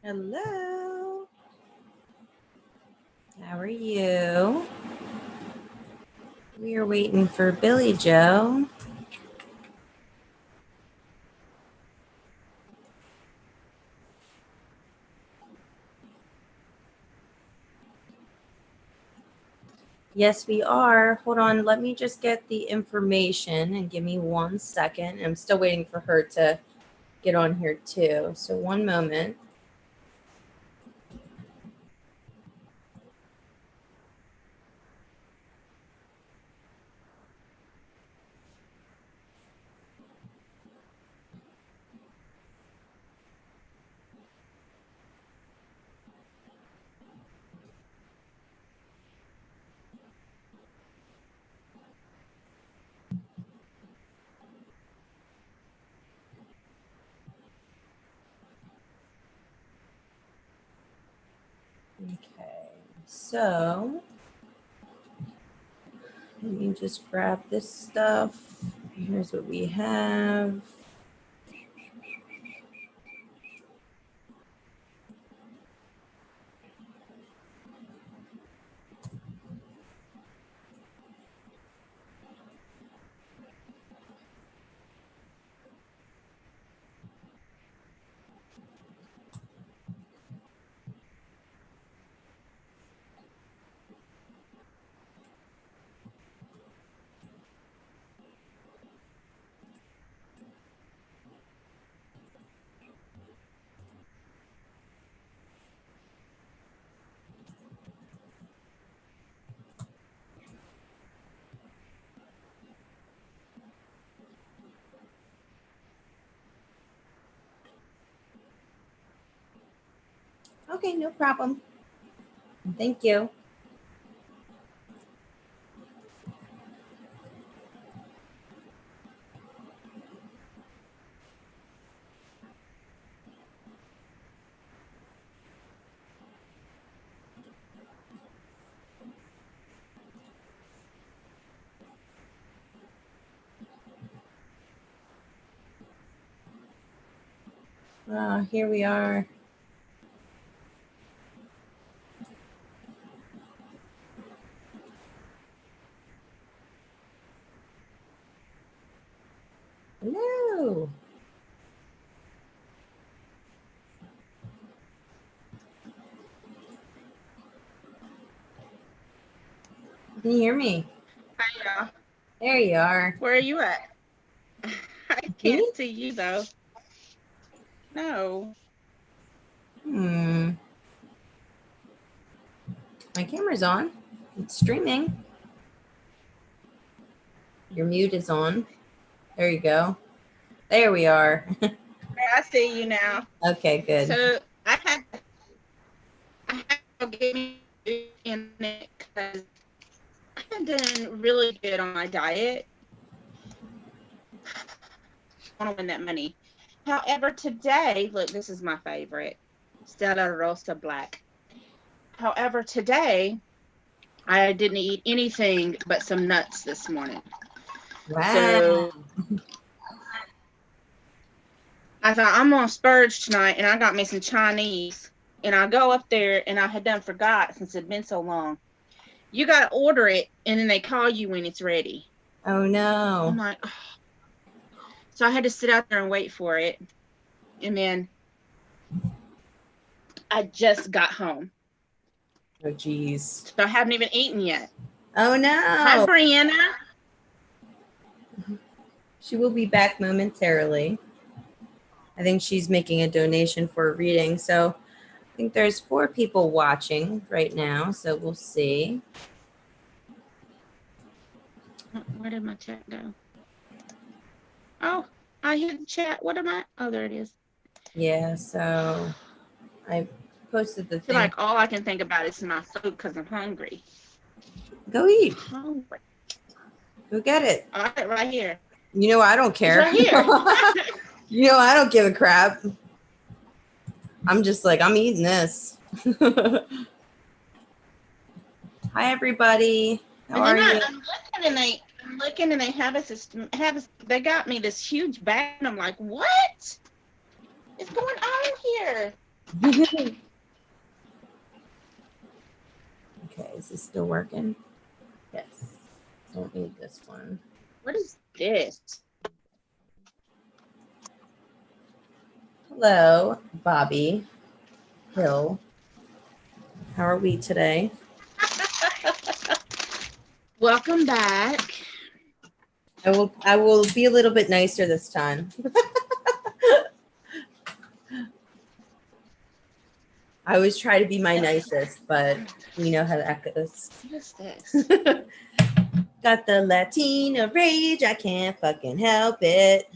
Hello. How are you? We are waiting for Billie Jo. Yes, we are. Hold on. Let me just get the information and give me 1 second. I'm still waiting for her to get on here too. So 1 moment. Okay. So let me just grab this stuff. Here's what we have. Okay, no problem. Thank you. Here we are. Hello. Can you hear me? Hi, y'all. There you are. Where are you at? I Me? can't see you, though. No. My camera's on. It's streaming. Your mute is on. There you go. There we are. I see you now. Okay, good. So I had to get me in it because I have done really good on my diet. I want to win that money. However, today, look, this is my favorite. Stella Rosa Black. However, today, I didn't eat anything but some nuts this morning. Wow. So I thought I'm gonna splurge tonight, and I got me some Chinese. And I go up there, and I had done forgot since it'd been so long. You gotta order it, and then they call you when it's ready. Oh no. I'm like, oh. So I had to sit out there and wait for it, and then I just got home. Oh geez. So I haven't even eaten yet. Oh no. Hi, Brianna. She will be back momentarily. I think she's making a donation for a reading. So I think there's 4 people watching right now. So we'll see. Where did my chat go? Oh, I hit the chat. What am I? Oh, there it is. Yeah, so I posted the I feel thing. like all I can think about is my food because I'm hungry. Go eat. I'm hungry. Go get it. I got it right here. You know, I don't care. It's right here. You know, I don't give a crap. I'm just like, I'm eating this. Hi, everybody. How And are then you? I'm looking and they they got me this huge bag and I'm like, what is going on here? Okay, is this still working? Yes. Don't need this one. What is this? Hello, Bobby Hill. How are we today? Welcome back. I will be a little bit nicer this time. I always try to be my nicest, but we know how that goes. What is this? Got the Latina rage. I can't fucking help it.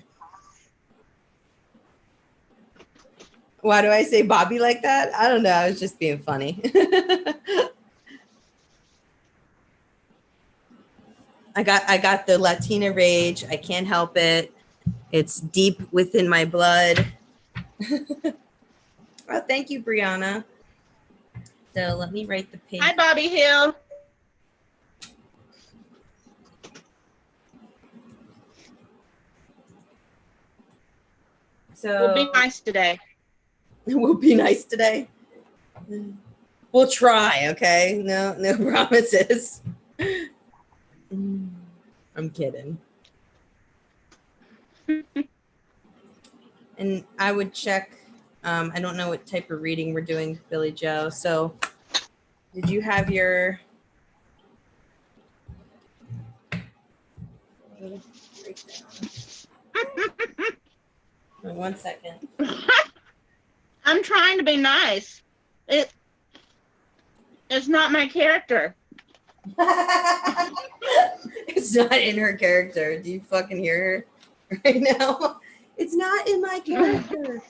Why do I say Bobby like that? I don't know. I was just being funny. I got the Latina rage. I can't help it. It's deep within my blood. Oh, thank you, Brianna. So let me write the page. Hi, Bobby Hill. So We'll be nice today. We'll be nice today. We'll try, okay? No promises. I'm kidding. And I would check. I don't know what type of reading we're doing, Billie Jo. So did you have your... Wait 1 second. I'm trying to be nice. It's not my character. It's not in her character. Do you fucking hear her right now? It's not in my character.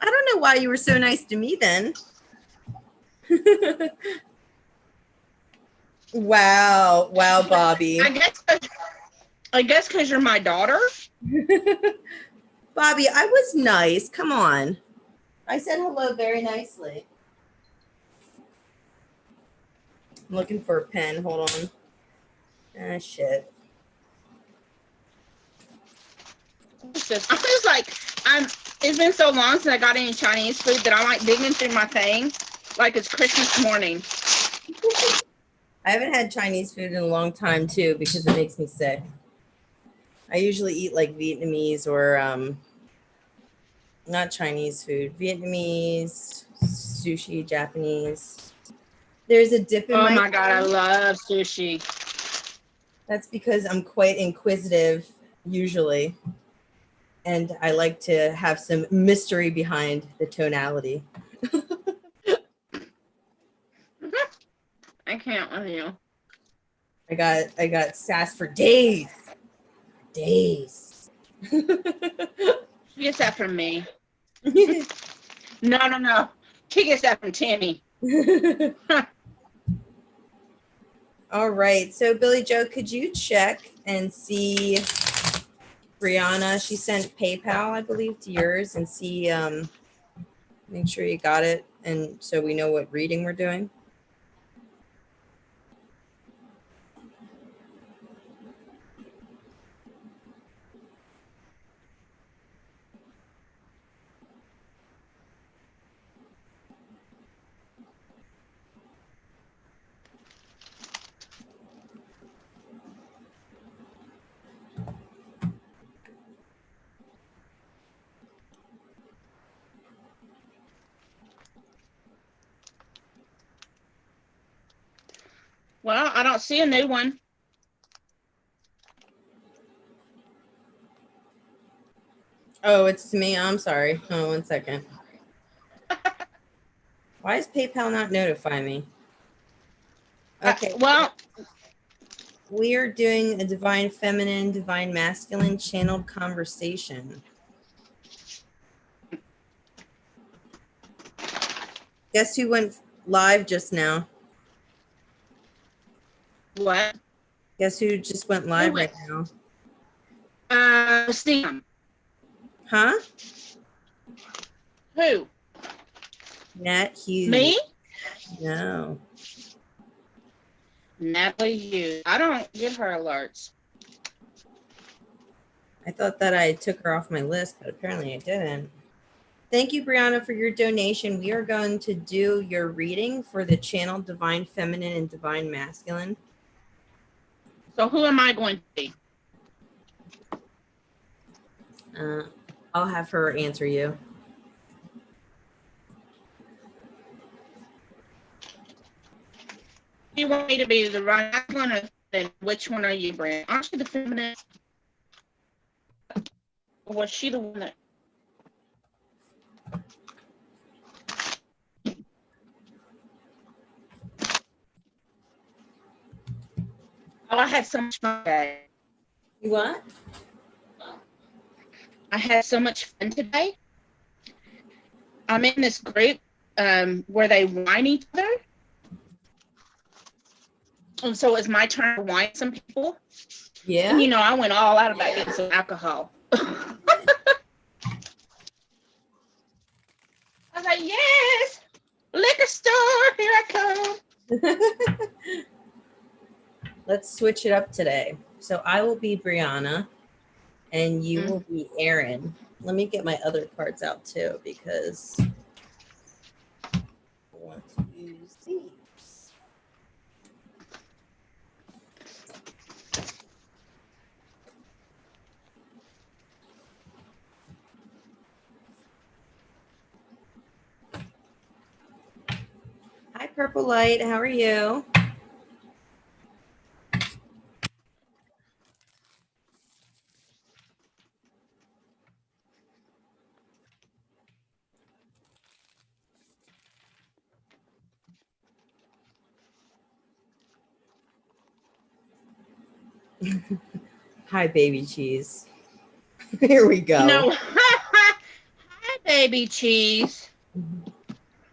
I don't know why you were so nice to me then. Wow, Bobby. I guess because you're my daughter. Bobby, I was nice. Come on. I said hello very nicely. I'm looking for a pen. Hold on. Ah, shit. I feel like it's been so long since I got any Chinese food that I'm like digging through my thing like it's Christmas morning. I haven't had Chinese food in a long time too because it makes me sick. I usually eat like Vietnamese or not Chinese food, Vietnamese, sushi, Japanese. There's a dip in my God, I love sushi. That's because I'm quite inquisitive usually. And I like to have some mystery behind the tonality. I can't with you. I got sass for days. Days. She gets that from me. No. She gets that from Tammy. All right. So Billie Jo, could you check and see Brianna? She sent PayPal, I believe, to yours and see make sure you got it and so we know what reading we're doing. Well, I don't see a new one. Oh, it's to me. I'm sorry. Oh, 1 second. Why does PayPal not notify me? Okay. Well, we are doing a divine feminine, divine masculine channeled conversation. Guess who went live just now? What? Guess who just went live right now? Sam. Huh? Who? Nat Hughes. Me? No. Natalie Hughes. I don't give her alerts. I thought that I took her off my list, but apparently I didn't. Thank you, Brianna, for your donation. We are going to do your reading for the channel Divine Feminine and Divine Masculine. So who am I going to be? I'll have her answer you. You want me to be the masculine, or then which one are you, Brand? Aren't you the feminine? Or was she the one that? Oh, I had so much fun today. You what? I had so much fun today. I'm in this group where they whine each other. And so it's my turn to whine some people. Yeah. And I went all out about getting some alcohol. I was like, yes, liquor store, here I come. Let's switch it up today. So I will be Brianna and you will be Aaron. Let me get my other cards out too, because I want to use these. Hi, Purple Light. How are you? Hi, baby cheese. Here we go. Hi, baby cheese.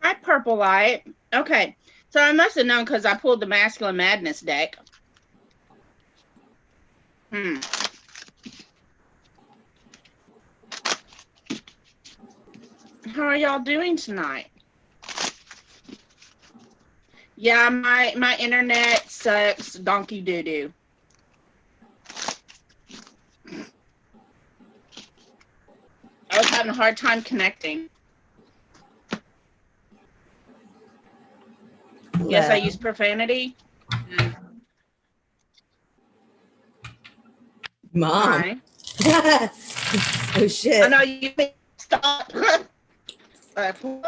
Hi, Purple Light. Okay, so I must have known because I pulled the Masculine Madness deck. How are y'all doing tonight? Yeah, my internet sucks donkey doo-doo. I was having a hard time connecting. Yes, I use profanity. Mom. Oh, shit. I know you stop. What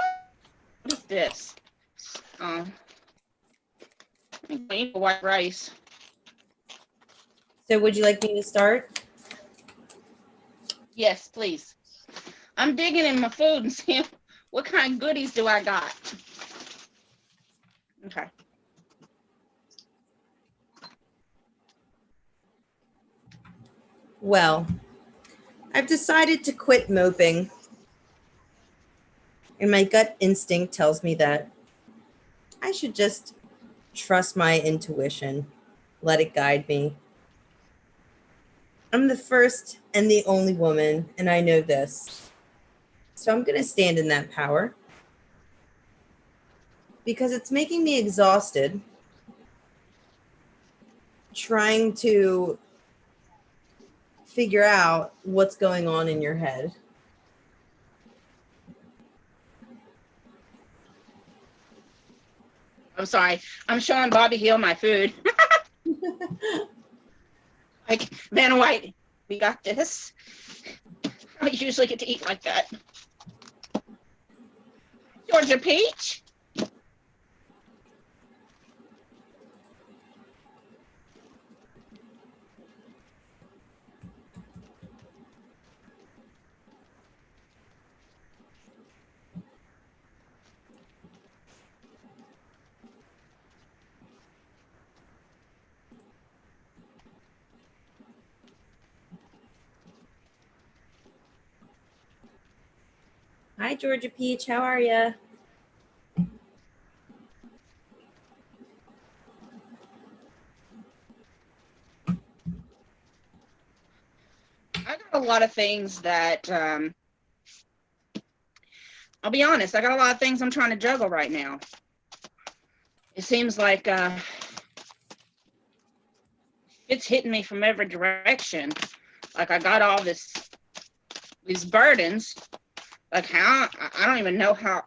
is this? I need white rice. So would you like me to start? Yes, please. I'm digging in my food and seeing what kind of goodies do I got. Okay. Well, I've decided to quit moping. And my gut instinct tells me that I should just trust my intuition, let it guide me. I'm the first and the only woman, and I know this. So I'm going to stand in that power because it's making me exhausted trying to figure out what's going on in your head. I'm sorry. I'm showing Bobby Hill my food. Like, Vanna White, we got this. I don't usually get to eat like that. Georgia Peach. Hi, Georgia Peach. How are you? I got a lot of things that, I'll be honest, I got a lot of things I'm trying to juggle right now. It seems like it's hitting me from every direction. Like I got all these burdens, Like, how I don't even know how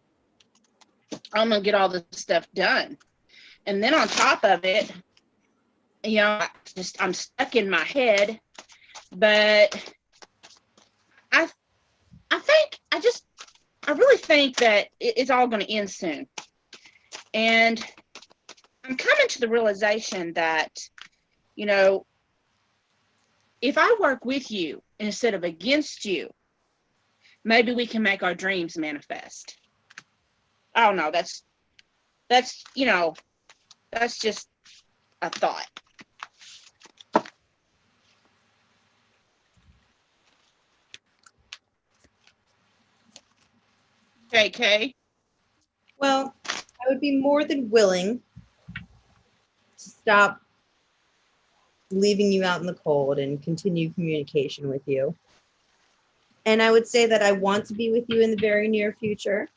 I'm gonna get all this stuff done. And then on top of it, you know, I'm stuck in my head. But I think I really think that it's all going to end soon. And I'm coming to the realization that, you know, if I work with you instead of against you, maybe we can make our dreams manifest. I don't know. That's you know, that's just a thought. KK. Well, I would be more than willing to stop leaving you out in the cold and continue communication with you. And I would say that I want to be with you in the very near future.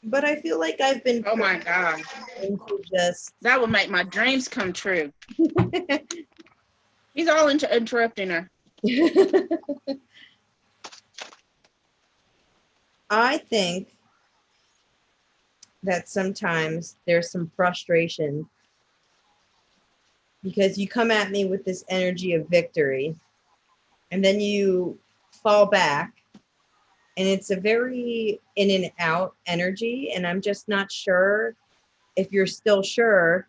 But I feel like I've been Oh my God. into just That would make my dreams come true. He's all interrupting her. I think that sometimes there's some frustration because you come at me with this energy of victory and then you fall back, and it's a very in and out energy, and I'm just not sure if you're still sure.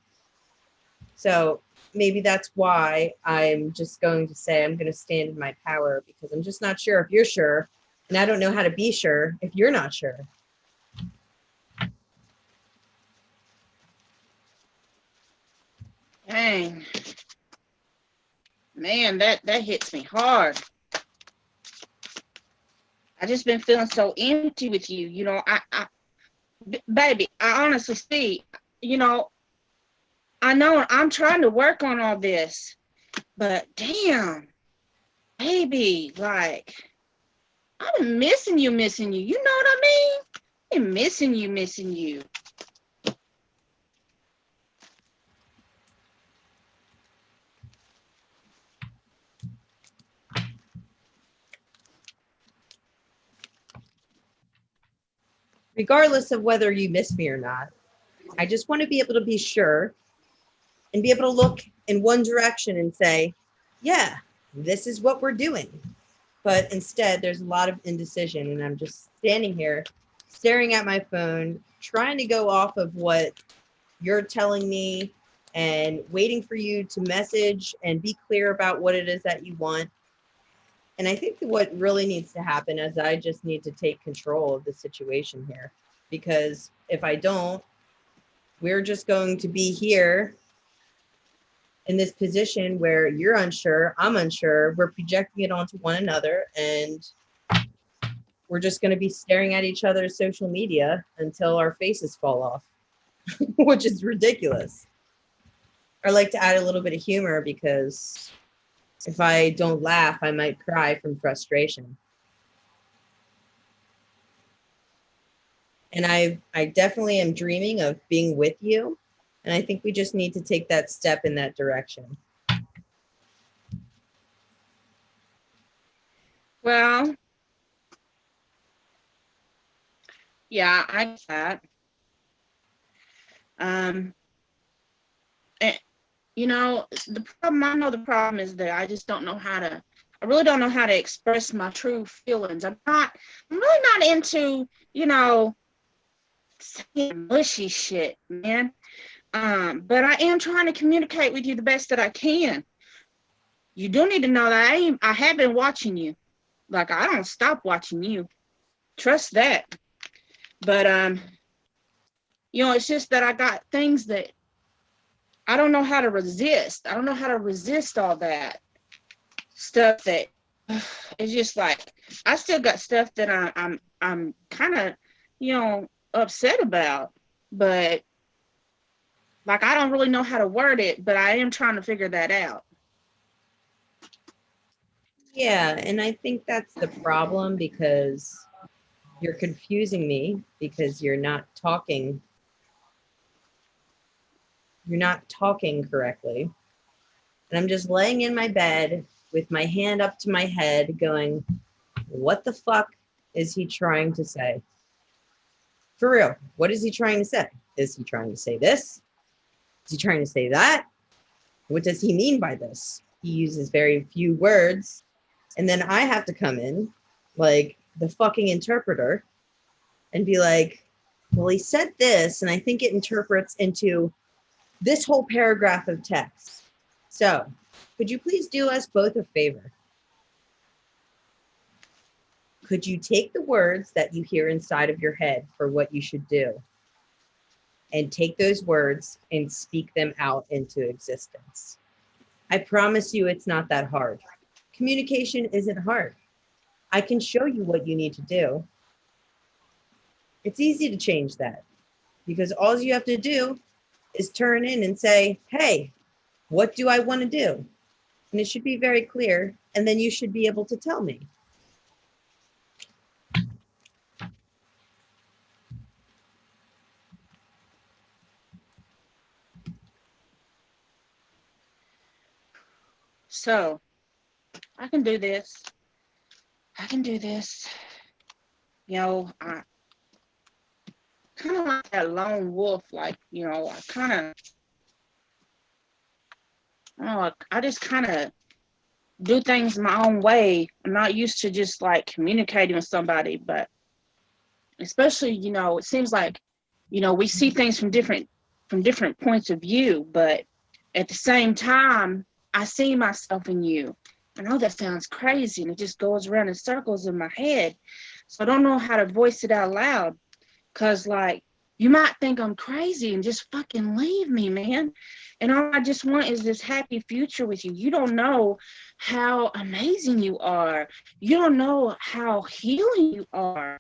So maybe that's why I'm just going to say I'm going to stand in my power, because I'm just not sure if you're sure, and I don't know how to be sure if you're not sure. Dang. Man, that hits me hard. I just been feeling so empty with you. You know, baby, I honestly see, you know I'm trying to work on all this, but damn, baby, like, I've been missing you. You know what I mean? I've been missing you. Regardless of whether you miss me or not, I just want to be able to be sure and be able to look in one direction and say, yeah, this is what we're doing. But instead, there's a lot of indecision, and I'm just standing here staring at my phone, trying to go off of what you're telling me and waiting for you to message and be clear about what it is that you want. And I think that what really needs to happen is I just need to take control of the situation here, because if I don't, we're just going to be here in this position where you're unsure, I'm unsure, we're projecting it onto one another, and we're just going to be staring at each other's social media until our faces fall off, which is ridiculous. I like to add a little bit of humor, because if I don't laugh, I might cry from frustration. And I definitely am dreaming of being with you. And I think we just need to take that step in that direction. Well, yeah, I get that. And, you know, I know the problem is that I just don't know I really don't know how to express my true feelings. I'm really not into, you know, saying mushy shit, man. But I am trying to communicate with you the best that I can. You do need to know that I have been watching you. Like, I don't stop watching you. Trust that. But you know, it's just that I got things that I don't know how to resist. I don't know how to resist all that stuff that it's just like I still got stuff that I'm kind of, you know, upset about, but like I don't really know how to word it, but I am trying to figure that out. Yeah, and I think that's the problem, because you're confusing me, because you're not talking correctly. And I'm just laying in my bed with my hand up to my head going, what the fuck is he trying to say? For real, what is he trying to say? Is he trying to say this? Is he trying to say that? What does he mean by this? He uses very few words. And then I have to come in like the fucking interpreter and be like, well, he said this, and I think it interprets into this whole paragraph of text. So could you please do us both a favor? Could you take the words that you hear inside of your head for what you should do and take those words and speak them out into existence? I promise you it's not that hard. Communication isn't hard. I can show you what you need to do. It's easy to change that because all you have to do is turn in and say, hey, what do I want to do? And it should be very clear. And then you should be able to tell me. So I can do this. I can do this. You know, I kind of like that lone wolf, like, you know, I just kind of do things my own way. I'm not used to just like communicating with somebody, but especially, you know, it seems like, you know, we see things from different points of view, but at the same time, I see myself in you. I know that sounds crazy and it just goes around in circles in my head. So I don't know how to voice it out loud because, like, you might think I'm crazy and just fucking leave me, man. And all I just want is this happy future with you. You don't know how amazing you are. You don't know how healing you are,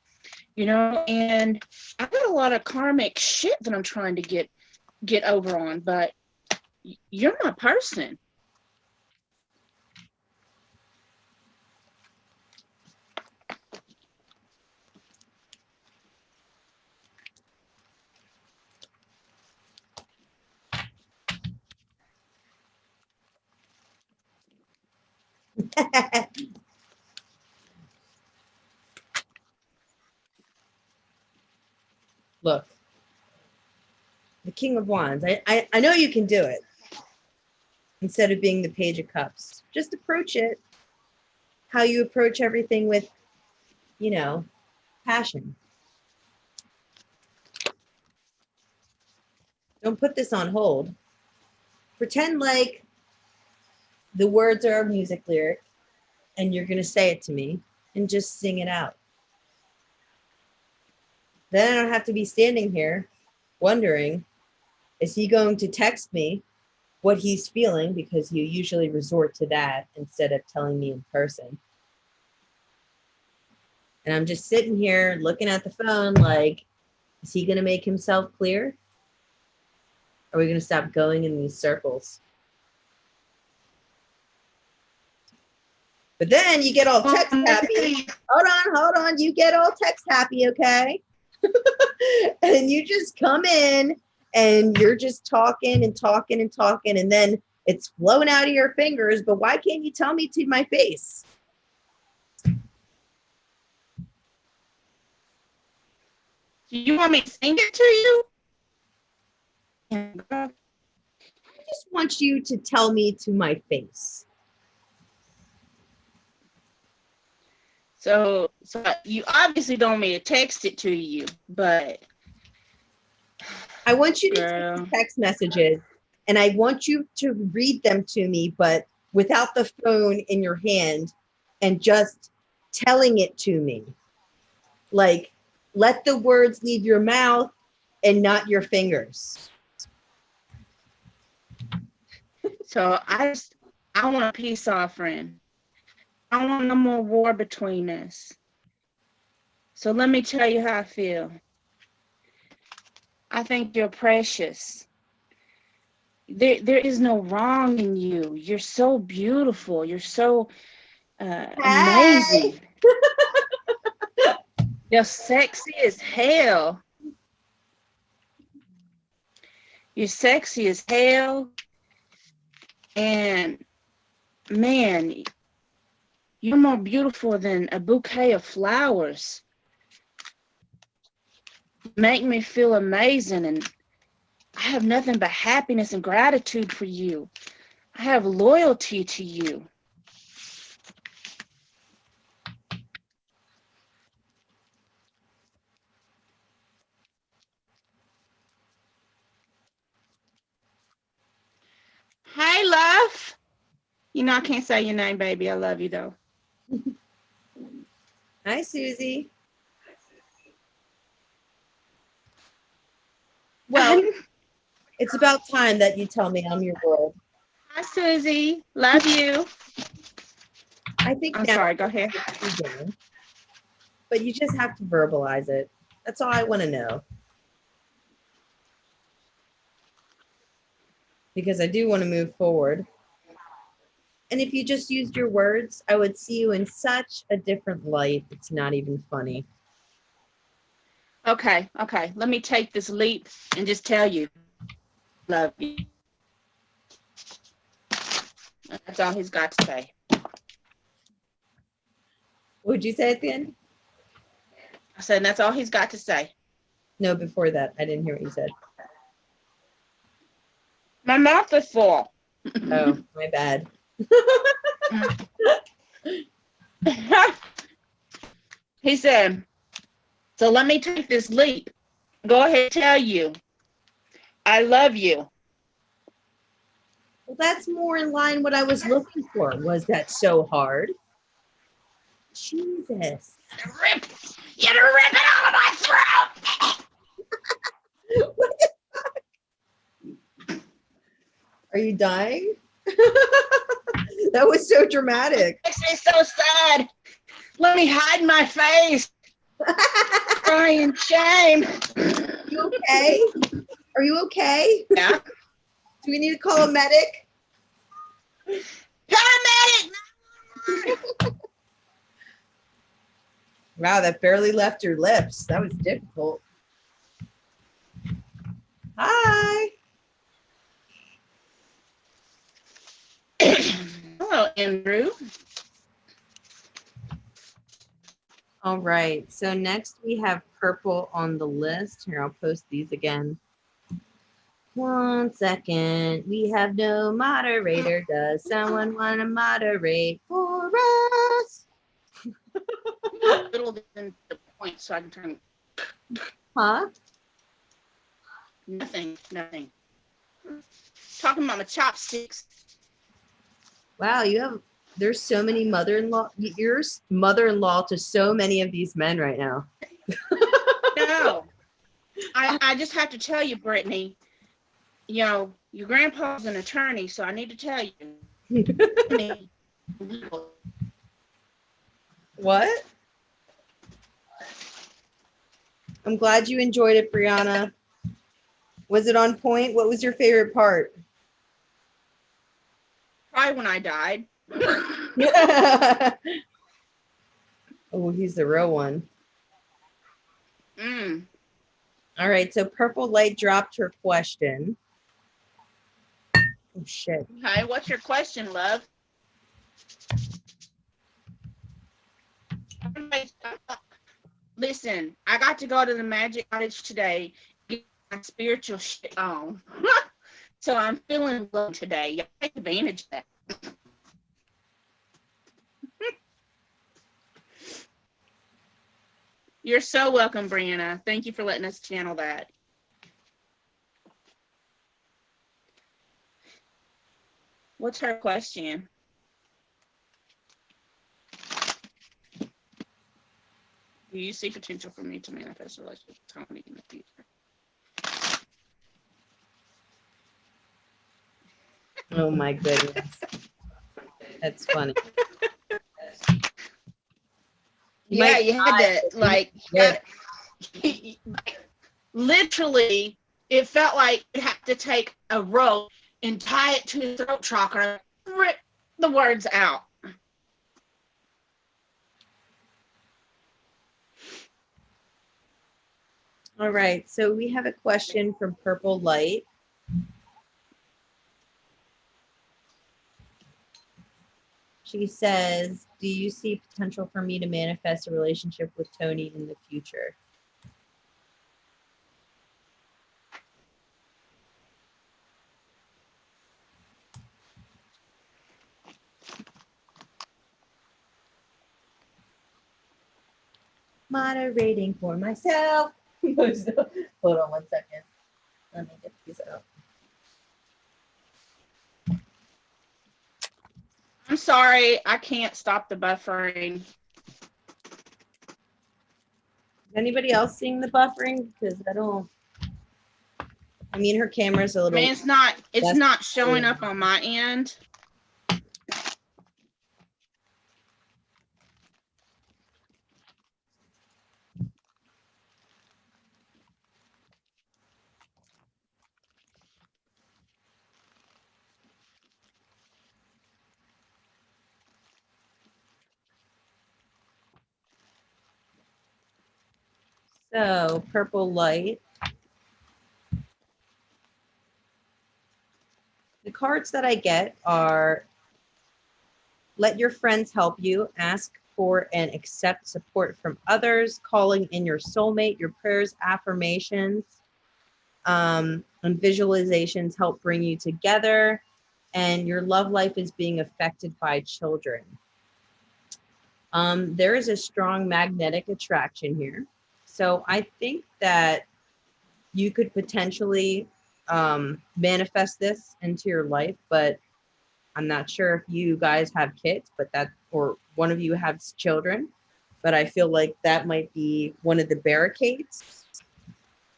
you know? And I got a lot of karmic shit that I'm trying to get over on, but you're my person. Look, the King of Wands. I know you can do it. Instead of being the Page of Cups, just approach it how you approach everything with, you know, passion. Don't put this on hold. Pretend like the words are a music lyric and you're going to say it to me and just sing it out. Then I don't have to be standing here wondering, is he going to text me what he's feeling? Because you usually resort to that instead of telling me in person. And I'm just sitting here looking at the phone like, is he going to make himself clear? Are we going to stop going in these circles? But then you get all text happy. Hold on. You get all text happy, okay? And you just come in and you're just talking and talking and talking. And then it's flowing out of your fingers. But why can't you tell me to my face? Do you want me to sing it to you? I just want you to tell me to my face. So you obviously don't want me to text it to you, but I want you to girl, take the text messages and I want you to read them to me, but without the phone in your hand and just telling it to me. Like, let the words leave your mouth and not your fingers. so I want a peace offering. I want no more war between us. So let me tell you how I feel. I think you're precious. There is no wrong in you. You're so beautiful. You're so amazing. You're sexy as hell. You're sexy as hell. And man, You're more beautiful than a bouquet of flowers. Make me feel amazing, and I have nothing but happiness and gratitude for you. I have loyalty to you. Hey, love. You know I can't say your name, baby. I love you, though. Hi, Susie. Well, it's about time that you tell me I'm your world. Hi, Susie. Love you. I think I'm now sorry. Go ahead. but you just have to verbalize it. That's all I want to know. Because I do want to move forward. And if you just used your words, I would see you in such a different light. It's not even funny. Okay. Let me take this leap and just tell you, love you. That's all he's got to say. What would you say at the end? I said, that's all he's got to say. No, before that. I didn't hear what you said. My mouth is full. Oh, my bad. He said, so let me take this leap. Go ahead and tell you, I love you. Well, that's more in line what I was looking for. Was that so hard? Jesus. You're ripping out of my throat. What the fuck? Are you dying? That was so dramatic. Makes me so sad. Let me hide my face. Crying shame. You okay? Are you okay? Yeah. Do we need to call a medic? Paramedic. Wow, that barely left your lips. That was difficult. Hi. Hello, Andrew. All right. So next we have purple on the list. Here, I'll post these again. 1 second. We have no moderator. Does someone want to moderate for us? Little than the point, so I can turn. Huh? Nothing. Talking about my chopsticks. Wow, there's so many mother-in-law. You're mother-in-law to so many of these men right now. No. I just have to tell you, Brittany, you know, your grandpa's an attorney, so I need to tell you. What? I'm glad you enjoyed it, Brianna. Was it on point? What was your favorite part? Probably when I died. Oh, he's the real one. All right, so Purple Light dropped her question. Oh, shit. Hi, what's your question, love? Listen, I got to go to the Magic Cottage today, get my spiritual shit on. So I'm feeling low today. Y'all take advantage of that. You're so welcome, Brianna. Thank you for letting us channel that. What's her question? Do you see potential for me to manifest a relationship with Tony in the future? Oh, my goodness. That's funny. Yeah, you had to, like, literally, it felt like you had to take a rope and tie it to his throat chakra, rip the words out. All right, so we have a question from Purple Light. She says, do you see potential for me to manifest a relationship with Tony in the future? Moderating for myself. Hold on 1 second. Let me get these out. I'm sorry, I can't stop the buffering. Is anybody else seeing the buffering? Because I don't. I mean, her camera's a I little. mean, it's not showing up on my end. So, purple light. The cards that I get are let your friends help you, ask for and accept support from others, calling in your soulmate, your prayers, affirmations, and visualizations help bring you together, and your love life is being affected by children. There is a strong magnetic attraction here. So I think that you could potentially manifest this into your life, but I'm not sure if you guys have kids, but that, or one of you has children, but I feel like that might be one of the barricades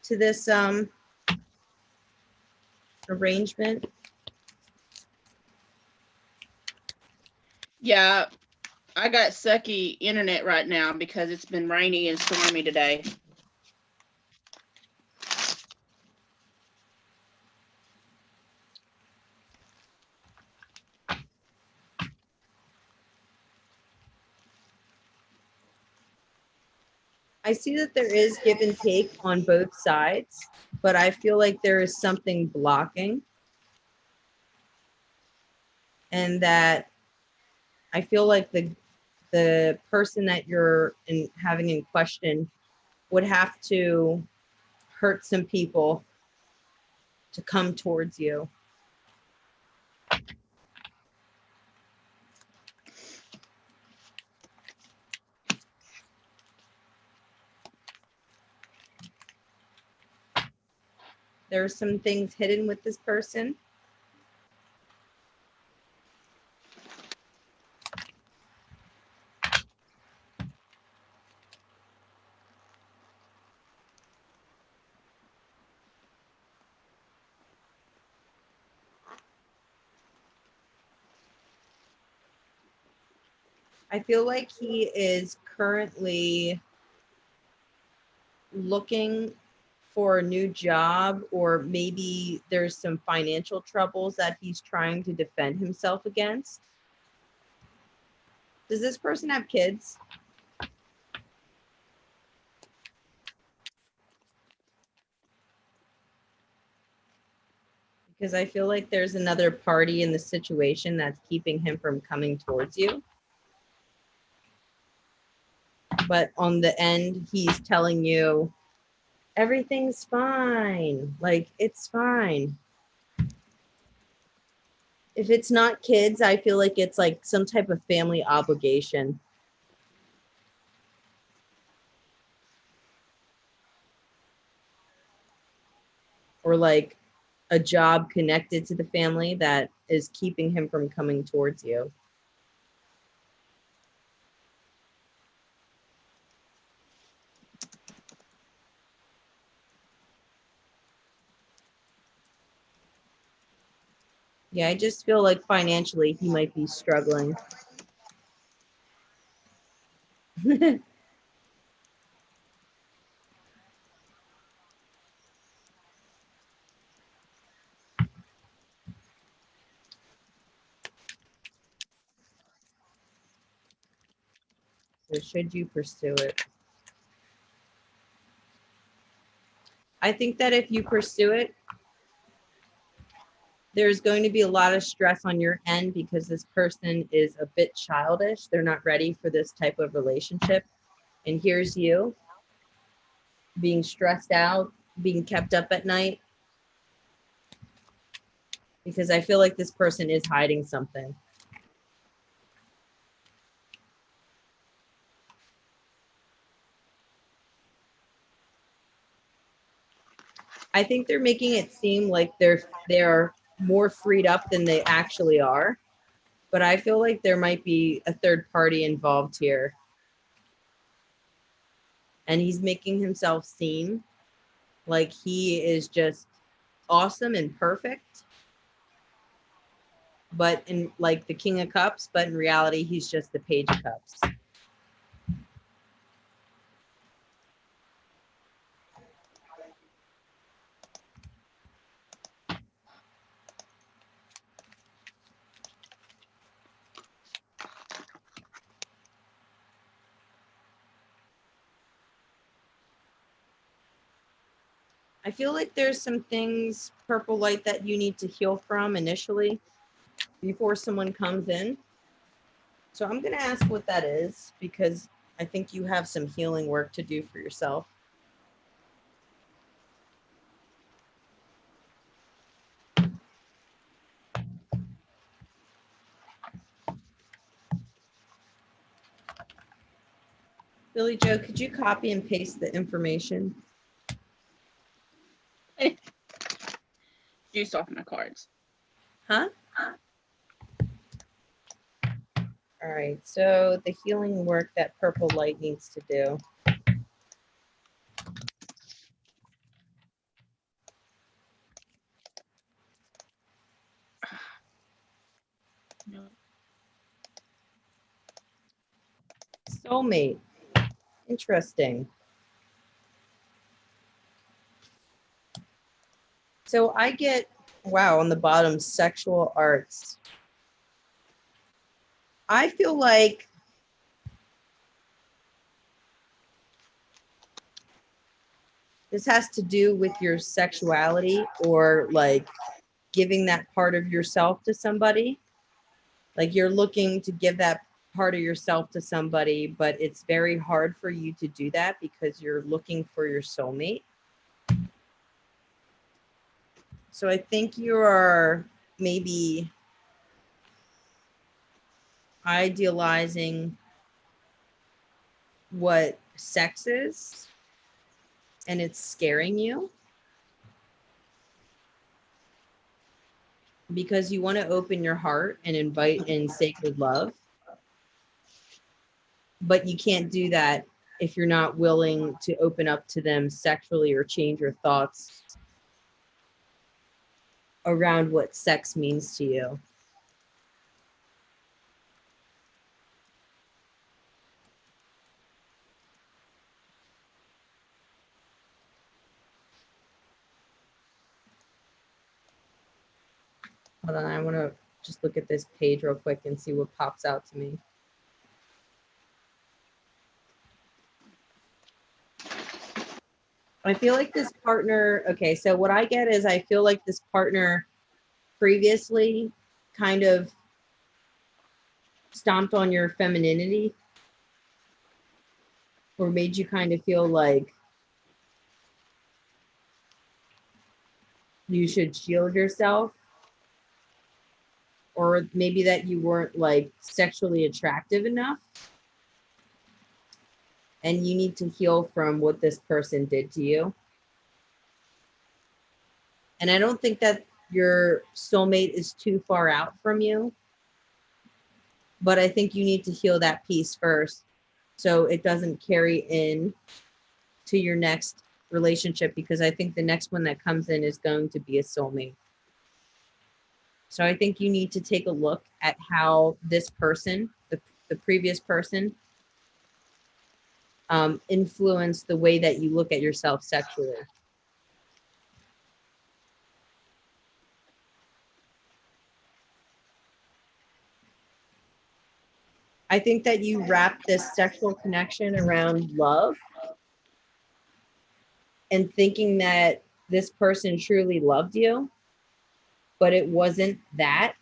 to this arrangement. Yeah, I got sucky internet right now because it's been rainy and stormy today. I see that there is give and take on both sides, but I feel like there is something blocking, and that I feel like the person that you're having in question would have to hurt some people to come towards you. There are some things hidden with this person. I feel like he is currently looking for a new job, or maybe there's some financial troubles that he's trying to defend himself against. Does this person have kids? Because I feel like there's another party in the situation that's keeping him from coming towards you. But on the end, he's telling you, everything's fine. Like, it's fine. If it's not kids, I feel like it's like some type of family obligation. Or like a job connected to the family that is keeping him from coming towards you. Yeah, I just feel like financially he might be struggling. So should you pursue it? I think that if you pursue it, There's going to be a lot of stress on your end because this person is a bit childish. They're not ready for this type of relationship. And here's you being stressed out, being kept up at night, because I feel like this person is hiding something. I think they're making it seem like they're more freed up than they actually are. But I feel like there might be a third party involved here. And he's making himself seem like he is just awesome and perfect. But in like the King of Cups, but in reality, he's just the Page of Cups. I feel like there's some things, Purple Light, that you need to heal from initially before someone comes in. So I'm going to ask what that is, because I think you have some healing work to do for yourself. Billie Jo, could you copy and paste the information? Juice off my cards. Huh? All right, so the healing work that Purple Light needs to do. No. Soulmate. Interesting. So I get, wow, on the bottom, sexual arts. I feel like this has to do with your sexuality, or like giving that part of yourself to somebody. Like you're looking to give that part of yourself to somebody, but it's very hard for you to do that because you're looking for your soulmate. So I think you are maybe idealizing what sex is, and it's scaring you because you want to open your heart and invite in sacred love. But you can't do that if you're not willing to open up to them sexually or change your thoughts around what sex means to you. Hold on, I want to just look at this page real quick and see what pops out to me. I feel like this partner, okay, so what I get is I feel like this partner previously kind of stomped on your femininity, or made you kind of feel like you should shield yourself, or maybe that you weren't like sexually attractive enough, and you need to heal from what this person did to you. And I don't think that your soulmate is too far out from you, but I think you need to heal that piece first so it doesn't carry in to your next relationship, because I think the next one that comes in is going to be a soulmate. So I think you need to take a look at how this person, the previous person, influenced the way that you look at yourself sexually. I think that you wrap this sexual connection around love and thinking that this person truly loved you. but it wasn't that,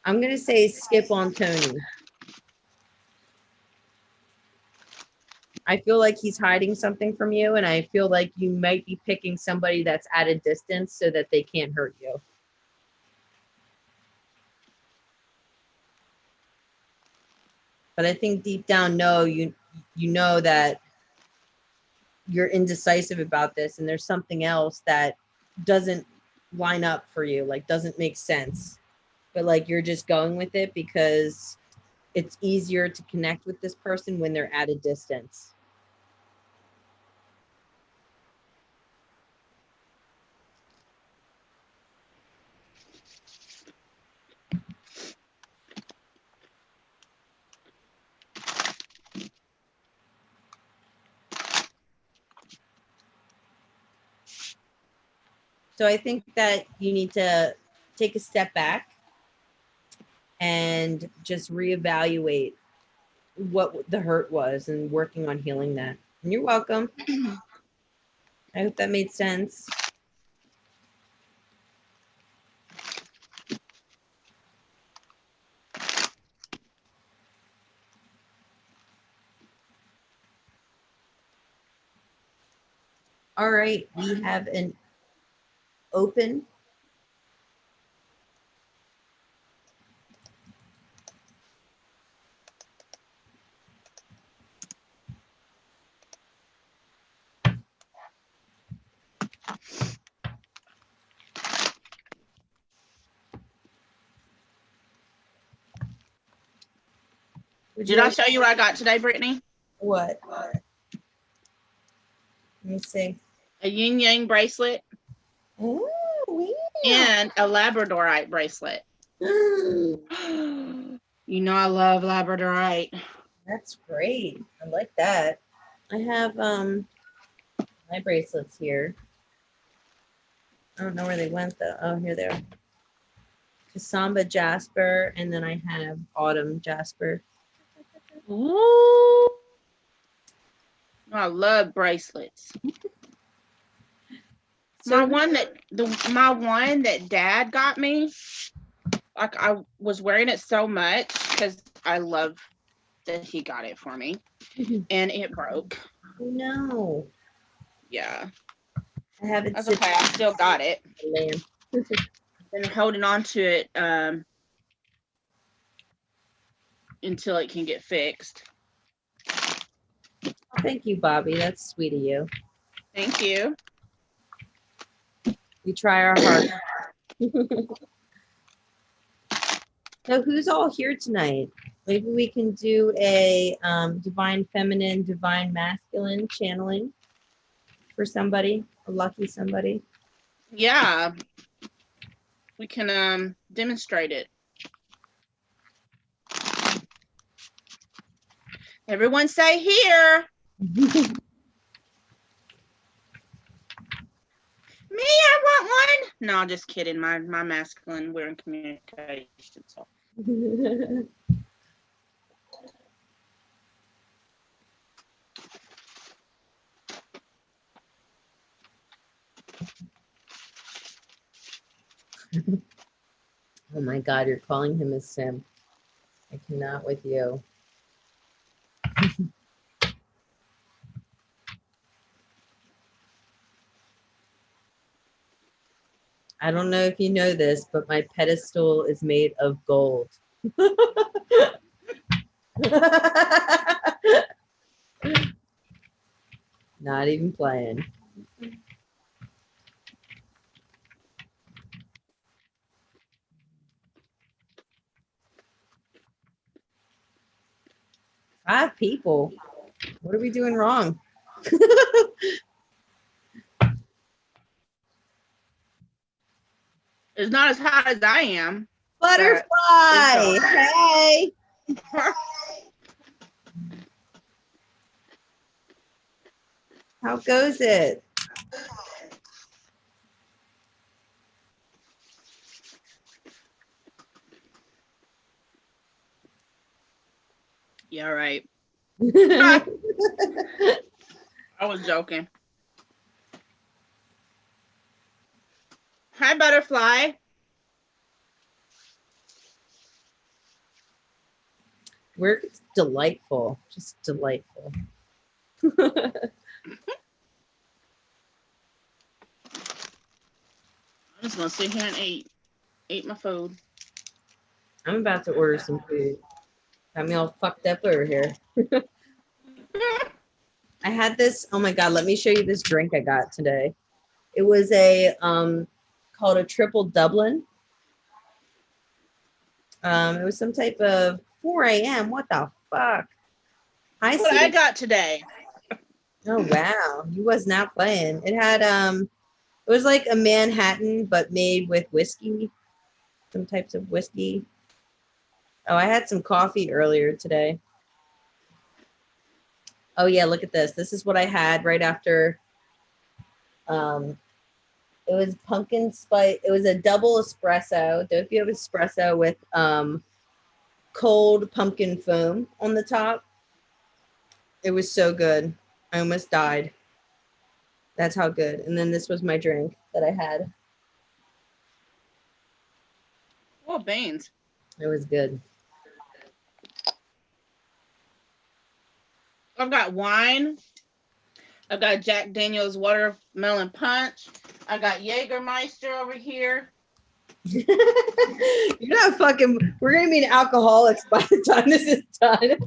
I'm going to say skip on Tony. I feel like he's hiding something from you, and I feel like you might be picking somebody that's at a distance so that they can't hurt you. But I think deep down, no, you know that you're indecisive about this, and there's something else that doesn't line up for you, like doesn't make sense. But like you're just going with it because it's easier to connect with this person when they're at a distance. So I think that you need to take a step back and just reevaluate what the hurt was and working on healing that. And you're welcome. I hope that made sense. All right, we have an open. Did I show you what I got today, Brittany? What? Let me see. A yin yang bracelet. Oh, yeah. And a Labradorite bracelet. You know I love Labradorite. That's great. I like that. I have my bracelets here. I don't know where they went though. Oh, here they are. Kasamba Jasper, and then I have Autumn Jasper. Ooh. I love bracelets. So my one that Dad got me, like I was wearing it so much because I love that he got it for me, and it broke. Oh no. Yeah. I have it. That's okay. I still got it. Lamb. Been holding on to it until it can get fixed. Thank you, Bobby. That's sweet of you. Thank you. We try our hard. So who's all here tonight? Maybe we can do a divine feminine, divine masculine channeling for somebody, a lucky somebody. Yeah. We can demonstrate it. Everyone say here. Me, I want one. No, just kidding. My masculine, we're in communication. So. Oh my God, you're calling him a simp. I cannot with you. I don't know if you know this, but my pedestal is made of gold. Not even playing. Five people. What are we doing wrong? It's not as hot as I am. Butterfly. Hey. How goes it? Yeah, right. I was joking. Hi, Butterfly. Work is delightful, just delightful. I'm just gonna sit here and eat my food. I'm about to order some food. Got me all fucked up over here. I had this, oh my God, let me show you this drink I got today. It was a, called a triple Dublin. It was some type of 4 a.m. What the fuck? I What see. I got today. Oh wow, you was not playing. It had it was like a Manhattan but made with whiskey, some types of whiskey. Oh, I had some coffee earlier today. Oh yeah, look at this. This is what I had right after. It was pumpkin spice. It was a double espresso. Don't you have espresso with cold pumpkin foam on the top? It was so good. I almost died. That's how good. And then this was my drink that I had. Oh, beans. It was good. I've got wine. I've got Jack Daniel's watermelon punch. I got Jägermeister over here. You're not fucking. We're gonna be alcoholics by the time this is done.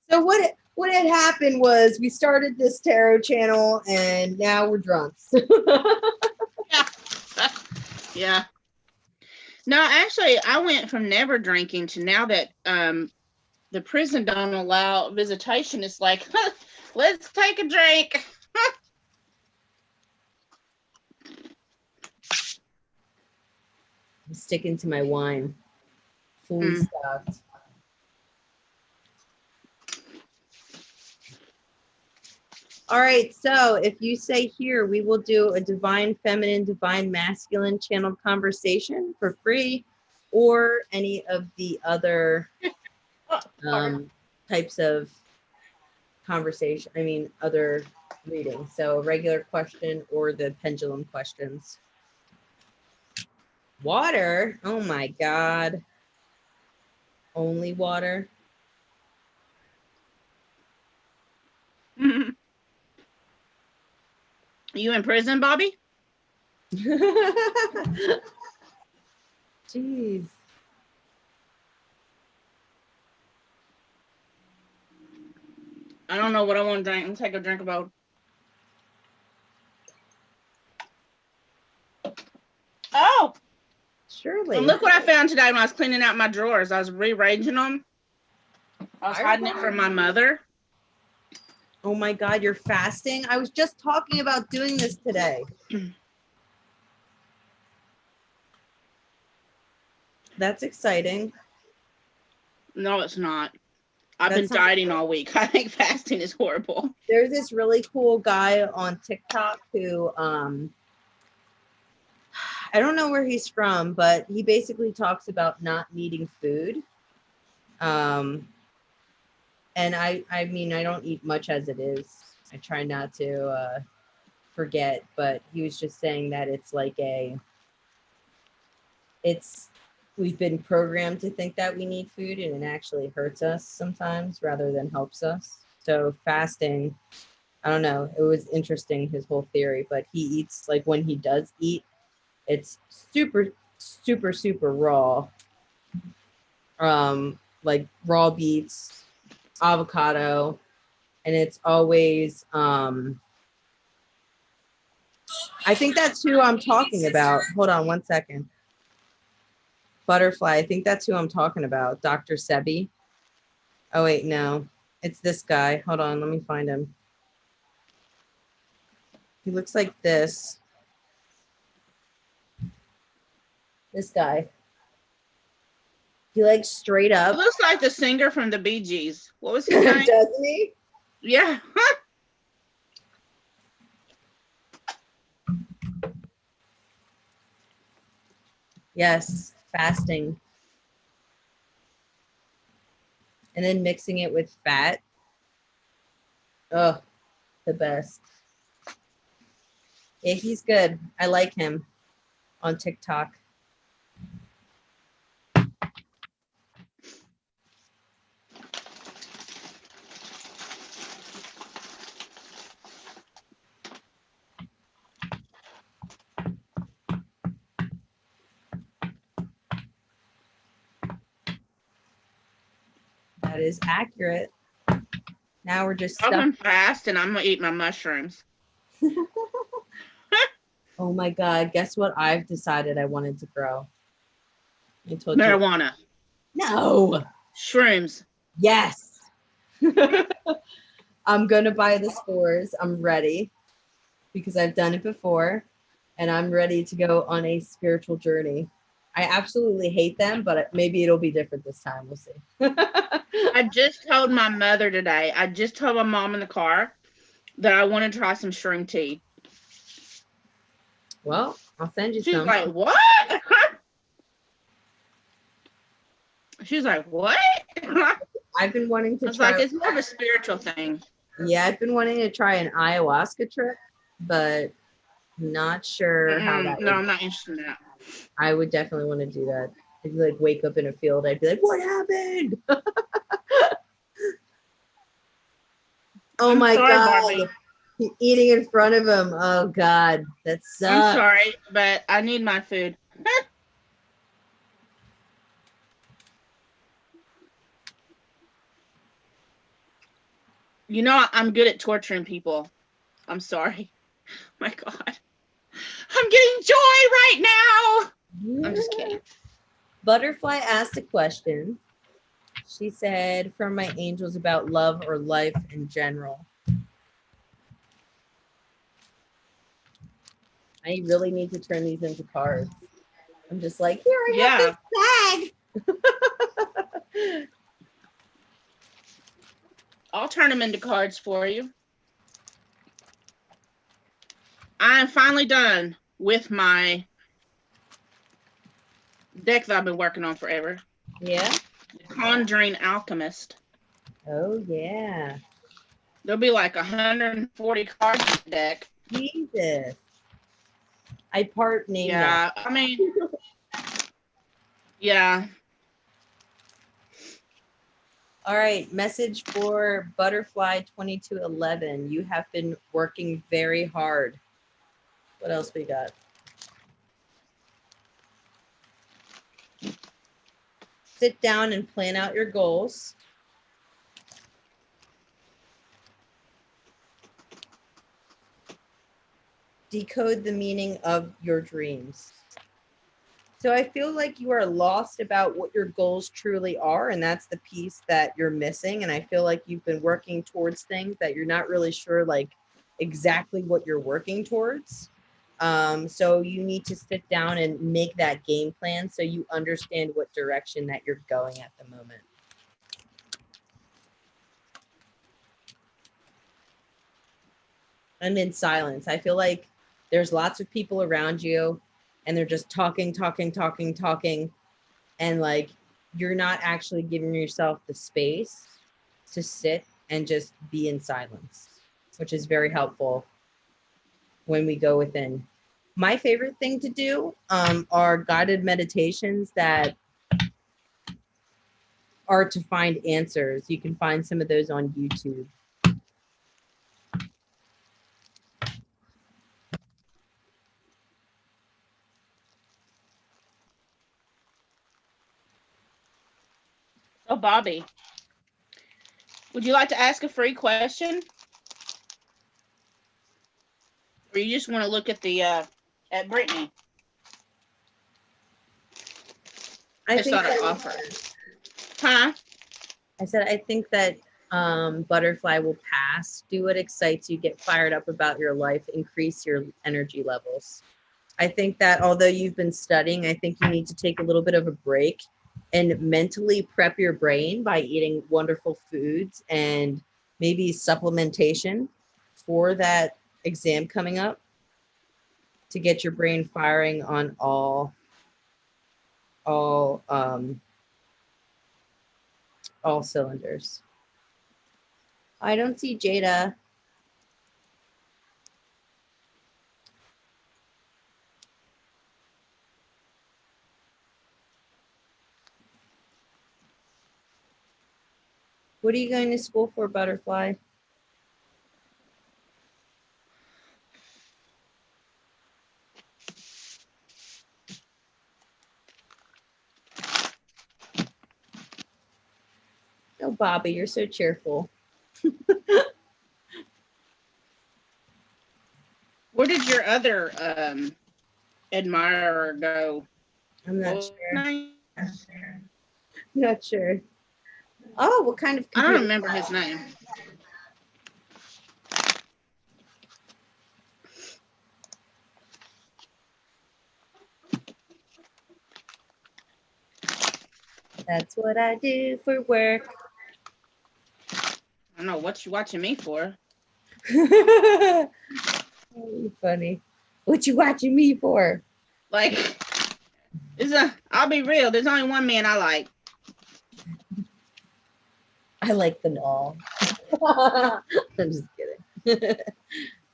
So what had happened was we started this tarot channel and now we're drunks. Yeah. Yeah. No, actually, I went from never drinking to now that the prison don't allow visitation. It's like, let's take a drink. I'm sticking to my wine. Fully stocked. All right, so if you say here, we will do a divine feminine, divine masculine channeled conversation for free, or any of the other types of conversation. I mean, other readings. So regular question or the pendulum questions. Water? Oh my God. Only water? You in prison, Bobby? Jeez. I don't know what I want to drink. I'm gonna take a drink of both. Oh, Surely. and look what I found today when I was cleaning out my drawers. I was rearranging them. I was hiding it from my mother. Oh my God, you're fasting? I was just talking about doing this today. That's exciting. No, it's not. I've been dieting all week. I think fasting is horrible. There's this really cool guy on TikTok who I don't know where he's from, but he basically talks about not needing food. And I mean, I don't eat much as it is. I try not to forget, but he was just saying that it's like we've been programmed to think that we need food and it actually hurts us sometimes rather than helps us. So fasting, I don't know, it was interesting, his whole theory, but he eats, like when he does eat, it's super, super, super raw. Like raw beets, avocado, and it's always I think that's who I'm talking about. Hold on one second. Butterfly, I think that's who I'm talking about. Dr. Sebi. Oh wait, no. It's this guy. Hold on, let me find him. He looks like this. This guy. He like straight up. It looks like the singer from the Bee Gees. What was his name? Doesn't he? Yeah. Yes, fasting. And then mixing it with fat. Oh, the best. Yeah, he's good. I like him on TikTok. That is accurate. Now we're just stuck. I'm fast and I'm gonna eat my mushrooms. Oh my God. Guess what I've decided I wanted to grow? I told you. Marijuana. No. Shrooms. Yes. I'm going to buy the spores. I'm ready because I've done it before and I'm ready to go on a spiritual journey. I absolutely hate them, but maybe it'll be different this time. We'll see. I just told my mother today, I just told my mom in the car that I want to try some shroom tea. Well, I'll send you She's some. like, what? She's like, what? I've been wanting to I was try. like, it's more of a spiritual thing. Yeah, I've been wanting to try an ayahuasca trip, but not sure how that No, would. I'm not interested in that. I would definitely want to do that. I'd like wake up in a field. I'd be like, "What happened?" Oh I'm my sorry, God! Barbie. Eating in front of him. Oh God, that sucks. I'm sorry, but I need my food. You know, I'm good at torturing people. I'm sorry. My God. I'm getting joy right now. I'm just kidding. Butterfly asked a question. She said, "From my angels about love or life in general." I really need to turn these into cards. I'm just like, here, I have this bag. I'll turn them into cards for you. I'm finally done with my deck that I've been working on forever. Yeah. Conjuring Alchemist. Oh yeah. There'll be like 140 cards in the deck. Jesus. I part name Yeah, that. I mean, yeah. All right, message for Butterfly 2211. You have been working very hard. What else we got? Sit down and plan out your goals. Decode the meaning of your dreams. So I feel like you are lost about what your goals truly are, and that's the piece that you're missing. And I feel like you've been working towards things that you're not really sure like exactly what you're working towards. So you need to sit down and make that game plan so you understand what direction that you're going at the moment. And in silence, I feel like there's lots of people around you and they're just talking, and like you're not actually giving yourself the space to sit and just be in silence, which is very helpful when we go within. My favorite thing to do are guided meditations that are to find answers. You can find some of those on YouTube. So, Bobby, would you like to ask a free question? Or you just want to look at the at Brittany? I think that offer. Huh? I said I think that Butterfly will pass. Do what excites you, get fired up about your life, increase your energy levels. I think that although you've been studying, I think you need to take a little bit of a break and mentally prep your brain by eating wonderful foods and maybe supplementation for that exam coming up to get your brain firing on all cylinders. I don't see Jada. What are you going to school for, Butterfly? Oh, Bobby, you're so cheerful. Where did your other admirer go? I'm not What was his name? Not sure. Oh, what kind of I computer? don't remember his name. That's what I do for work. I don't know what you watching me for. Oh, you're funny. What you watching me for? Like, I'll be real. There's only one man I like. I like them all. I'm just kidding.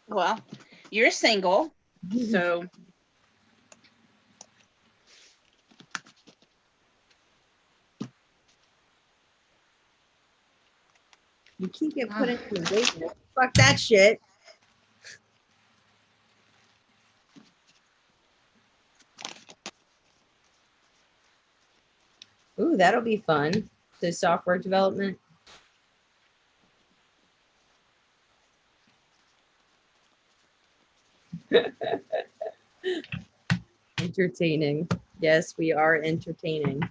Well, you're single, so You keep getting put into the wait list. Fuck that shit. Ooh, that'll be fun. So software development. Entertaining. Yes, we are entertaining.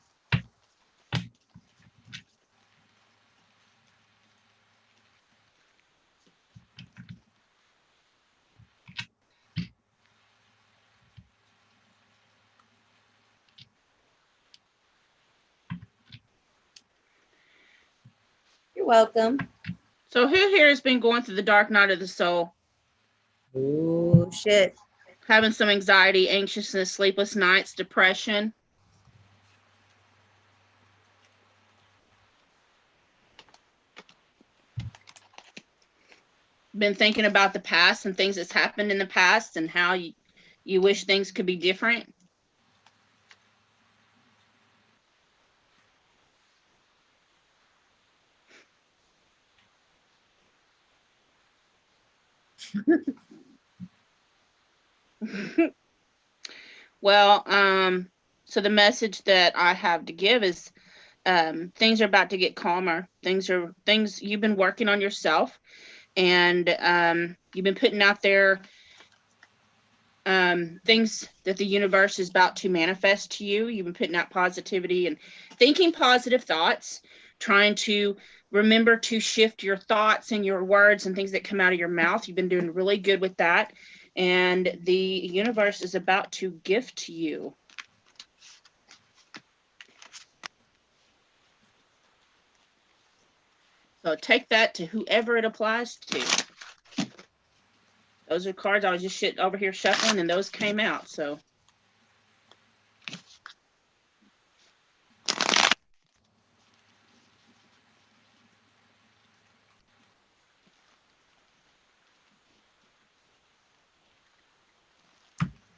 You're welcome. who here has been going through the dark night of the soul? Ooh, shit. Having some anxiety, anxiousness, sleepless nights, depression. Been thinking about the past and things that's happened in the past and how you wish things could be different. Well, so the message that I have to give is things are about to get calmer. Things you've been working on yourself, and you've been putting out there things that the universe is about to manifest to you. You've been putting out positivity and thinking positive thoughts, trying to remember to shift your thoughts and your words and things that come out of your mouth. You've been doing really good with that. And the universe is about to gift to you. So take that to whoever it applies to. Those are cards I was just over here shuffling, and those came out. So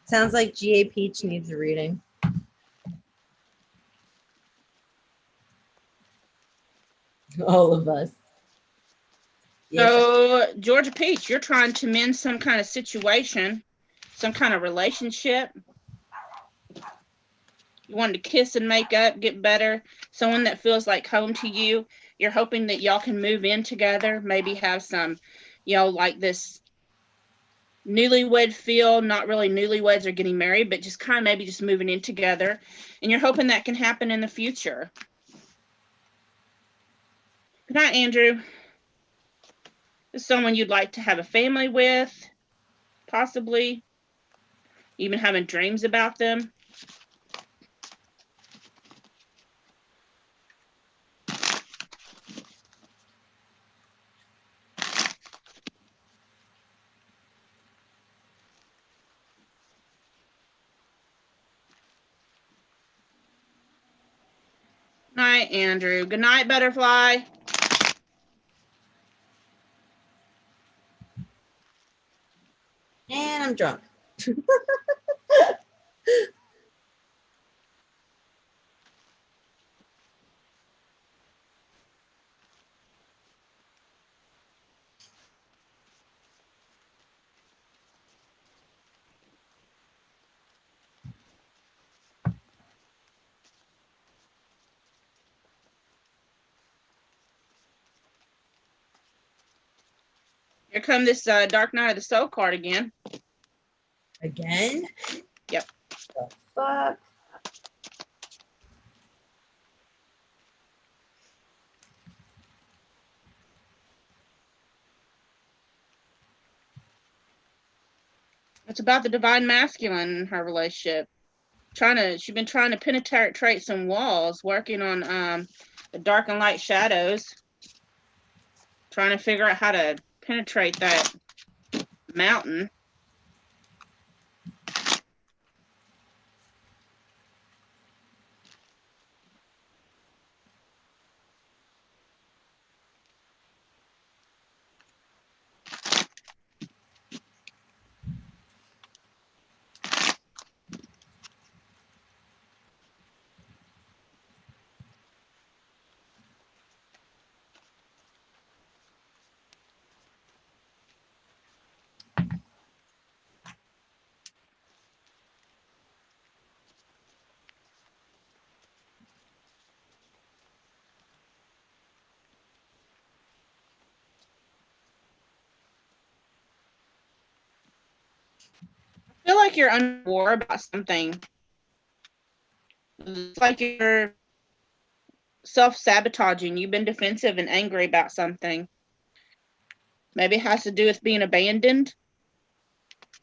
Sounds like GA Peach needs a reading. All of us. Yes. So, Georgia Peach, you're trying to mend some kind of situation, some kind of relationship. You wanted to kiss and make up, get better. Someone that feels like home to you. You're hoping that y'all can move in together, maybe have some, like this newlywed feel. Not really newlyweds are getting married, but just kind of maybe just moving in together. And you're hoping that can happen in the future. Good night, Andrew. Is someone you'd like to have a family with, possibly. Even having dreams about them. Night, Andrew. Good night, Butterfly. And I'm drunk. Here come this Dark Night of the Soul card again. Again? Yep. The fuck? It's about the divine masculine in her relationship. She's been trying to penetrate some walls, working on the dark and light shadows, trying to figure out how to penetrate that mountain. I feel like you're under war about something. It's like you're self-sabotaging. You've been defensive and angry about something. Maybe it has to do with being abandoned.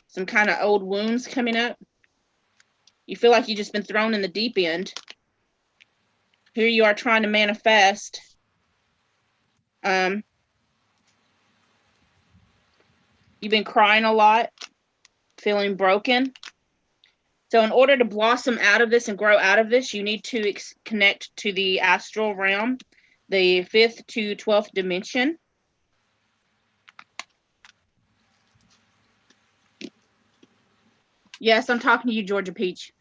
Some kind of old wounds coming up. You feel like you've just been thrown in the deep end. Here you are trying to manifest. You've been crying a lot, feeling broken. So in order to blossom out of this and grow out of this, you need to connect to the astral realm, the 5th to 12th dimension. Yes, I'm talking to you, Georgia Peach.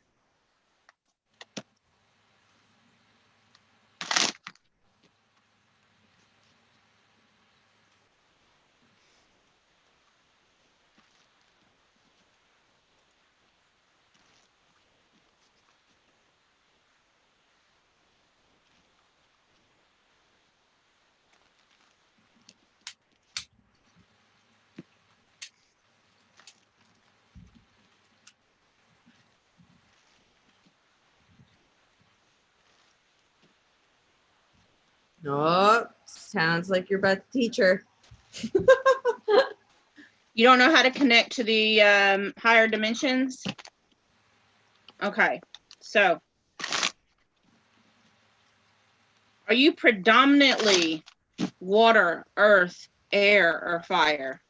Oh, sounds like you're about to teach her. You don't know how to connect to the higher dimensions? Okay, so are you predominantly water, earth, air, or fire?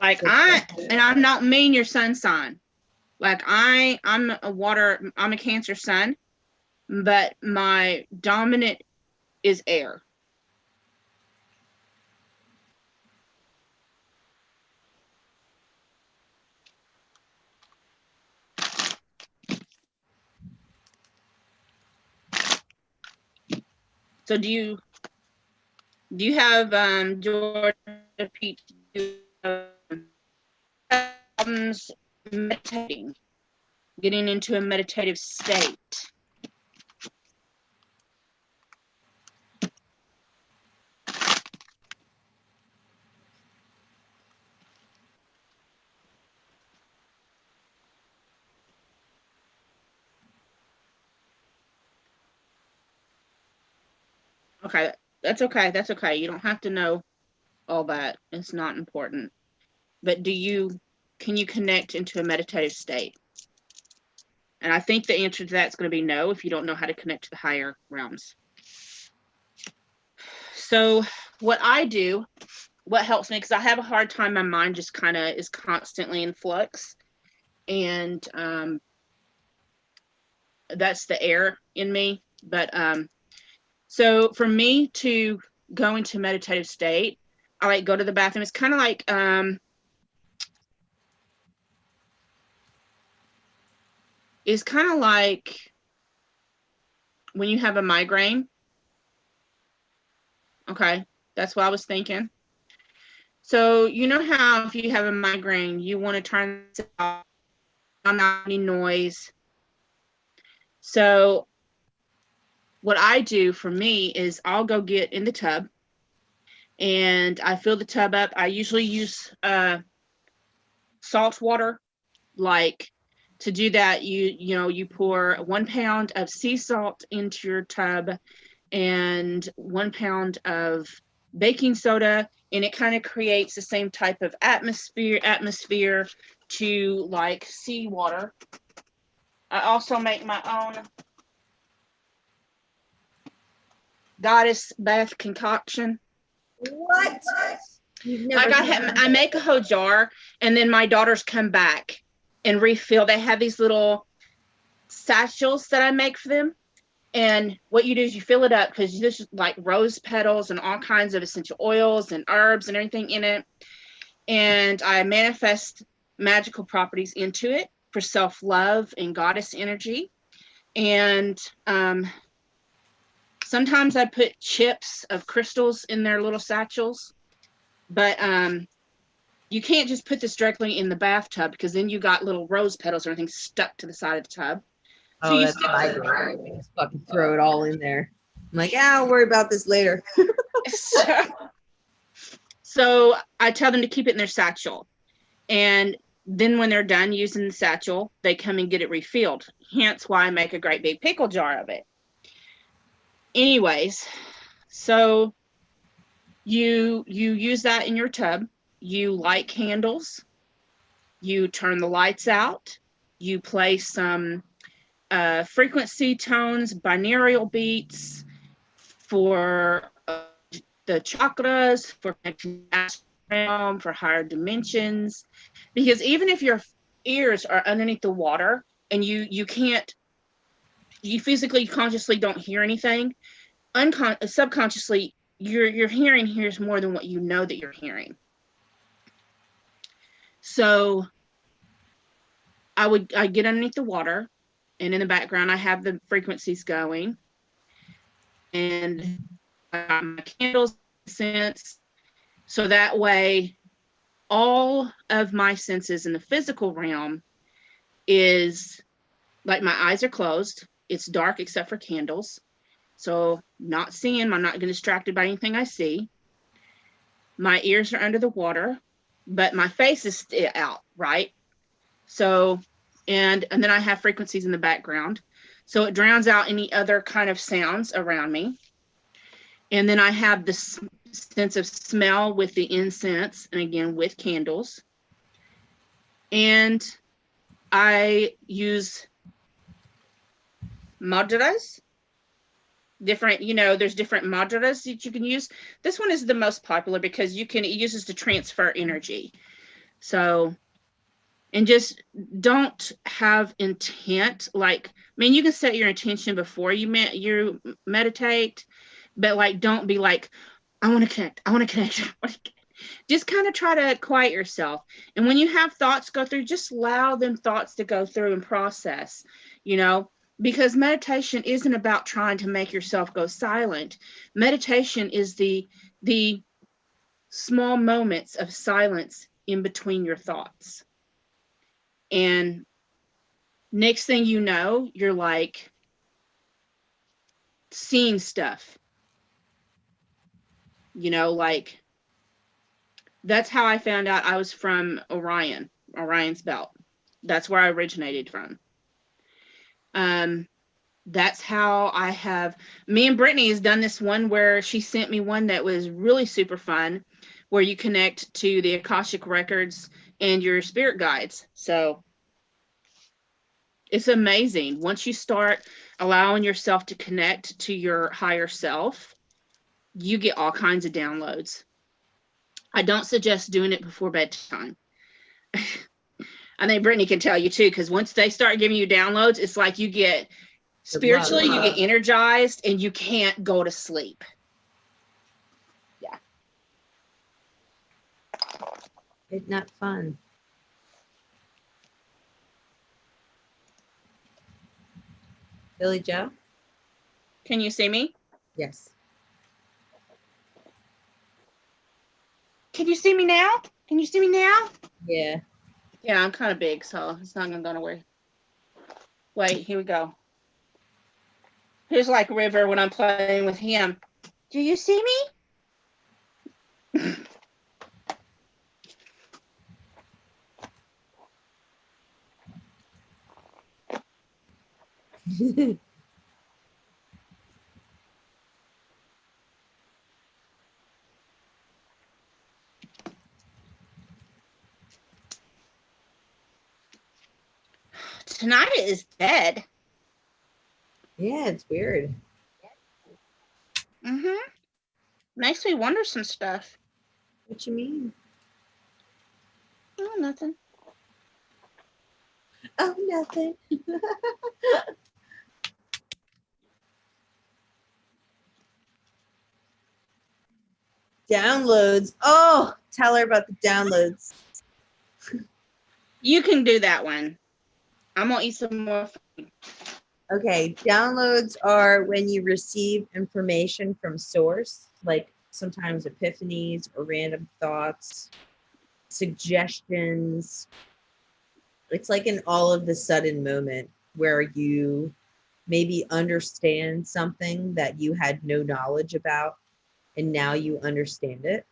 Like I'm not mean your sun sign. Like I'm a Cancer sun, but my dominant is air. So do you have Georgia Peach problems meditating, getting into a meditative state? Okay, that's okay. That's okay. You don't have to know all that. It's not important. But can you connect into a meditative state? And I think the answer to that is going to be no if you don't know how to connect to the higher realms. So what I do, what helps me, because I have a hard time, my mind just kind of is constantly in flux. And that's the air in me. But so for me to go into meditative state, I like go to the bathroom. It's kind of like when you have a migraine. Okay, that's what I was thinking. So you know how if you have a migraine, you want to turn off, not any noise. So what I do for me is I'll go get in the tub and I fill the tub up. I usually use salt water. Like, to do that, you pour 1 pound of sea salt into your tub and 1 pound of baking soda, and it kind of creates the same type of atmosphere to like seawater. I also make my own goddess bath concoction. What? Like, I make a whole jar, and then my daughters come back and refill. They have these little satchels that I make for them. And what you do is you fill it up, because there's like rose petals and all kinds of essential oils and herbs and everything in it. And I manifest magical properties into it for self-love and goddess energy. And sometimes I put chips of crystals in their little satchels. But you can't just put this directly in the bathtub, because then you got little rose petals or anything stuck to the side of the tub. So you that's what I do. I just fucking throw it all in there. I'm like, I'll worry about this later. So I tell them to keep it in their satchel. And then when they're done using the satchel, they come and get it refilled. Hence why I make a great big pickle jar of it. Anyways, so you use that in your tub. You light candles. You turn the lights out. You play some frequency tones, binaural beats for the chakras, for connecting realm, for higher dimensions. Because even if your ears are underneath the water and you can't, you physically, consciously don't hear anything, subconsciously your hearing hears more than what you know that you're hearing. So I get underneath the water, and in the background I have the frequencies going, and I got my candles, scents, so that way all of my senses in the physical realm is like, my eyes are closed, it's dark except for candles, so not seeing, I'm not getting distracted by anything I see. My ears are under the water, but my face is still out, right? So, and then I have frequencies in the background, so it drowns out any other kind of sounds around me. And then I have this sense of smell with the incense, and again with candles. And I use mudras, different, there's different mudras that you can use. This one is the most popular because it uses to transfer energy. So, and just don't have intent. Like, I mean, you can set your intention before you meditate, but like, don't be like, I want to connect. Just kind of try to quiet yourself. And when you have thoughts go through, just allow them thoughts to go through and process, because meditation isn't about trying to make yourself go silent. Meditation is the small moments of silence in between your thoughts. And next thing you know, you're like seeing stuff, like, that's how I found out I was from Orion's belt. That's where I originated from. That's how me and Brittany has done this one where she sent me one that was really super fun, where you connect to the Akashic records and your spirit guides. So it's amazing. Once you start allowing yourself to connect to your higher self, you get all kinds of downloads. I don't suggest doing it before bedtime. I think Brittany can tell you too, because once they start giving you downloads, it's like you get spiritually, you get energized, and you can't go to sleep. Yeah. It's not fun. Billie Jo? Can you see me? Yes. Can you see me now? Can you see me now? Yeah. Yeah, I'm kind of big, so it's not going to go nowhere. Wait, here we go. Here's like River when I'm playing with him. Do you see me? Tonight is dead. Yeah, it's weird. Makes me wonder some stuff. What you mean? Oh, nothing. Oh, nothing. Downloads. Oh, tell her about the downloads. You can do that one. I'm gonna eat some more food. Okay, downloads are when you receive information from source, like sometimes epiphanies or random thoughts, suggestions. It's like an all of the sudden moment where you maybe understand something that you had no knowledge about and now you understand it.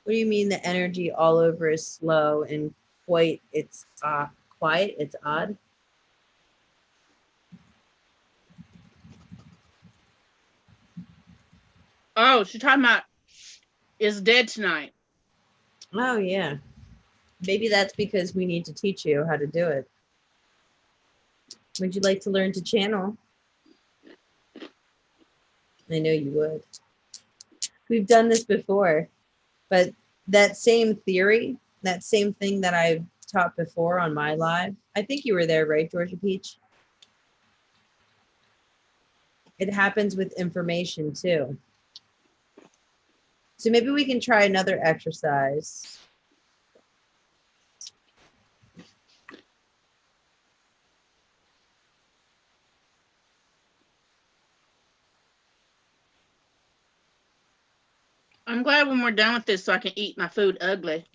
What do you mean the energy all over is slow and quite it's quiet, it's odd? Oh, she's talking about is dead tonight. Oh yeah. Maybe that's because we need to teach you how to do it. Would you like to learn to channel? I know you would. We've done this before, but that same theory, that same thing that I've taught before on my live, I think you were there, right, Georgia Peach? It happens with information too. So maybe we can try another exercise. I'm glad when we're done with this so I can eat my food ugly.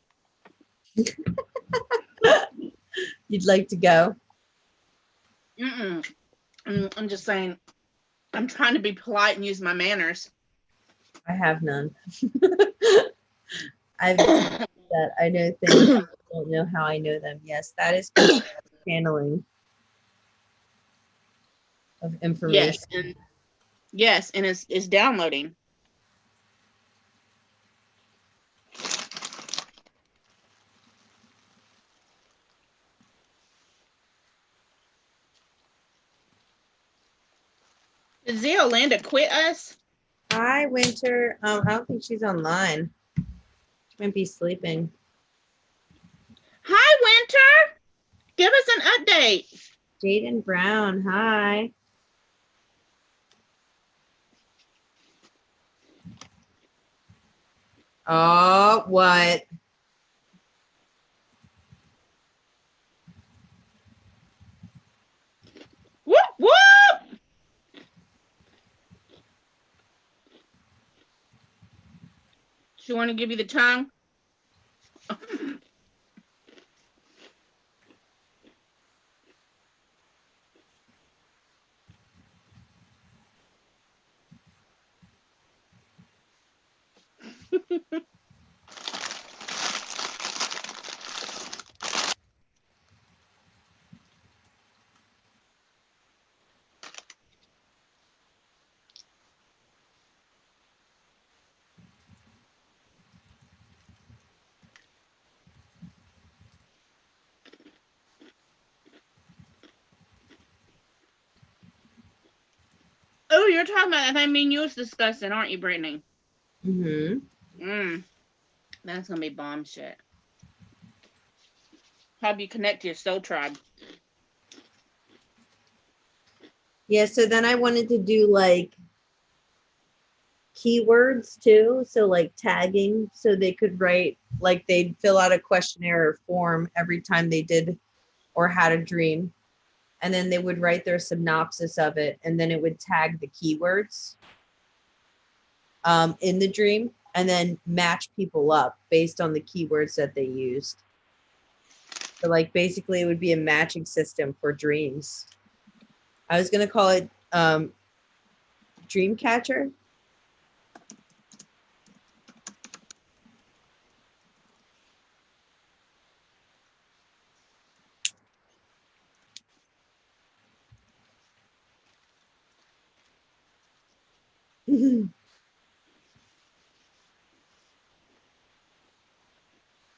You'd like to go? I'm just saying, I'm trying to be polite and use my manners. I have none. I've that I know things. I don't know how I know them. Yes, that is channeling of information. Yes, and it's downloading. Did Zeolanda quit us? Hi, Winter. I don't think she's online. She might be sleeping. Hi, Winter. Give us an update. Jaden Brown. Hi. Oh, what? Whoop whoop. She want to give you the tongue? Oh, you're talking about that thing me and you was discussing, aren't you, Brittany? Mm-hmm. That's gonna be bomb shit. How do you connect to your soul tribe? Yeah, so then I wanted to do like keywords too. So like tagging, so they could write, like they'd fill out a questionnaire or form every time they did or had a dream. And then they would write their synopsis of it, and then it would tag the keywords in the dream, and then match people up based on the keywords that they used. So like basically it would be a matching system for dreams. I was gonna call it dream catcher.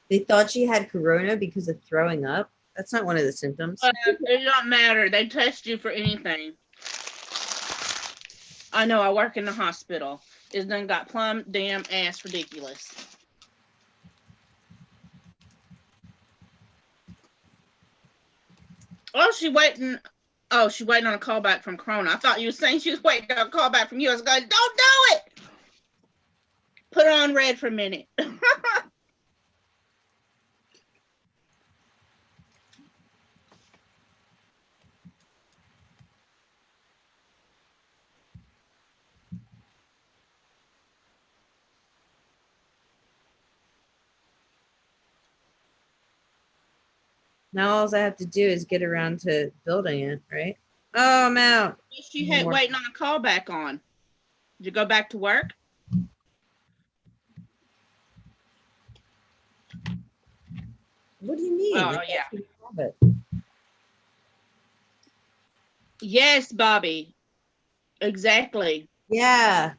They thought she had corona because of throwing up. That's not one of the symptoms. It don't matter. They test you for anything. I know. I work in the hospital. It's done got plumb damn ass ridiculous. Oh, she waiting. Oh, she waiting on a call back from Corona. I thought you were saying she was waiting on a call back from you. I was going, don't do it. Put her on red for a minute. Now all I have to do is get around to building it, right? Oh, I'm out. She had waiting on a call back on. Did you go back to work? What do you mean? Oh, yeah. Yes, Bobby. Exactly. Yeah.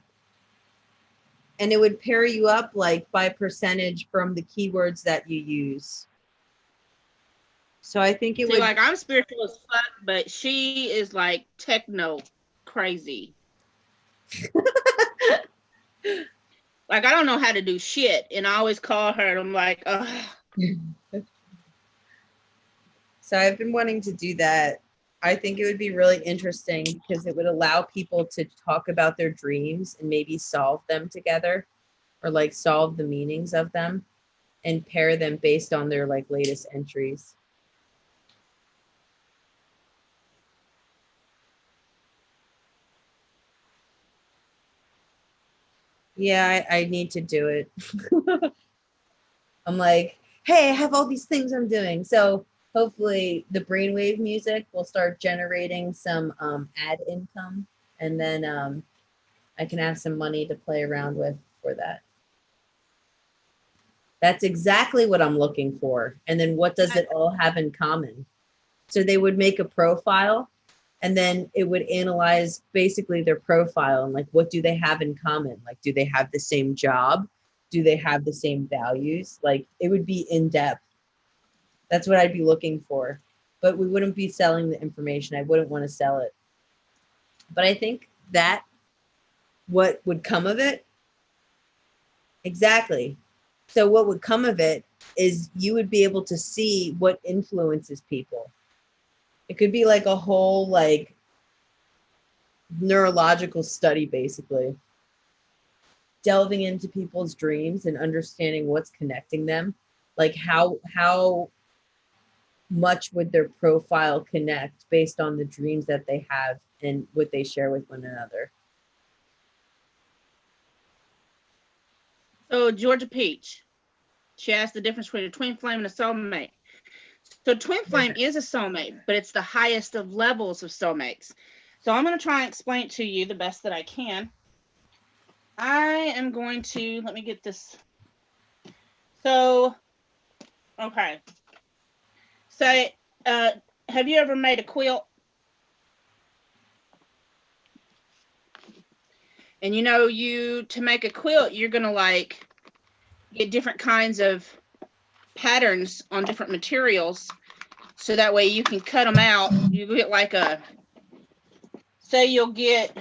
And it would pair you up like by percentage from the keywords that you use. So I think it would like I'm spiritual as fuck, but she is like techno crazy. Like I don't know how to do shit, and I always call her and I'm like, ugh. So I've been wanting to do that. I think it would be really interesting because it would allow people to talk about their dreams and maybe solve them together, or like solve the meanings of them and pair them based on their like latest entries. Yeah, I need to do it. I'm like, hey, I have all these things I'm doing. So hopefully the brainwave music will start generating some ad income, and then I can have some money to play around with for that. That's exactly what I'm looking for. And then what does it all have in common? So they would make a profile, and then it would analyze basically their profile and like, what do they have in common? Like, do they have the same job? Do they have the same values? Like, it would be in depth. That's what I'd be looking for. But we wouldn't be selling the information. I wouldn't want to sell it. But I think that what would come of it, exactly. So what would come of it is you would be able to see what influences people. It could be like a whole like neurological study, basically. Delving into people's dreams and understanding what's connecting them. Like how much would their profile connect based on the dreams that they have and what they share with one another. So Georgia Peach, she asked the difference between a twin flame and a soulmate. So twin flame is a soulmate, but it's the highest of levels of soulmates. So I'm going to try and explain it to you the best that I can. I am going to, let me get this. So, okay. So, have you ever made a quilt? And you know, to make a quilt, you're going to like get different kinds of patterns on different materials. So that way you can cut them out. You get like say you'll get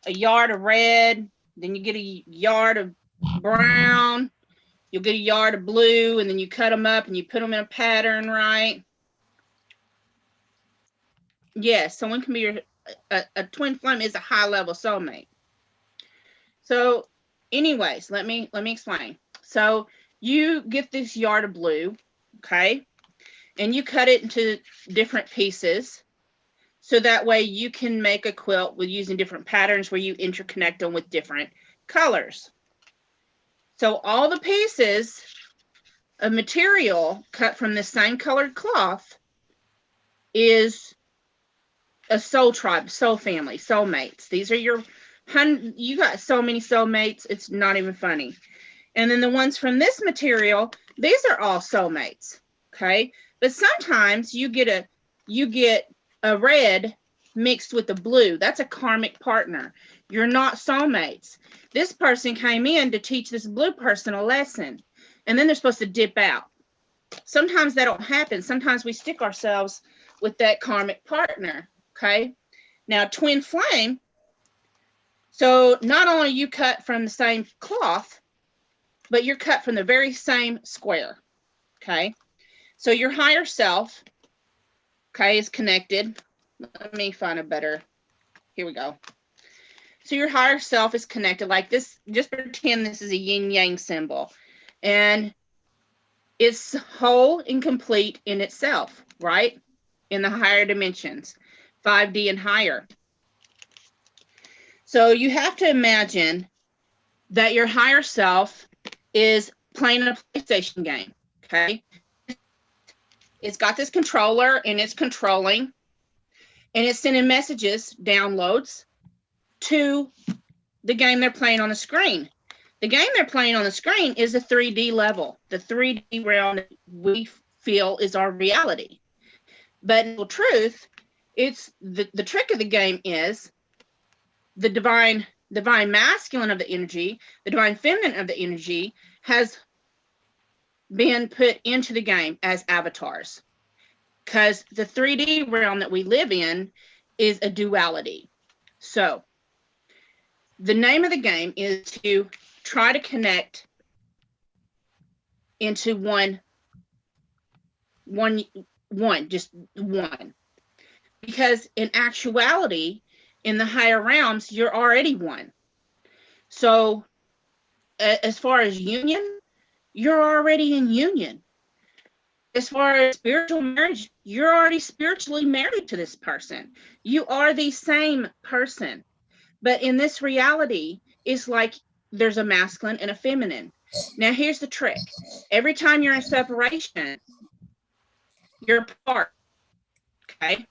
a yard of red, then you get a yard of brown, you'll get a yard of blue, and then you cut them up and you put them in a pattern, right? Yes, someone can be a twin flame is a high level soulmate. So anyways, let me explain. So you get this yard of blue, okay? And you cut it into different pieces. So that way you can make a quilt with using different patterns where you interconnect them with different colors. So all the pieces a material cut from the same colored cloth is a soul tribe, soul family, soulmates. These are your, you got so many soulmates, it's not even funny. And then the ones from this material, these are all soulmates, okay? But sometimes you get a red mixed with a blue. That's a karmic partner. You're not soulmates. This person came in to teach this blue person a lesson, and then they're supposed to dip out. Sometimes that don't happen. Sometimes we stick ourselves with that karmic partner, okay? Now, twin flame, so not only you cut from the same cloth, but you're cut from the very same square, okay? So your higher self, okay, is connected. Let me find a better, here we go. So your higher self is connected like this. Just pretend this is a yin yang symbol, and it's whole and complete in itself, right? In the higher dimensions, 5D and higher. So you have to imagine that your higher self is playing a PlayStation game, okay? It's got this controller and it's controlling, and it's sending messages, downloads to the game they're playing on the screen. The game they're playing on the screen is a 3D level, the 3D realm that we feel is our reality. But in truth, it's the trick of the game is the divine masculine of the energy, the divine feminine of the energy has been put into the game as avatars, because the 3D realm that we live in is a duality. So the name of the game is to try to connect into one, just one. Because in actuality, in the higher realms, you're already one. So as far as union, you're already in union. As far as spiritual marriage, you're already spiritually married to this person. You are the same person. But in this reality, it's like there's a masculine and a feminine. Now, here's the trick. Every time you're in separation, you're apart, okay?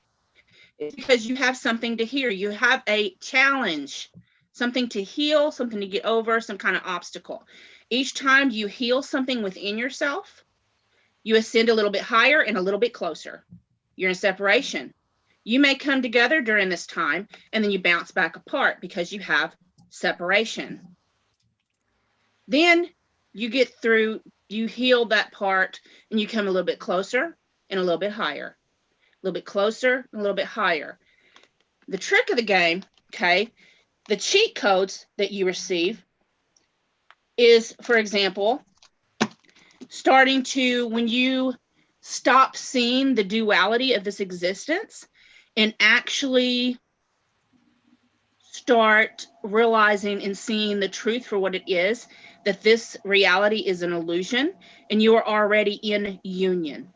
It's because you have something to hear. You have a challenge, something to heal, something to get over, some kind of obstacle. Each time you heal something within yourself, you ascend a little bit higher and a little bit closer. You're in separation. You may come together during this time, and then you bounce back apart because you have separation. Then you get through, you heal that part, and you come a little bit closer and a little bit higher. A little bit closer, and a little bit higher. The trick of the game, okay, the cheat codes that you receive is, for example, starting to, when you stop seeing the duality of this existence and actually start realizing and seeing the truth for what it is, that this reality is an illusion and you are already in union.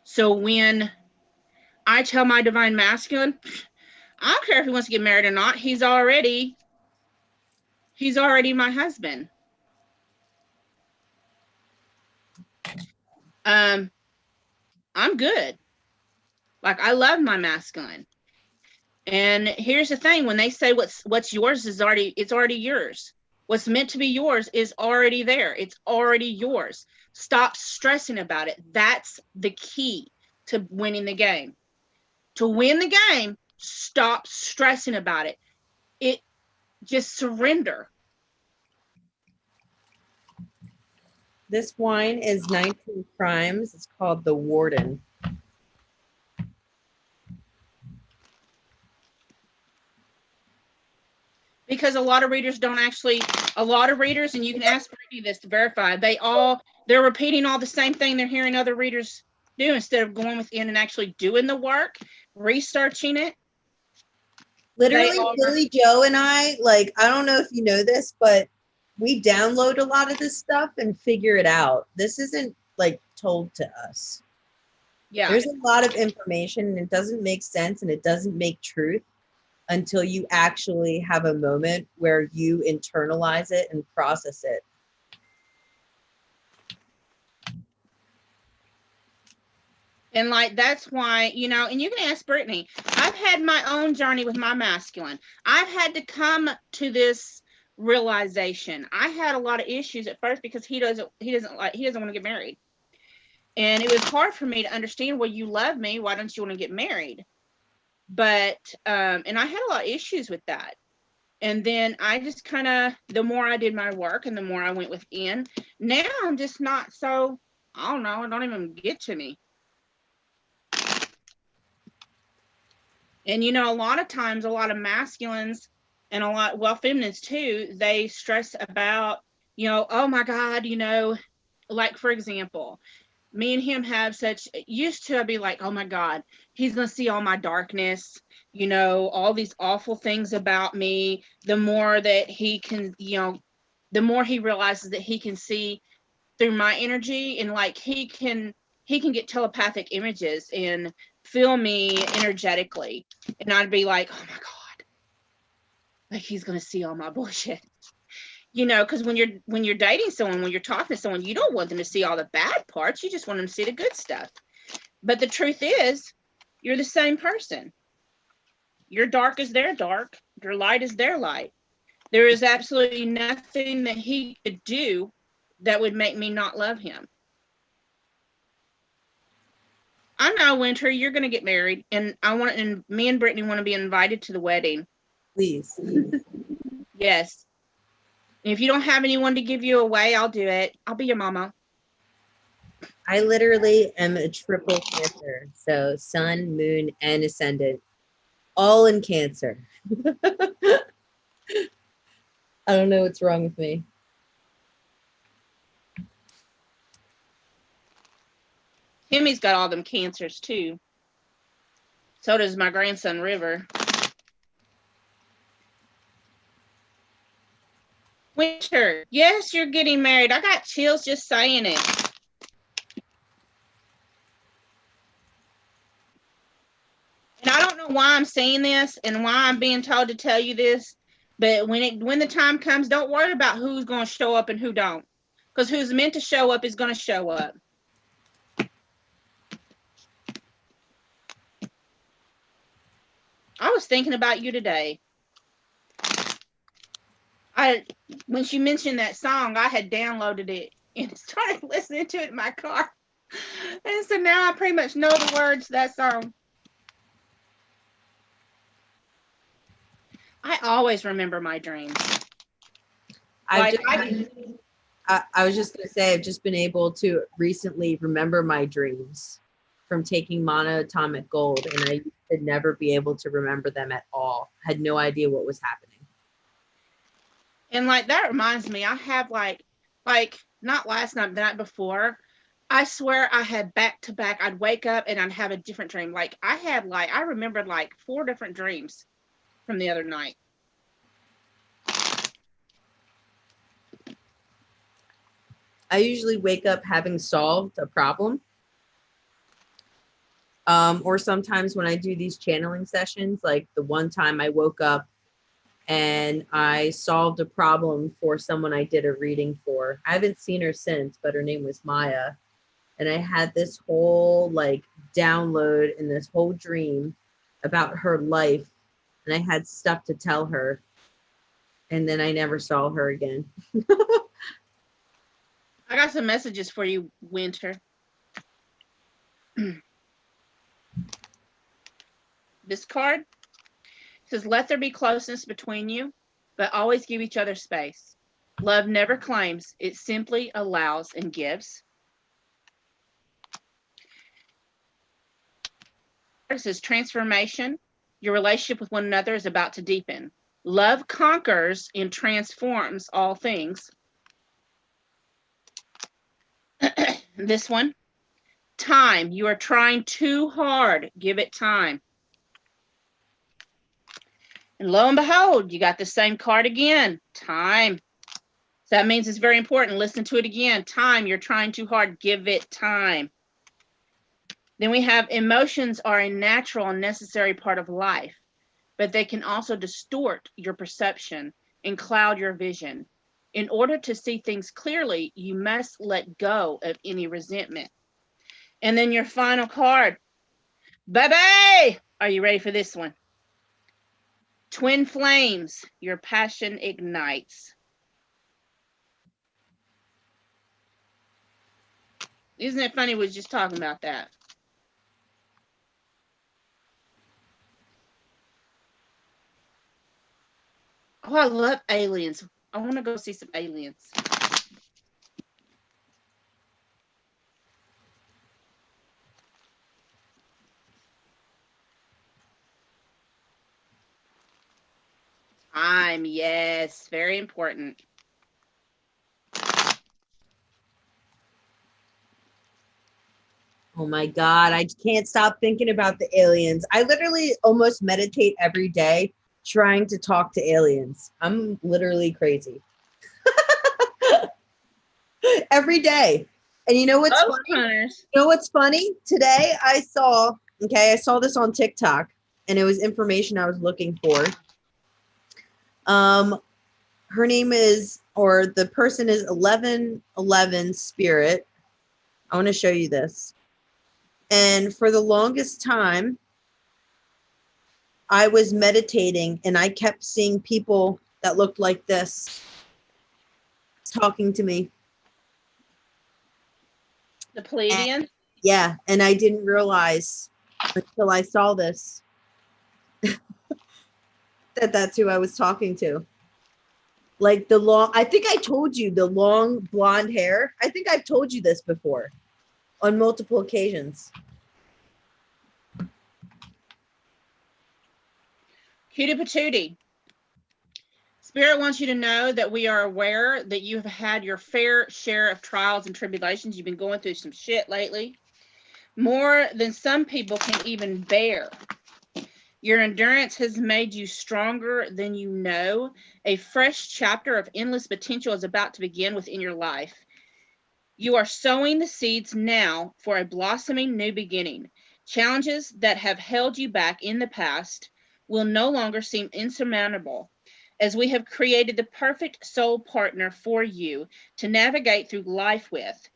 So when I tell my divine masculine, I don't care if he wants to get married or not, he's already my husband. I'm good. Like, I love my masculine. And here's the thing, when they say what's yours is already, it's already yours. What's meant to be yours is already there. It's already yours. Stop stressing about it. That's the key to winning the game. To win the game, stop stressing about it. Just surrender. This wine is 19 Crimes. It's called The Warden. Because a lot of readers don't actually, a lot of readers, and you can ask Brittany this to verify, they're repeating all the same thing they're hearing other readers do instead of going within and actually doing the work, researching it. Literally, Billie Jo and I, like, I don't know if you know this, but we download a lot of this stuff and figure it out. This isn't like told to us. Yeah. There's a lot of information and it doesn't make sense and it doesn't make truth until you actually have a moment where you internalize it and process it. And like, that's why, you know, and you can ask Brittany, I've had my own journey with my masculine. I've had to come to this realization. I had a lot of issues at first because he doesn't want to get married. And it was hard for me to understand, well, you love me, why don't you want to get married? But and I had a lot of issues with that. And then I just kind of, the more I did my work and the more I went within, now I'm just not so, I don't know, it don't even get to me. And, you know, a lot of times, a lot of masculines and a lot, well, feminines too, they stress about, you know, oh my God, you know, like, for example, me and him have such, used to be like, oh my God, he's going to see all my darkness, you know, all these awful things about me. The more that he can, you know, the more he realizes that he can see through my energy, and like he can get telepathic images and feel me energetically, and I'd be like, oh my God, like he's gonna see all my bullshit, you know, because when you're dating someone, when you're talking to someone, you don't want them to see all the bad parts, you just want them to see the good stuff. But the truth is, you're the same person. Your dark is their dark, your light is their light. There is absolutely nothing that he could do that would make me not love him. I know, Winter, you're going to get married, and and me and Brittany want to be invited to the wedding. Please. Yes. And if you don't have anyone to give you away, I'll do it. I'll be your mama. I literally am a triple Cancer. So sun, moon, and ascendant, all in Cancer. I don't know what's wrong with me. Timmy's got all them cancers too. So does my grandson, River. Winter, yes, you're getting married. I got chills just saying it. And I don't know why I'm saying this and why I'm being told to tell you this, but when the time comes, don't worry about who's going to show up and who don't, because who's meant to show up is going to show up. I was thinking about you today. When she mentioned that song, I had downloaded it and started listening to it in my car. And so now I pretty much know the words to that song. I always remember my dreams. I was just going to say, I've just been able to recently remember my dreams from taking monoatomic gold, and I could never be able to remember them at all. I had no idea what was happening. And like, that reminds me, I have like not last night, the night before, I swear I had back to back. I'd wake up and I'd have a different dream. Like I remembered like 4 different dreams from the other night. I usually wake up having solved a problem. Or sometimes when I do these channeling sessions, like the one time I woke up and I solved a problem for someone I did a reading for. I haven't seen her since, but her name was Maya. And I had this whole like download in this whole dream about her life. And I had stuff to tell her. And then I never saw her again. I got some messages for you, Winter. This card says, let there be closeness between you, but always give each other space. Love never claims, it simply allows and gives. It says transformation. Your relationship with one another is about to deepen. Love conquers and transforms all things. This one, time. You are trying too hard. Give it time. And lo and behold, you got the same card again. Time. So that means it's very important. Listen to it again. Time. You're trying too hard. Give it time. Then we have emotions are a natural and necessary part of life, but they can also distort your perception and cloud your vision. In order to see things clearly, you must let go of any resentment. And then your final card. Baby! Are you ready for this one? Twin flames, your passion ignites. Isn't it funny we was just talking about that? Oh, I love aliens. I want to go see some aliens. Time, yes, very important. Oh my God, I can't stop thinking about the aliens. I literally almost meditate every day trying to talk to aliens. I'm literally crazy. Every day. And you know what's funny? Hunters. You know what's funny? Today I saw this on TikTok, and it was information I was looking for. Her name is, or the person is 1111 Spirit. I want to show you this. And for the longest time, I was meditating and I kept seeing people that looked like this talking to me. The Pleiadians? Yeah, and I didn't realize until I saw this that that's who I was talking to. Like the long, I think I told you the long blonde hair. I think I've told you this before on multiple occasions. Cutie patootie. Spirit wants you to know that we are aware that you have had your fair share of trials and tribulations. You've been going through some shit lately, more than some people can even bear. Your endurance has made you stronger than you know. A fresh chapter of endless potential is about to begin within your life. You are sowing the seeds now for a blossoming new beginning. Challenges that have held you back in the past will no longer seem insurmountable, as we have created the perfect soul partner for you to navigate through life with.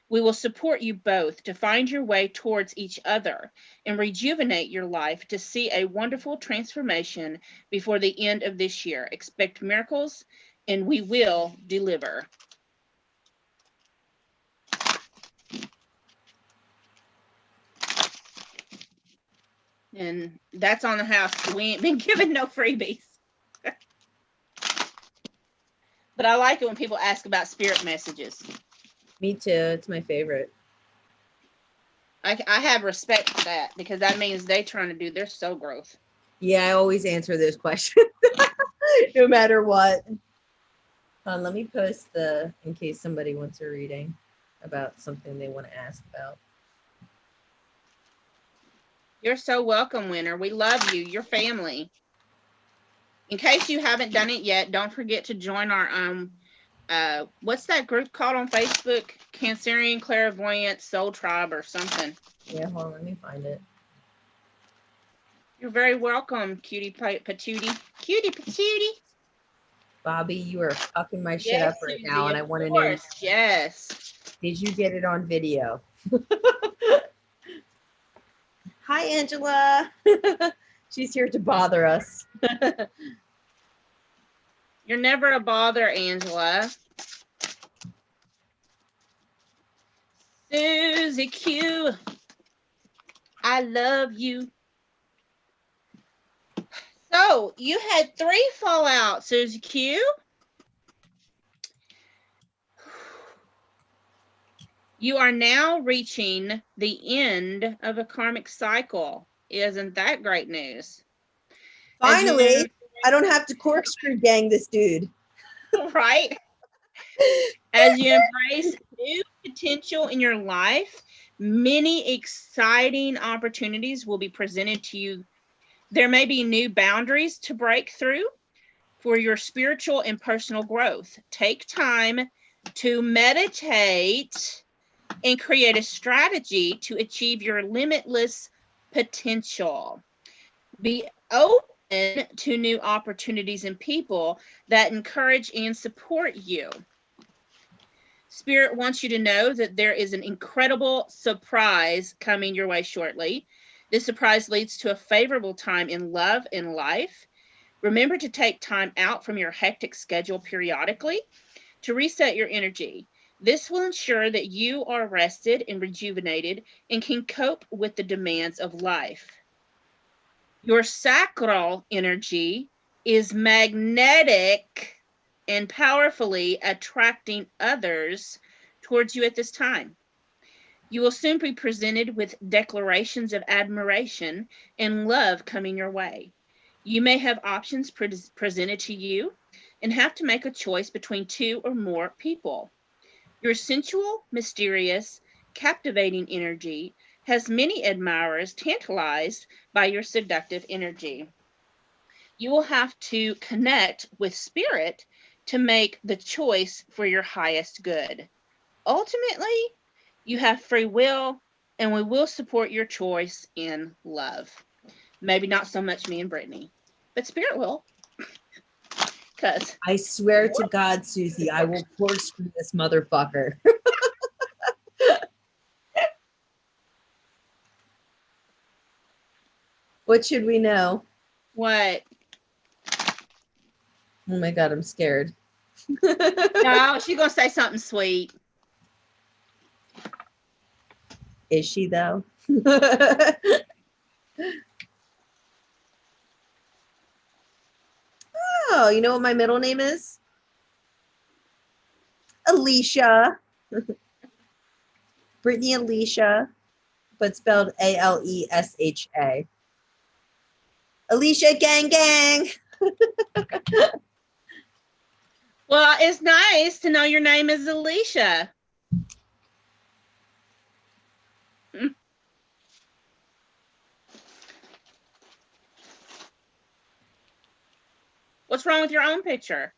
We will support you both to find your way towards each other and rejuvenate your life to see a wonderful transformation before the end of this year. Expect miracles, and we will deliver. And that's on the house. We ain't been given no freebies. But I like it when people ask about spirit messages. Me too. It's my favorite. I have respect for that, because that means they're trying to do their soul growth. Yeah, I always answer those questions no matter what. Let me post in case somebody wants a reading about something they want to ask about. You're so welcome, winner. We love you. Your family. In case you haven't done it yet, don't forget to join our what's that group called on Facebook? Cancerian Clairvoyant Soul Tribe or something. Yeah, hold on, let me find it. You're very welcome, cutie patootie. Cutie patootie. Bobby, you are fucking my shit up right now, and I want to know. Yes. Did you get it on video? Hi, Angela. She's here to bother us. You're never a bother, Angela. Susie Q, I love you. So you had 3 fallout, Susie Q. You are now reaching the end of a karmic cycle. Isn't that great news? Finally, I don't have to corkscrew gang this dude. Right? As you embrace new potential in your life, many exciting opportunities will be presented to you. There may be new boundaries to break through for your spiritual and personal growth. Take time to meditate and create a strategy to achieve your limitless potential. Be open to new opportunities and people that encourage and support you. Spirit wants you to know that there is an incredible surprise coming your way shortly. This surprise leads to a favorable time in love and life. Remember to take time out from your hectic schedule periodically to reset your energy. This will ensure that you are rested and rejuvenated and can cope with the demands of life. Your sacral energy is magnetic and powerfully attracting others towards you at this time. You will soon be presented with declarations of admiration and love coming your way. You may have options presented to you and have to make a choice between two or more people. Your sensual, mysterious, captivating energy has many admirers tantalized by your seductive energy. You will have to connect with spirit to make the choice for your highest good. Ultimately, you have free will, and we will support your choice in love. Maybe not so much me and Brittany, but spirit will. Because I swear to God, Susie, I will corkscrew this motherfucker. What should we know? what? Oh my God, I'm scared. No, she's gonna say something sweet. Is she though? Oh, you know what my middle name is? Alicia. Brittany Alicia, but spelled Alesha. Alicia gang gang. Well, it's nice to know your name is Alicia. What's wrong with your own picture?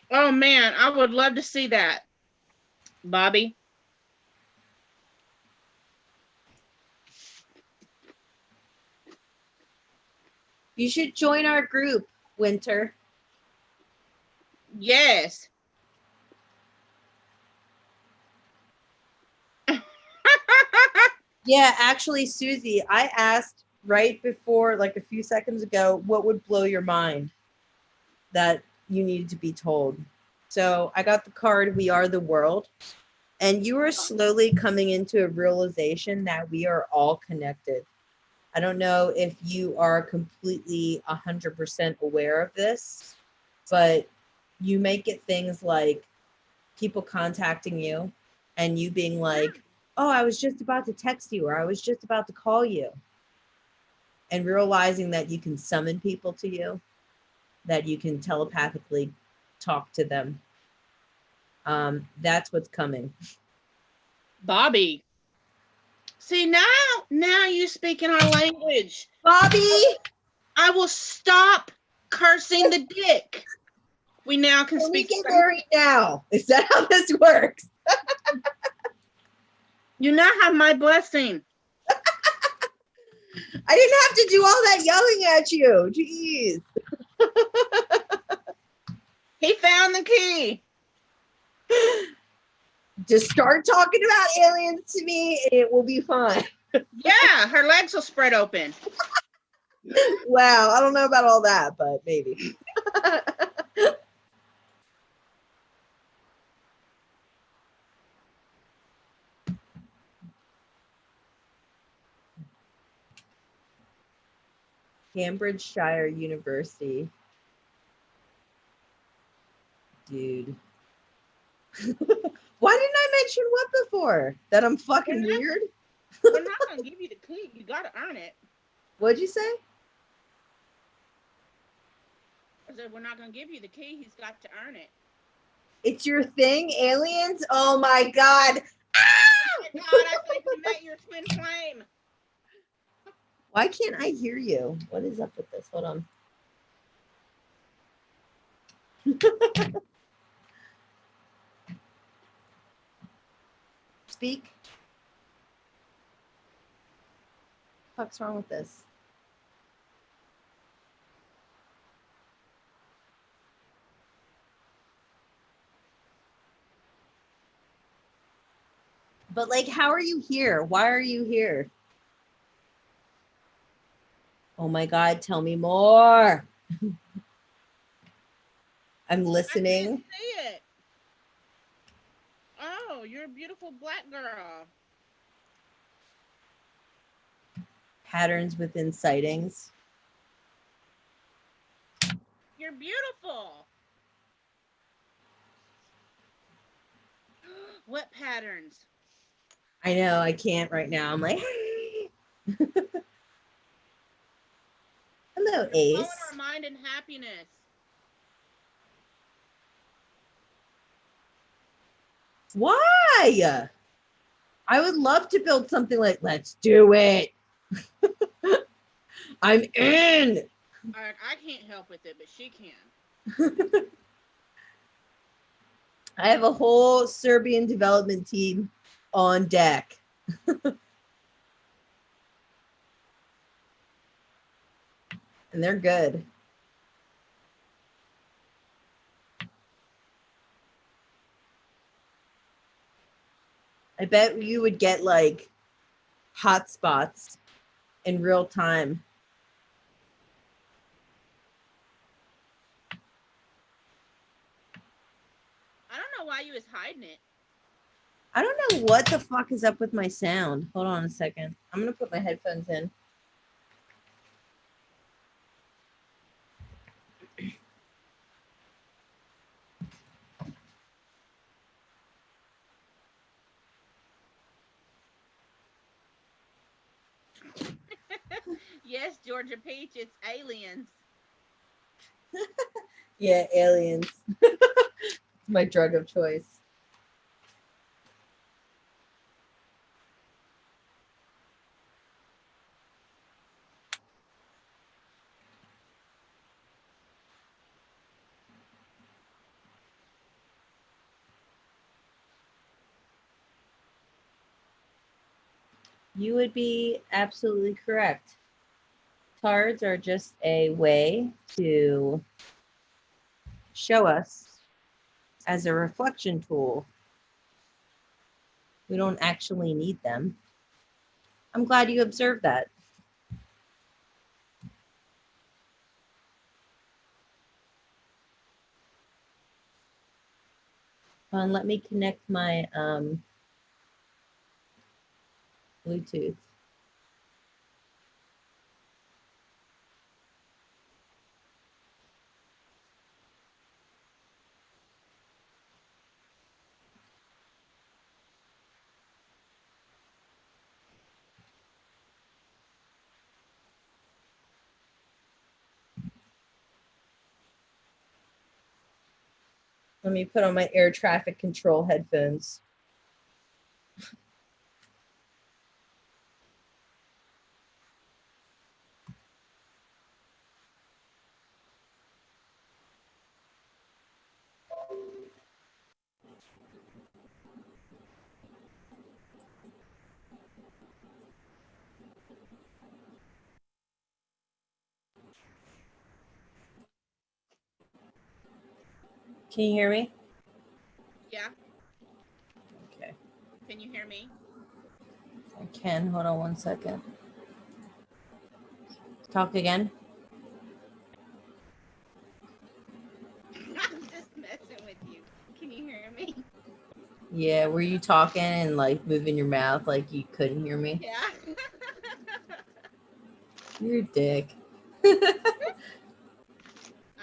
Oh man, I would love to see that. Bobby. You should join our group, Winter. Yes. Yeah, actually, Susie, I asked right before, like a few seconds ago, what would blow your mind that you needed to be told. So I got the card, We Are the World. And you are slowly coming into a realization that we are all connected. I don't know if you are completely 100% aware of this, but you may get things like people contacting you and you being like, oh, I was just about to text you, or I was just about to call you. And realizing that you can summon people to you, that you can telepathically talk to them. That's what's coming. Bobby. See, now you speak in our language. Bobby! I will stop cursing the dick. We now can speak. We get married now. Is that how this works? You now have my blessing. I didn't have to do all that yelling at you. Jeez. He found the key. Just start talking about aliens to me and it will be fine. Yeah, her legs will spread open. Wow, I don't know about all that, but maybe. Cambridgeshire University. Dude. Why didn't I mention what before? That I'm fucking weird? We're not going to give you the key. You got to earn it. What'd you say? I said, we're not going to give you the key. He's got to earn it. It's your thing, aliens? Oh my God. Oh my God, I think we met your twin flame. Why can't I hear you? What is up with this? Hold on. Speak. fuck's wrong with this? But like, how are you here? Why are you here? Oh my God, tell me more. I'm listening. I can't see it. Oh, you're a beautiful black girl. Patterns within sightings. You're beautiful. What patterns? I know, I can't right now. I'm like, hello, Ace. Blowing our mind and happiness. Why? I would love to build something like, let's do it. I'm in. I can't help with it, but she can. I have a whole Serbian development team on deck. And they're good. I bet you would get like hotspots in real time. I don't know why you was hiding it. I don't know what the fuck is up with my sound. Hold on a second. I'm going to put my headphones in. Yes, Georgia Peach, it's aliens. Yeah, aliens. It's my drug of choice. You would be absolutely correct. Cards are just a way to show us as a reflection tool. We don't actually need them. I'm glad you observed that. Let me connect my Bluetooth. Let me put on my air traffic control headphones. Can you hear me? Yeah. Okay. Can you hear me? I can. Hold on one second. Talk again. I'm just messing with you. Can you hear me? Yeah, were you talking and like moving your mouth like you couldn't hear me? Yeah. You're a dick. I'd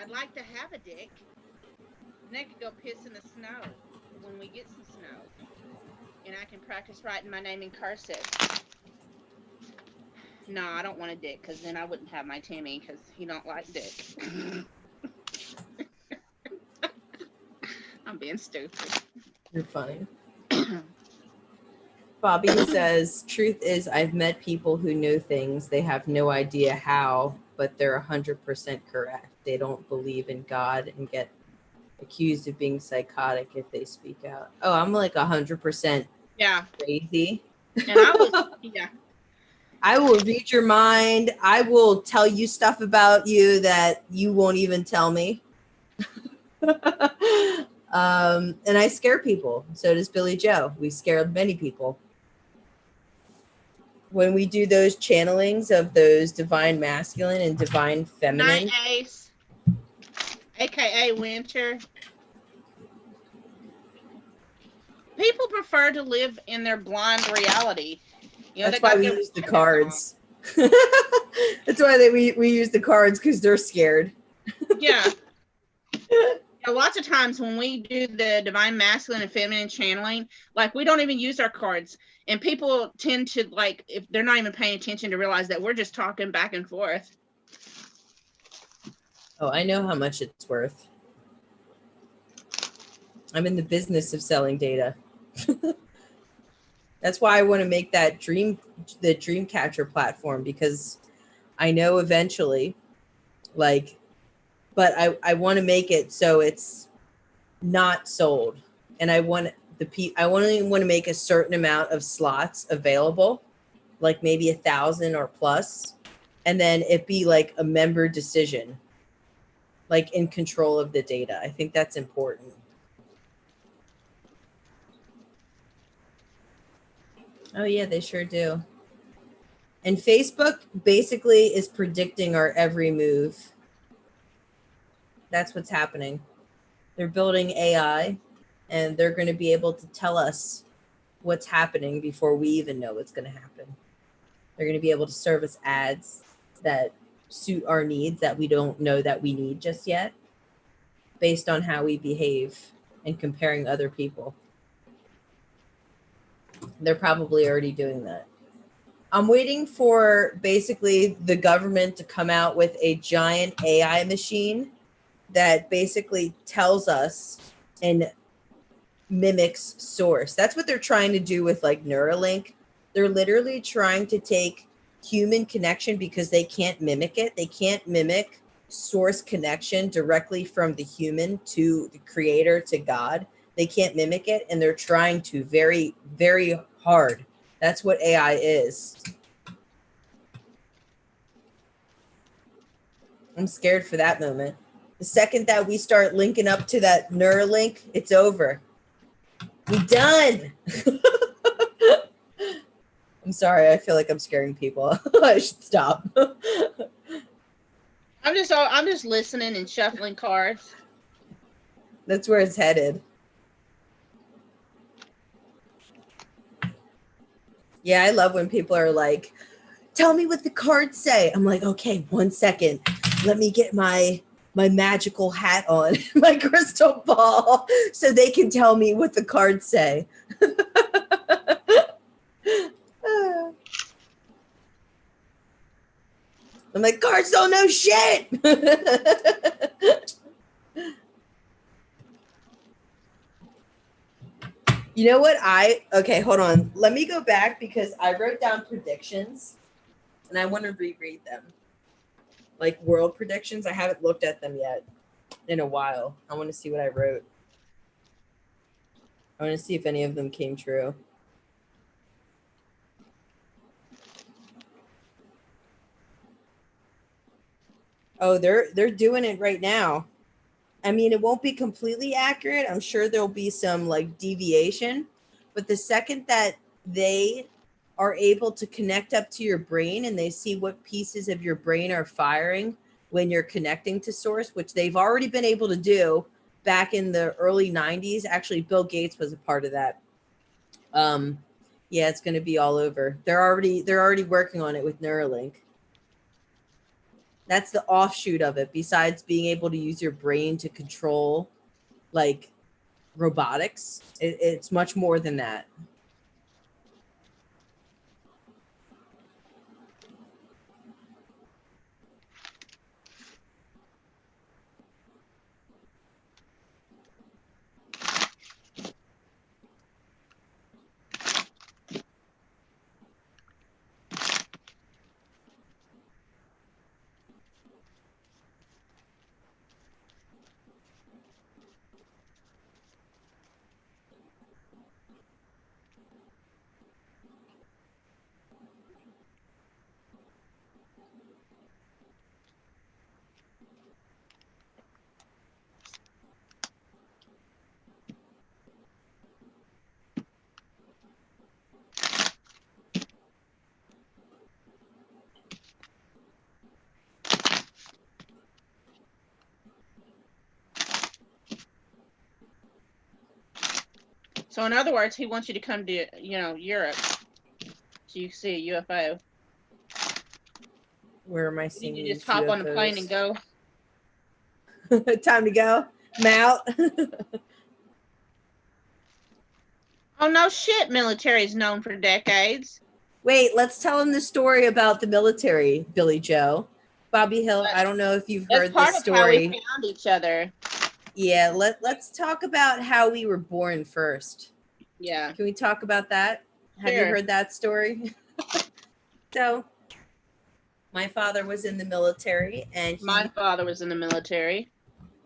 like to have a dick. Then I could go piss in the snow when we get some snow. And I can practice writing my name in cursive. No, I don't want a dick because then I wouldn't have my Timmy because he don't like dick. I'm being stupid. You're funny. Bobby says, truth is, I've met people who know things. They have no idea how, but they're 100% correct. They don't believe in God and get accused of being psychotic if they speak out. Oh, I'm like 100% Yeah. crazy. And I was, yeah. I will read your mind. I will tell you stuff about you that you won't even tell me. And I scare people. So does Billie Jo. We scared many people. When we do those channelings of those divine masculine and divine feminine. Night Ace, aka Winter. People prefer to live in their blind reality. You know, that's why we use the cards. That's why we use the cards, because they're scared. Yeah. Yeah, lots of times when we do the divine masculine and feminine channeling, like we don't even use our cards, and people tend to, like, if they're not even paying attention, to realize that we're just talking back and forth. Oh, I know how much it's worth. I'm in the business of selling data. That's why I want to make that the Dreamcatcher platform, because I know eventually, like, but I want to make it so it's not sold, and I only want to make a certain amount of slots available, like maybe 1,000 or plus, and then it be like a member decision, like in control of the data. I think that's important. Oh yeah, they sure do. And Facebook basically is predicting our every move. That's what's happening. They're building AI, and they're going to be able to tell us what's happening before we even know what's going to happen. They're going to be able to serve us ads that suit our needs that we don't know that we need just yet, based on how we behave and comparing other people. They're probably already doing that. I'm waiting for basically the government to come out with a giant AI machine that basically tells us and mimics source. That's what they're trying to do with like Neuralink. They're literally trying to take human connection, because they can't mimic it. They can't mimic source connection directly from the human to the creator, to God. They can't mimic it, and they're trying to very, very hard. That's what AI is. I'm scared for that moment. The second that we start linking up to that Neuralink, it's over. We done. I'm sorry. I feel like I'm scaring people. I should stop. I'm just listening and shuffling cards. That's where it's headed. Yeah, I love when people are like, tell me what the cards say. I'm like, okay, 1 second. Let me get my magical hat on, my crystal ball, so they can tell me what the cards say. I'm like, cards don't know shit. You know what? Okay, hold on. Let me go back, because I wrote down predictions and I want to reread them. Like world predictions. I haven't looked at them yet in a while. I want to see what I wrote. I want to see if any of them came true. Oh, they're doing it right now. I mean, it won't be completely accurate. I'm sure there'll be some like deviation, but the second that they are able to connect up to your brain and they see what pieces of your brain are firing when you're connecting to source, which they've already been able to do back in the early 90s. Actually, Bill Gates was a part of that. Yeah, it's going to be all over. They're already working on it with Neuralink. That's the offshoot of it, besides being able to use your brain to control like robotics. It's much more than that. So in other words, he wants you to come to, Europe so you can see a UFO. Where am I seeing You these just hop on the plane and go. Time to go. I'm out. Oh, no shit. Military is known for decades. Wait, let's tell him the story about the military, Billie Jo. Bobby Hill, I don't know if you've heard this story. That's part of how we found each other. Yeah, let's talk about how we were born first. Yeah. Can we talk about that? Have you heard that story? So, my father was in the military, and my father was in the military.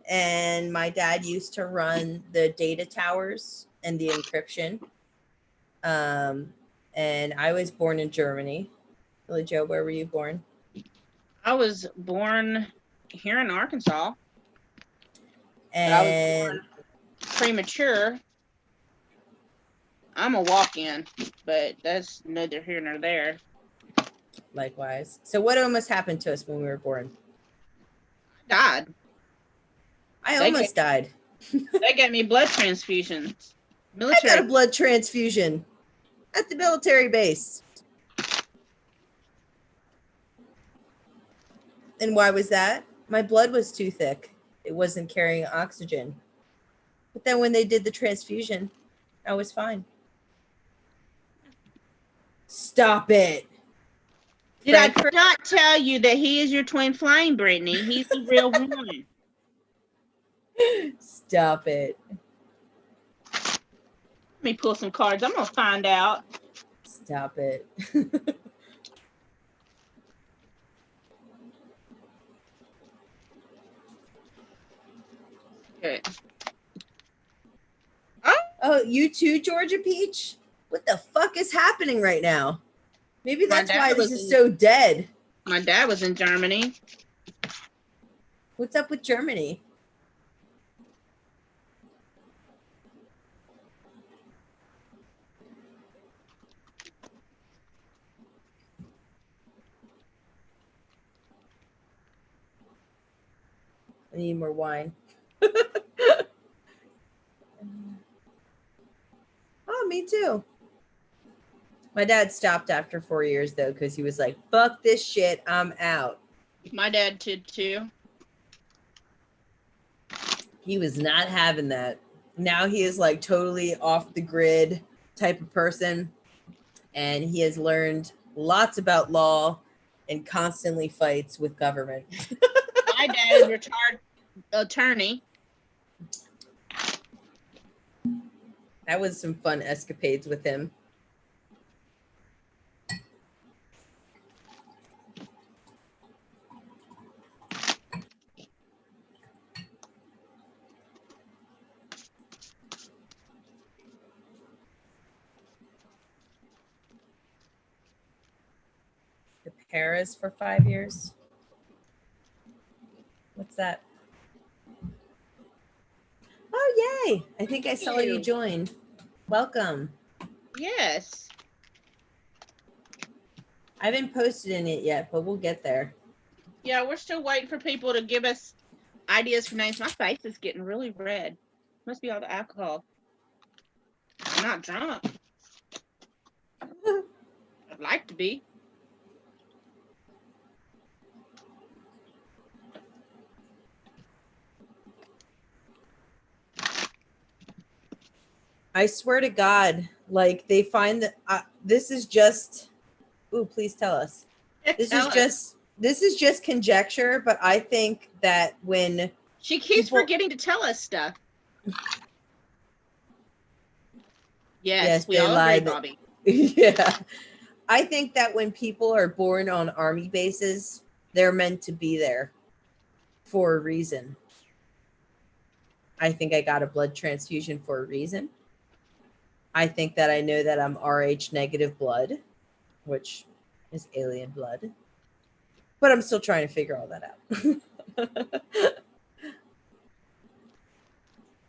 And my dad used to run the data towers and the encryption. And I was born in Germany. Billie Jo, where were you born? I was born here in Arkansas. And I was born premature. I'm a walk-in, but that's neither here nor there. Likewise. So what almost happened to us when we were born? Died. I almost died. They gave me blood transfusions. Military. I got a blood transfusion at the military base. And why was that? My blood was too thick. It wasn't carrying oxygen. But then when they did the transfusion, I was fine. Stop it. Did I not tell you that he is your twin flame, Brittany? He's the real one. Stop it. Let me pull some cards. I'm going to find out. Stop it. Okay. Oh, you too, Georgia Peach? What the fuck is happening right now? Maybe that's why this is so dead. My dad was in Germany. What's up with Germany? I need more wine. Oh, me too. My dad stopped after 4 years, though, because he was like, fuck this shit, I'm out. My dad did, too. He was not having that. Now he is like totally off the grid type of person. And he has learned lots about law and constantly fights with government. My dad is a retired attorney. That was some fun escapades with him. To Paris for 5 years. What's that? Oh, yay. I think I saw you joined. Welcome. Yes. I haven't posted in it yet, but we'll get there. Yeah, we're still waiting for people to give us ideas for names. My face is getting really red. Must be all the alcohol. I'm not drunk. I'd like to be. I swear to God, like they find that this is just. Ooh, please tell us. This is just conjecture, but I think that when she keeps forgetting to tell us stuff. Yes, we all agree, Bobby. Yeah. I think that when people are born on army bases, they're meant to be there for a reason. I think I got a blood transfusion for a reason. I think that I know that I'm Rh negative blood, which is alien blood. But I'm still trying to figure all that out.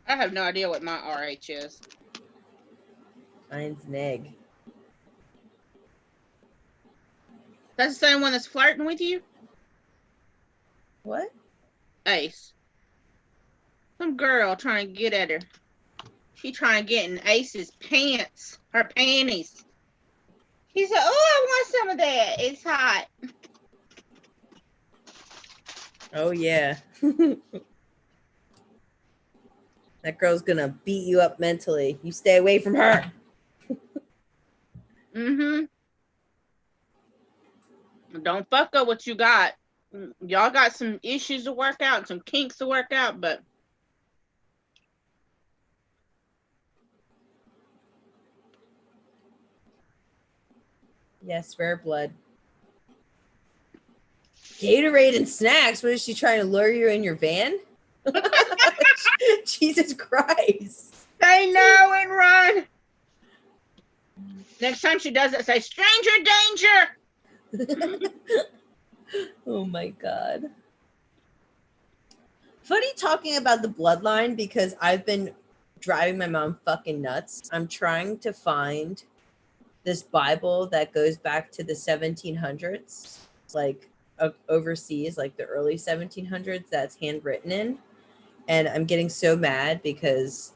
I have no idea what my RH is. Mine's neg. That's the same one that's flirting with you? What? Ace. Some girl trying to get at her. She trying to get in Ace's pants, her panties. He said, "Oh, I want some of that. It's hot." Oh yeah. That girl's gonna beat you up mentally. You stay away from her. Mm-hmm. Don't fuck up what you got. Y'all got some issues to work out, some kinks to work out, but yes, rare blood. Gatorade and snacks. What is she trying to lure you in your van? Jesus Christ. say no and run. Next time she does it, say stranger danger. Oh my God. Funny talking about the bloodline because I've been driving my mom fucking nuts. I'm trying to find this Bible that goes back to the 1700s, like overseas, like the early 1700s, that's handwritten in. And I'm getting so mad because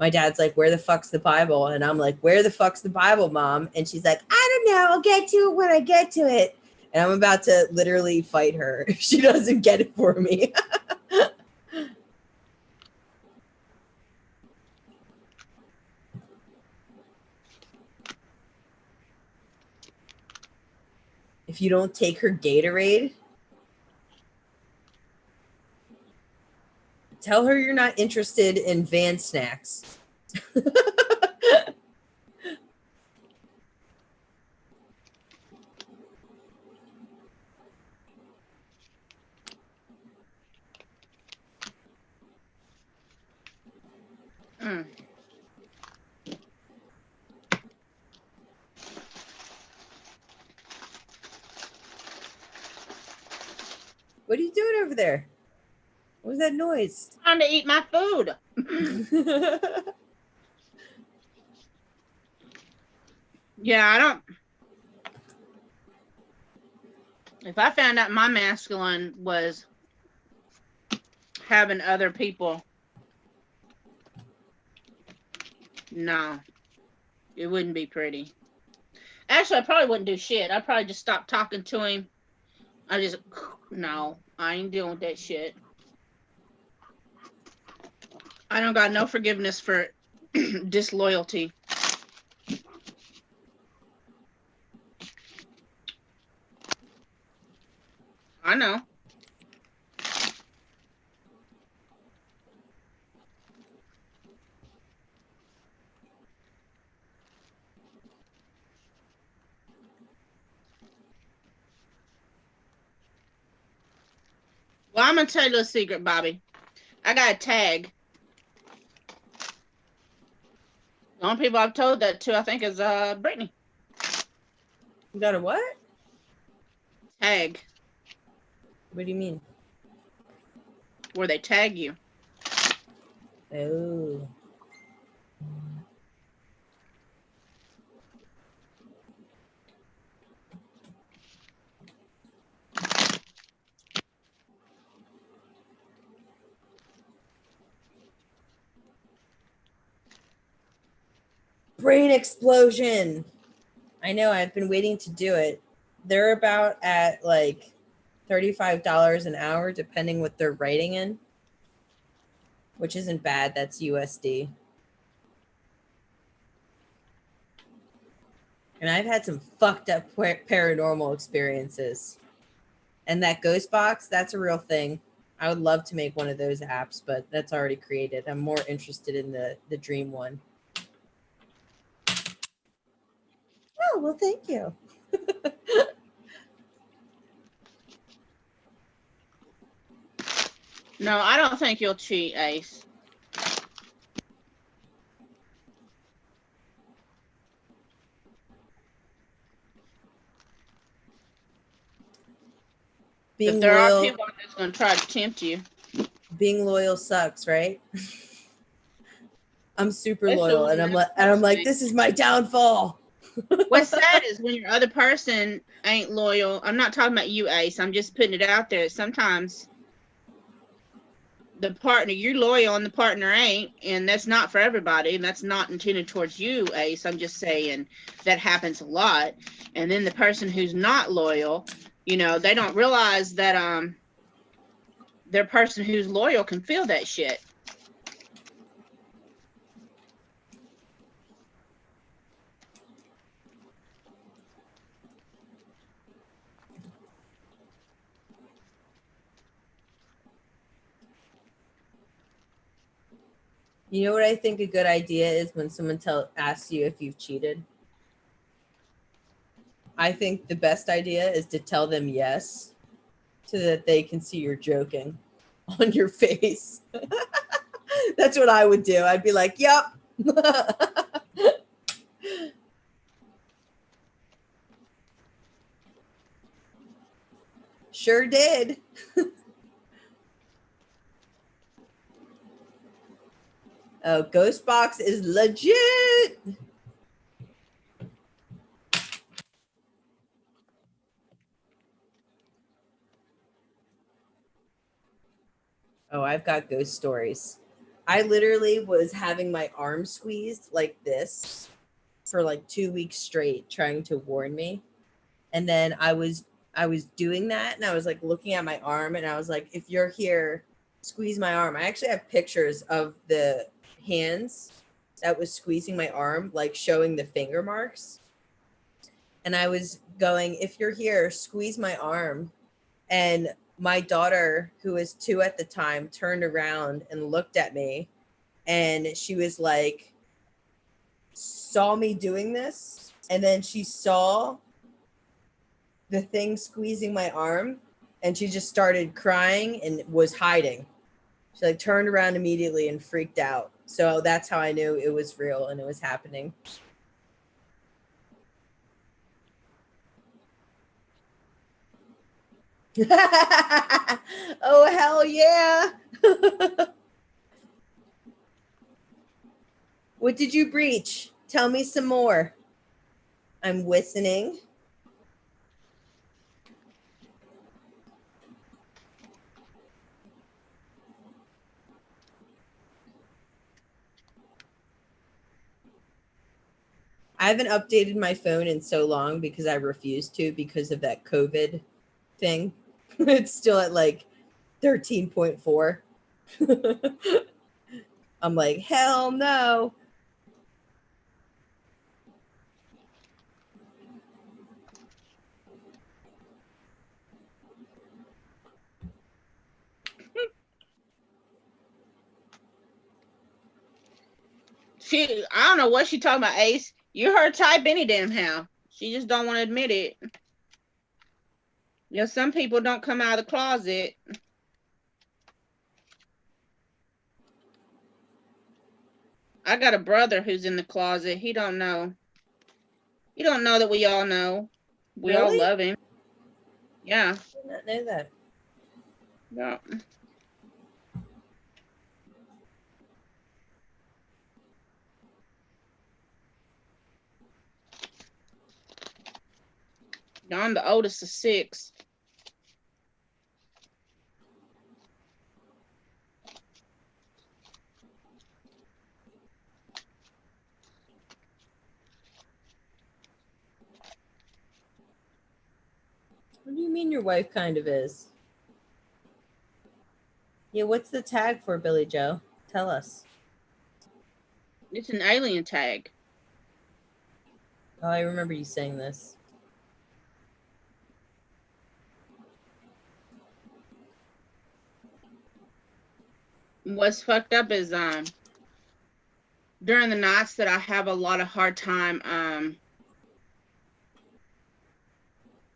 my dad's like, where the fuck's the Bible? And I'm like, where the fuck's the Bible, Mom? And she's like, I don't know. I'll get to it when I get to it. And I'm about to literally fight her if she doesn't get it for me. If you don't take her Gatorade, tell her you're not interested in van snacks. Mm. What are you doing over there? What was that noise? Time to eat my food. Yeah, I don't. If I found out my masculine was having other people, no, it wouldn't be pretty. Actually, I probably wouldn't do shit. I'd probably just stop talking to him. No, I ain't dealing with that shit. I don't got no forgiveness for disloyalty. I know. Well, I'm gonna tell you a secret, Bobby. I got a tag. The only people I've told that to, I think, is Brittany. You got a what? Tag. What do you mean? Where they tag you. Oh. Brain explosion. I know, I've been waiting to do it. They're about at like $35 an hour, depending what they're writing in, which isn't bad. That's USD. And I've had some fucked up paranormal experiences. And that ghost box, that's a real thing. I would love to make one of those apps, but that's already created. I'm more interested in the dream one. Oh, well, thank you. No, I don't think you'll cheat, Ace. Being If there are loyal, people that's going to try to tempt you. being loyal sucks, right? I'm super loyal, and I'm like, this is my downfall. What's sad is when your other person ain't loyal. I'm not talking about you, Ace. I'm just putting it out there. Sometimes the partner, you're loyal and the partner ain't, and that's not for everybody, and that's not intended towards you, Ace. I'm just saying that happens a lot. And then the person who's not loyal, you know, they don't realize that their person who's loyal can feel that shit. You know what I think a good idea is when someone asks you if you've cheated? I think the best idea is to tell them yes, so that they can see you're joking on your face. That's what I would do. I'd be like, yep. Sure did. Oh, Ghostbox is legit. Oh, I've got ghost stories. I literally was having my arm squeezed like this for like 2 weeks straight, trying to warn me. And then I was doing that, and I was like looking at my arm, and I was like, if you're here, squeeze my arm. I actually have pictures of the hands that was squeezing my arm, like showing the finger marks. And I was going, if you're here, squeeze my arm. And my daughter, who was 2 at the time, turned around and looked at me, and she was like, saw me doing this, and then she saw the thing squeezing my arm, and she just started crying and was hiding. She like turned around immediately and freaked out. So that's how I knew it was real and it was happening. Oh, hell yeah. What did you breach? Tell me some more. I'm listening. I haven't updated my phone in so long because I refused to because of that COVID thing. It's still at like 13.4. I'm like, hell no. I don't know what she talking about, Ace. You heard type any damn how. She just don't want to admit it. You know, some people don't come out of the closet. I got a brother who's in the closet. He don't know. He don't know that we all know. We all love him. Yeah. I did not know that. Yeah. I'm the oldest of 6. What do you mean your wife kind of is? Yeah, what's the tag for, Billie Jo? Tell us. It's an alien tag. Oh, I remember you saying this. What's fucked up is during the nights that I have a lot of hard time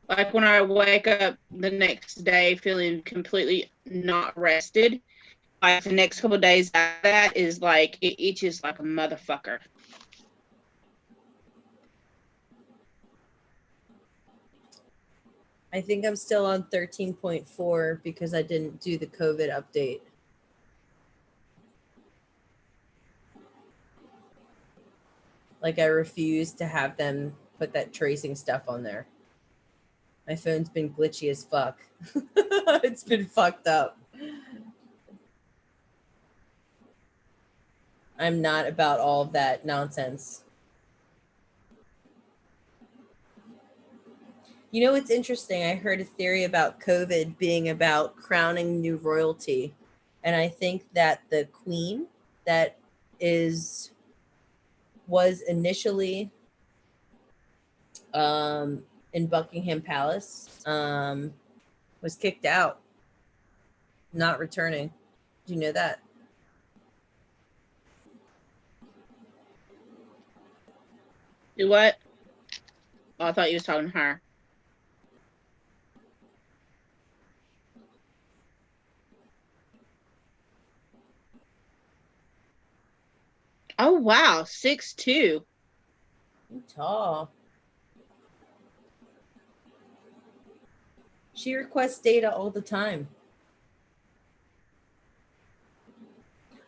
like when I wake up the next day feeling completely not rested, like the next couple of days after that is like it itches like a motherfucker. I think I'm still on 13.4 because I didn't do the COVID update. Like I refuse to have them put that tracing stuff on there. My phone's been glitchy as fuck. It's been fucked up. I'm not about all of that nonsense. You know, it's interesting. I heard a theory about COVID being about crowning new royalty. And I think that the queen that was initially in Buckingham Palace was kicked out, not returning. Do you know that? Do what? Oh, I thought you was talking to her. Oh wow, 6'2". You're tall. She requests data all the time.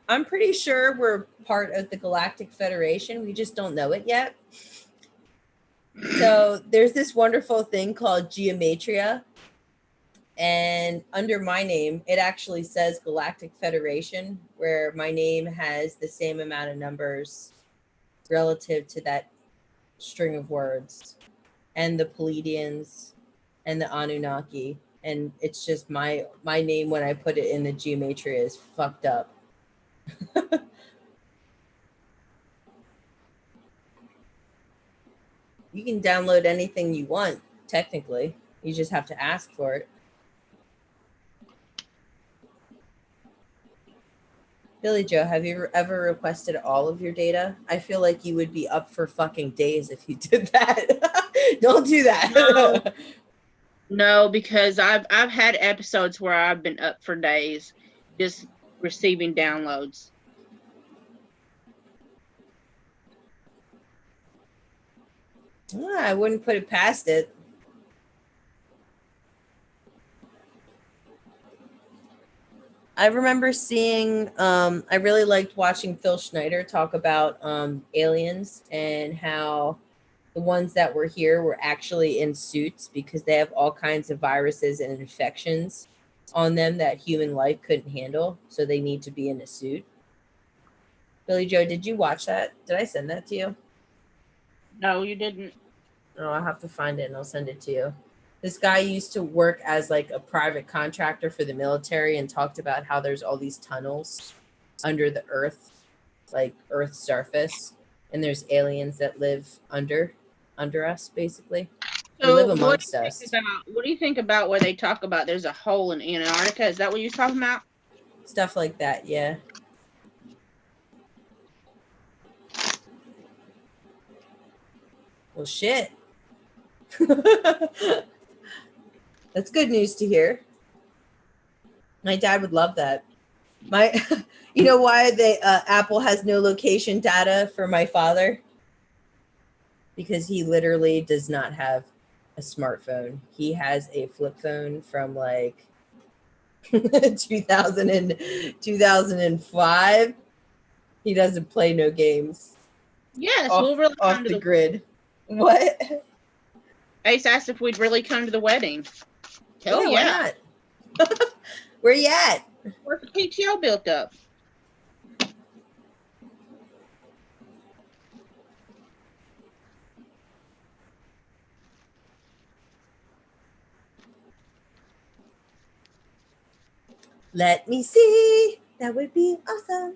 I'm pretty sure we're part of the Galactic Federation. We just don't know it yet. So there's this wonderful thing called geometria. And under my name, it actually says Galactic Federation, where my name has the same amount of numbers relative to that string of words, and the Pleiadians and the Anunnaki. And it's just my name when I put it in the geometria is fucked up. You can download anything you want, technically. You just have to ask for it. Billie Jo, have you ever requested all of your data? I feel like you would be up for fucking days if you did that. Don't do that. No. No, because I've had episodes where I've been up for days just receiving downloads. I wouldn't put it past it. I remember seeing, I really liked watching Phil Schneider talk about aliens and how the ones that were here were actually in suits because they have all kinds of viruses and infections on them that human life couldn't handle. So they need to be in a suit. Billie Jo, did you watch that? Did I send that to you? No, you didn't. Oh, I'll have to find it and I'll send it to you. This guy used to work as like a private contractor for the military and talked about how there's all these tunnels under the earth, like Earth's surface, and there's aliens that live under us, basically. They live amongst us. What do you think about where they talk about there's a hole in Antarctica? Is that what you're talking about? Stuff like that, yeah. Well, shit. That's good news to hear. My dad would love that. You know why Apple has no location data for my father? Because he literally does not have a smartphone. He has a flip phone from like 2005. He doesn't play no games. Yes, off, we'll really off the grid. What? Ace asked if we'd really come to the wedding. Hell yeah. Why not? Where you at? Where's the PTO built up? Let me see. That would be awesome.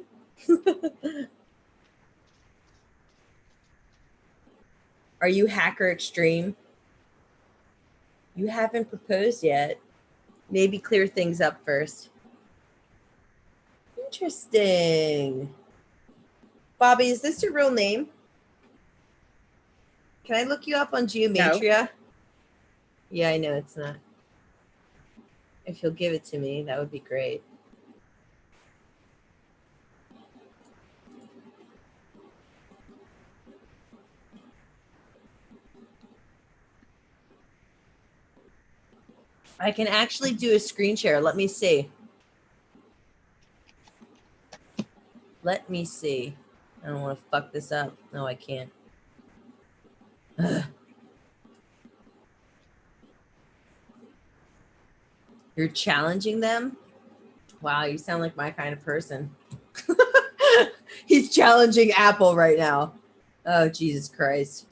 Are you hacker extreme? You haven't proposed yet. Maybe clear things up first. Interesting. Bobby, is this your real name? Can I look you up on geometria? No. Yeah, I know it's not. If you'll give it to me, that would be great. I can actually do a screen share. Let me see. Let me see. I don't want to fuck this up. No, I can't. Ugh. You're challenging them? Wow, you sound like my kind of person. He's challenging Apple right now. Oh, Jesus Christ.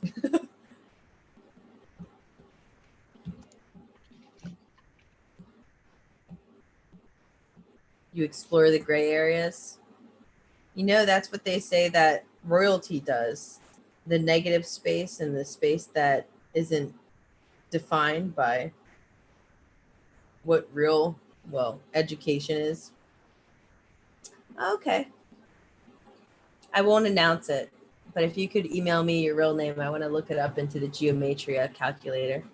You explore the gray areas. You know, that's what they say that royalty does. The negative space and the space that isn't defined by what real, well, education is. Okay. I won't announce it, but if you could email me your real name, I want to look it up into the geometria calculator.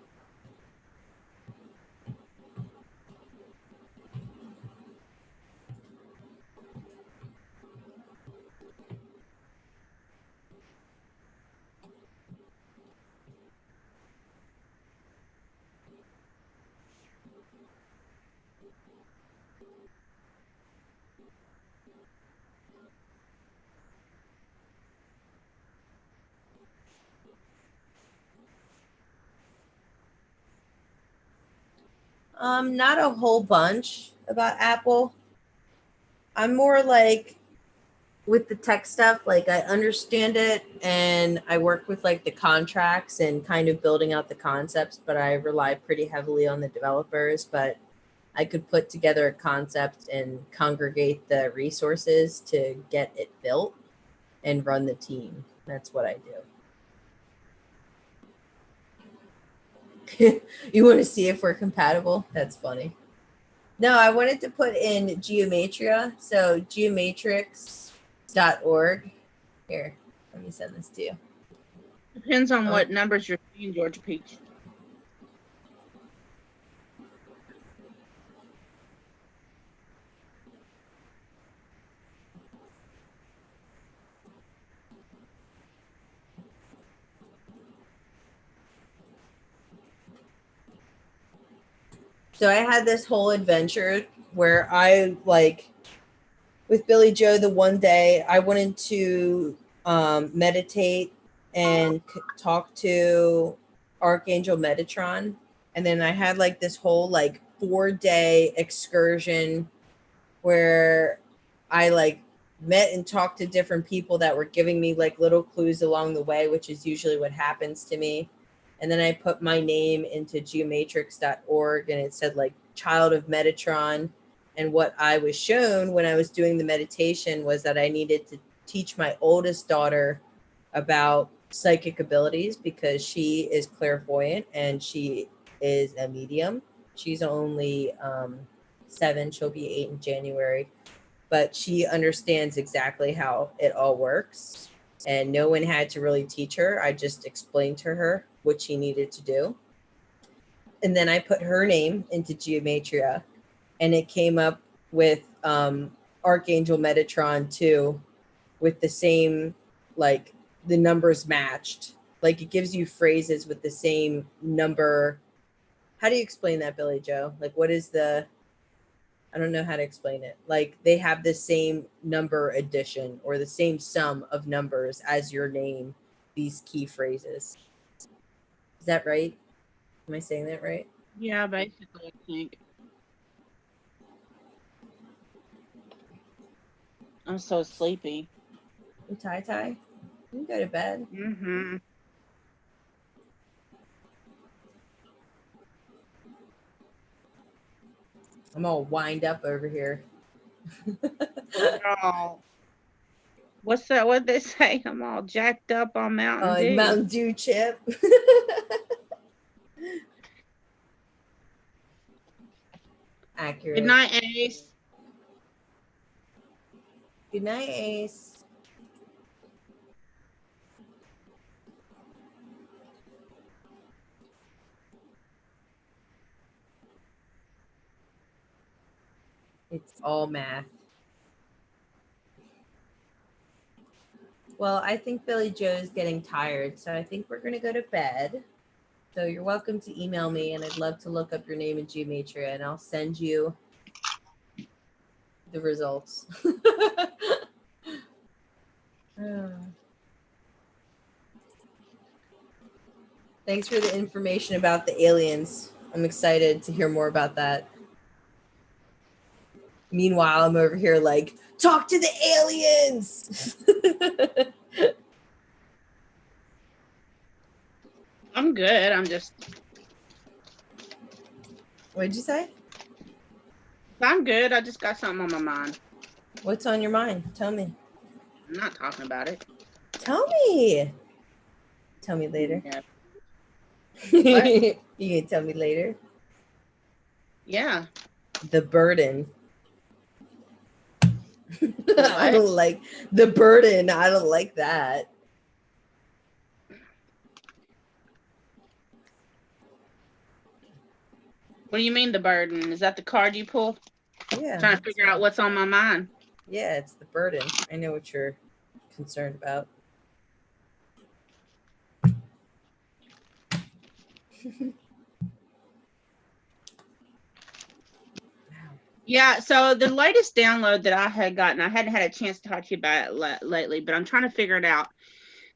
Not a whole bunch about Apple. I'm more like with the tech stuff, like I understand it and I work with like the contracts and kind of building out the concepts, but I rely pretty heavily on the developers. But I could put together a concept and congregate the resources to get it built and run the team. That's what I do. You want to see if we're compatible? That's funny. No, I wanted to put in geometria. So geometrics.org. Here, let me send this to you. Depends on what numbers you're seeing, Georgia Peach. So I had this whole adventure where I like with Billie Jo the one day I wanted to meditate and talk to Archangel Metatron. And then I had like this whole like 4-day excursion where I like met and talked to different people that were giving me like little clues along the way, which is usually what happens to me. And then I put my name into geomatrix.org and it said like child of Metatron. And what I was shown when I was doing the meditation was that I needed to teach my oldest daughter about psychic abilities because she is clairvoyant and she is a medium. She's only 7, she'll be 8 in January, but she understands exactly how it all works. And no one had to really teach her. I just explained to her what she needed to do. And then I put her name into Geometria and it came up with Archangel Metatron too, with the same, like the numbers matched. Like it gives you phrases with the same number. How do you explain that, Billie Jo? Like what is the, I don't know how to explain it. Like they have the same number addition or the same sum of numbers as your name, these key phrases. Is that right? Am I saying that right? Yeah, basically, I think. I'm so sleepy. Tai, you go to bed. Mm-hmm. I'm all wind up over here. Oh, what's that? What they say? I'm all jacked up on Mountain Dew. Mountain Dew chip. Accurate. Good night, Ace. Good night, Ace. It's all math. Well, I think Billie Jo is getting tired, so I think we're going to go to bed. So you're welcome to email me, and I'd love to look up your name in Geometria, and I'll send you the results. Thanks for the information about the aliens. I'm excited to hear more about that. Meanwhile, I'm over here like, talk to the aliens. I'm good. I'm just. What'd you say? I'm good. I just got something on my mind. What's on your mind? Tell me. I'm not talking about it. Tell me. Tell me later. Yeah. You can tell me later. Yeah. The burden. I don't like the burden. I don't like that. What do you mean the burden? Is that the card you pulled? Yeah. Trying to figure out what's on my mind. Yeah, it's the burden. I know what you're concerned about. Yeah, so the latest download that I had gotten, I hadn't had a chance to talk to you about it lately, but I'm trying to figure it out.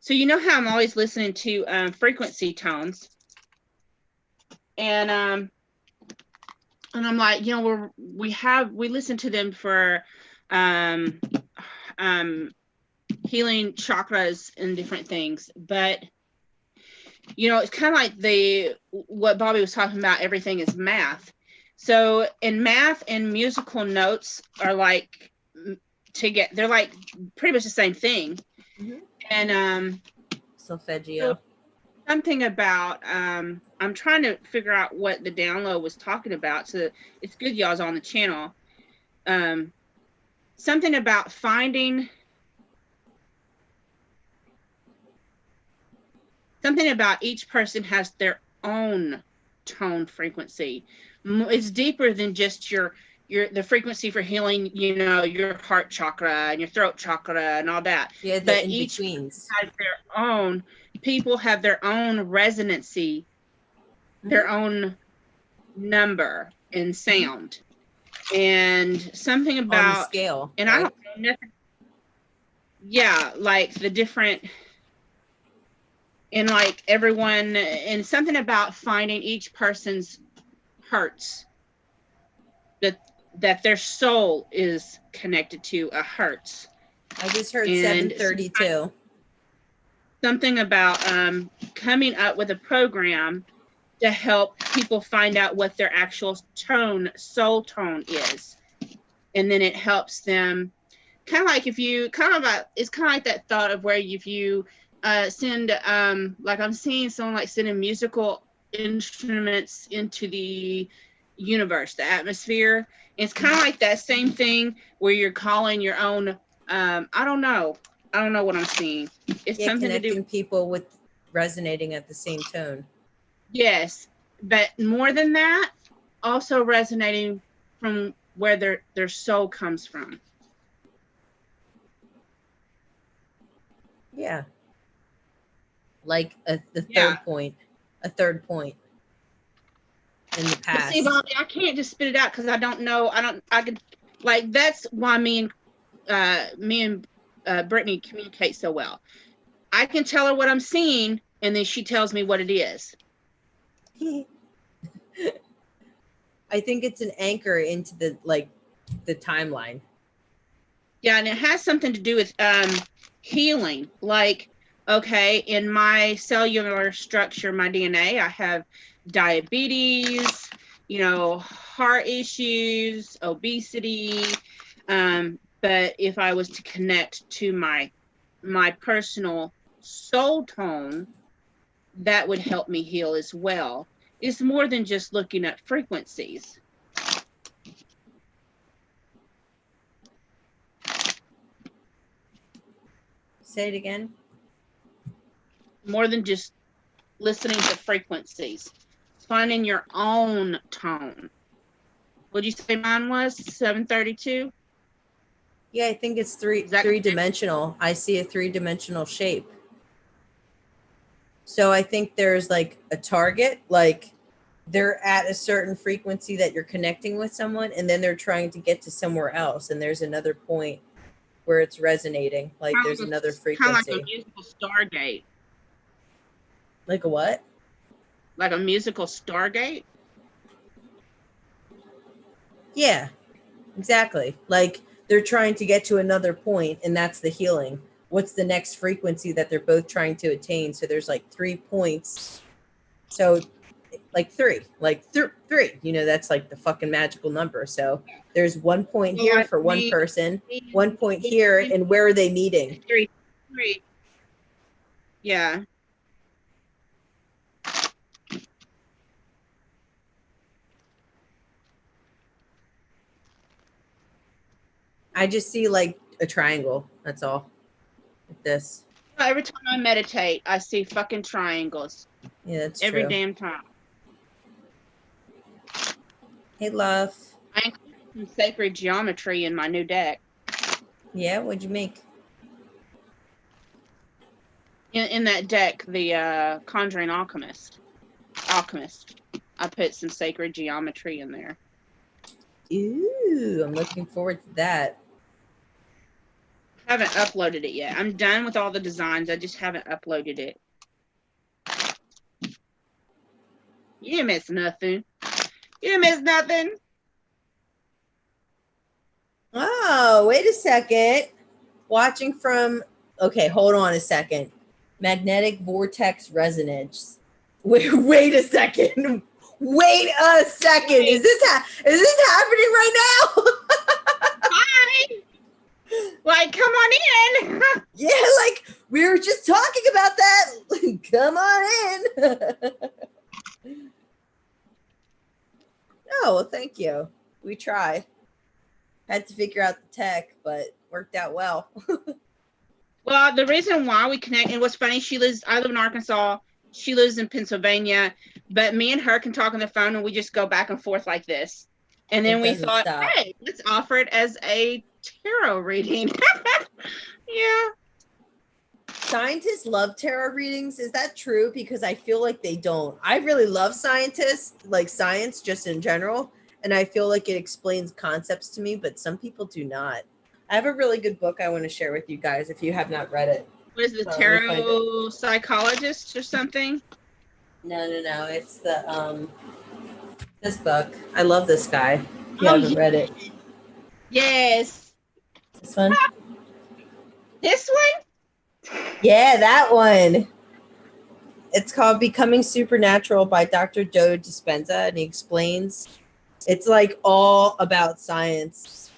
So you know how I'm always listening to frequency tones, and I'm like, you know, we listen to them for healing chakras and different things, but you know, it's kind of like what Bobby was talking about. Everything is math. So in math and musical notes are like they're like pretty much the same thing. Mm-hmm. And Solfeggio. So something about I'm trying to figure out what the download was talking about. So it's good y'all's on the channel. Something about finding something about each person has their own tone frequency. It's deeper than just the frequency for healing, you know, your heart chakra and your throat chakra and all that. Yeah, the but in-betweens. each has their own. People have their own resonancy, their own number and sound, and something about on the scale. And right? I don't know nothing. Yeah, like the different. And like everyone, and something about finding each person's hertz, that their soul is connected to a hertz. I just heard 732. Something about coming up with a program to help people find out what their actual soul tone is. And then it helps them kind of like it's kind of like that thought of where if you send like I'm seeing someone like sending musical instruments into the universe, the atmosphere. It's kind of like that same thing where you're calling your own I don't know what I'm seeing. It's something connecting to do people with resonating at the same tone. Yes, but more than that, also resonating from where their soul comes from. Yeah. Like the third point. A third point in the past. But see, Bobby, I can't just spit it out because I don't know. I could, like, that's why me and Brittany communicate so well. I can tell her what I'm seeing, and then she tells me what it is. I think it's an anchor into the timeline. Yeah, and it has something to do with healing. Like, okay, in my cellular structure, my DNA, I have diabetes, you know, heart issues, obesity. But if I was to connect to my personal soul tone, that would help me heal as well. It's more than just looking at frequencies. Say it again. More than just listening to frequencies. Finding your own tone. Would you say mine was 732? Yeah, I think it's three-dimensional. I see a three-dimensional shape. So I think there's like a target, like they're at a certain frequency that you're connecting with someone, and then they're trying to get to somewhere else, and there's another point where it's resonating. Like there's another frequency. Kind of like a musical Stargate. Like a what? Like a musical Stargate? Yeah. Exactly. Like they're trying to get to another point, and that's the healing. What's the next frequency that they're both trying to attain? So there's like 3 points. So like three, that's like the fucking magical number. So there's 1 point here for one person, 1 point here, and where are they meeting? Three. Yeah. I just see like a triangle. That's all. Like this. Every time I meditate, I see fucking triangles. Yeah, that's every true. damn time. Hey, love. I included some sacred geometry in my new deck. Yeah, what'd you make? In that deck, the Conjuring Alchemist. I put some sacred geometry in there. Ooh, I'm looking forward to that. I haven't uploaded it yet. I'm done with all the designs. I just haven't uploaded it. You didn't miss nothing. You didn't miss nothing. Oh, wait a second. Watching from, okay, hold on a second. Magnetic vortex resonance. Wait a second. Wait a second. Is this happening right now? Hi. Like, come on in. Yeah, like we were just talking about that. Come on in. Oh, well, thank you. We tried. Had to figure out the tech, but worked out well. Well, the reason why we connect, and what's funny, I live in Arkansas, she lives in Pennsylvania, but me and her can talk on the phone and we just go back and forth like this. And then we thought, hey, let's offer it as a tarot reading. Yeah. Scientists love tarot readings. Is that true? Because I feel like they don't. I really love scientists, like science just in general. And I feel like it explains concepts to me, but some people do not. I have a really good book I want to share with you guys if you have not read it. What is the tarot psychologist or something? No. It's the this book. I love this guy. If you haven't read it. Yes. This one? This one? Yeah, that one. It's called Becoming Supernatural by Dr. Joe Dispenza, and he explains it's like all about science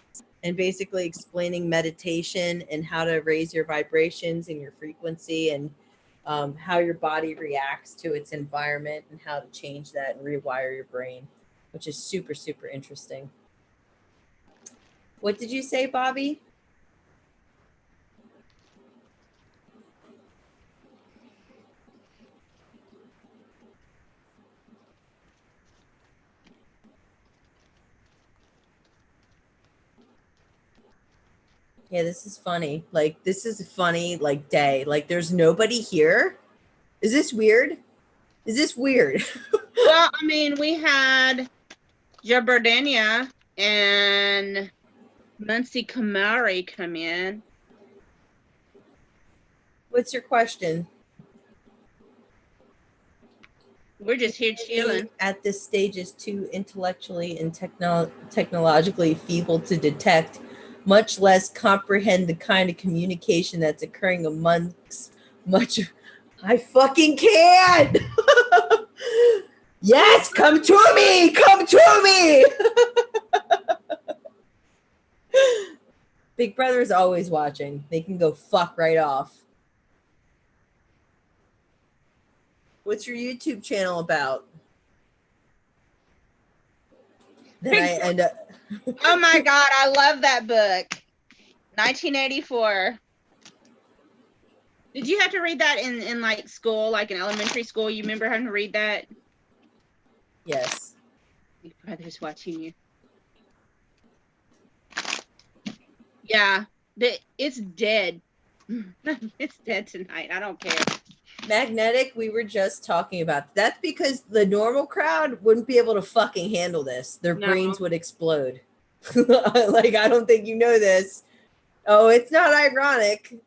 and basically explaining meditation and how to raise your vibrations and your frequency and how your body reacts to its environment and how to change that and rewire your brain, which is super, super interesting. What did you say, Bobby? Yeah, this is funny. Like, this is a funny, like, day. Like, there's nobody here. Is this weird? Is this weird? Well, I mean, we had Jabardania and Muncie Kamari come in. What's your question? We're just here chilling. At this stage is too intellectually and technologically feeble to detect, much less comprehend the kind of communication that's occurring amongst much. I fucking can't. Yes, come to me. Come to me. Big Brother is always watching. They can go fuck right off. What's your YouTube channel about? Then I end up. Oh my God, I love that book. 1984. Did you have to read that in like school, like in elementary school? You remember having to read that? Yes. Big Brother's watching you. Yeah, it's dead. It's dead tonight. I don't care. Magnetic, we were just talking about. That's because the normal crowd wouldn't be able to fucking handle this. Their brains would explode. Like, I don't think you know this. Oh, it's not ironic.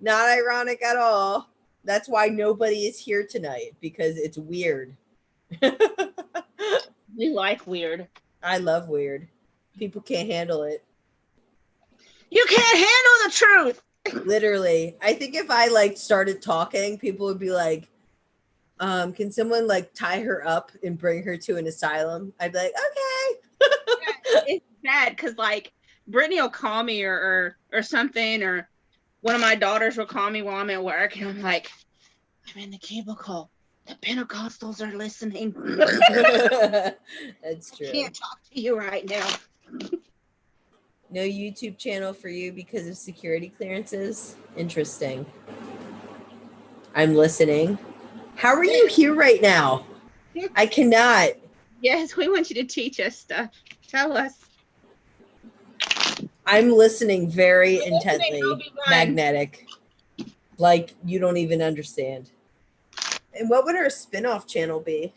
Not ironic at all. That's why nobody is here tonight, because it's weird. We like weird. I love weird. People can't handle it. You can't handle the truth. Literally. I think if I like started talking, people would be like, can someone like tie her up and bring her to an asylum? I'd be like, okay. It's bad because like Brittany will call me or something, or one of my daughters will call me while I'm at work, and I'm like, I'm in the cubicle. The Pentecostals are listening. That's true. I can't talk to you right now. No YouTube channel for you because of security clearances? Interesting. I'm listening. How are you here right now? I cannot. Yes, we want you to teach us stuff. Tell us. I'm listening very We're listening, intently. Obi-Wan. Magnetic. Like you don't even understand. And what would our spin-off channel be?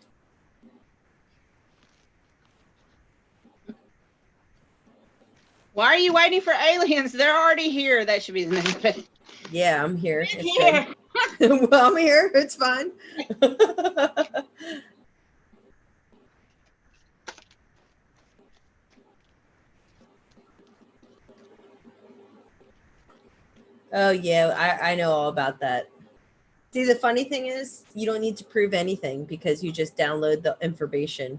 Why are you waiting for aliens? They're already here. That should be the name of it. Yeah, I'm here. I'm It's here. good. Well, I'm here. It's fine. Oh yeah, I know all about that. See, the funny thing is, you don't need to prove anything because you just download the information.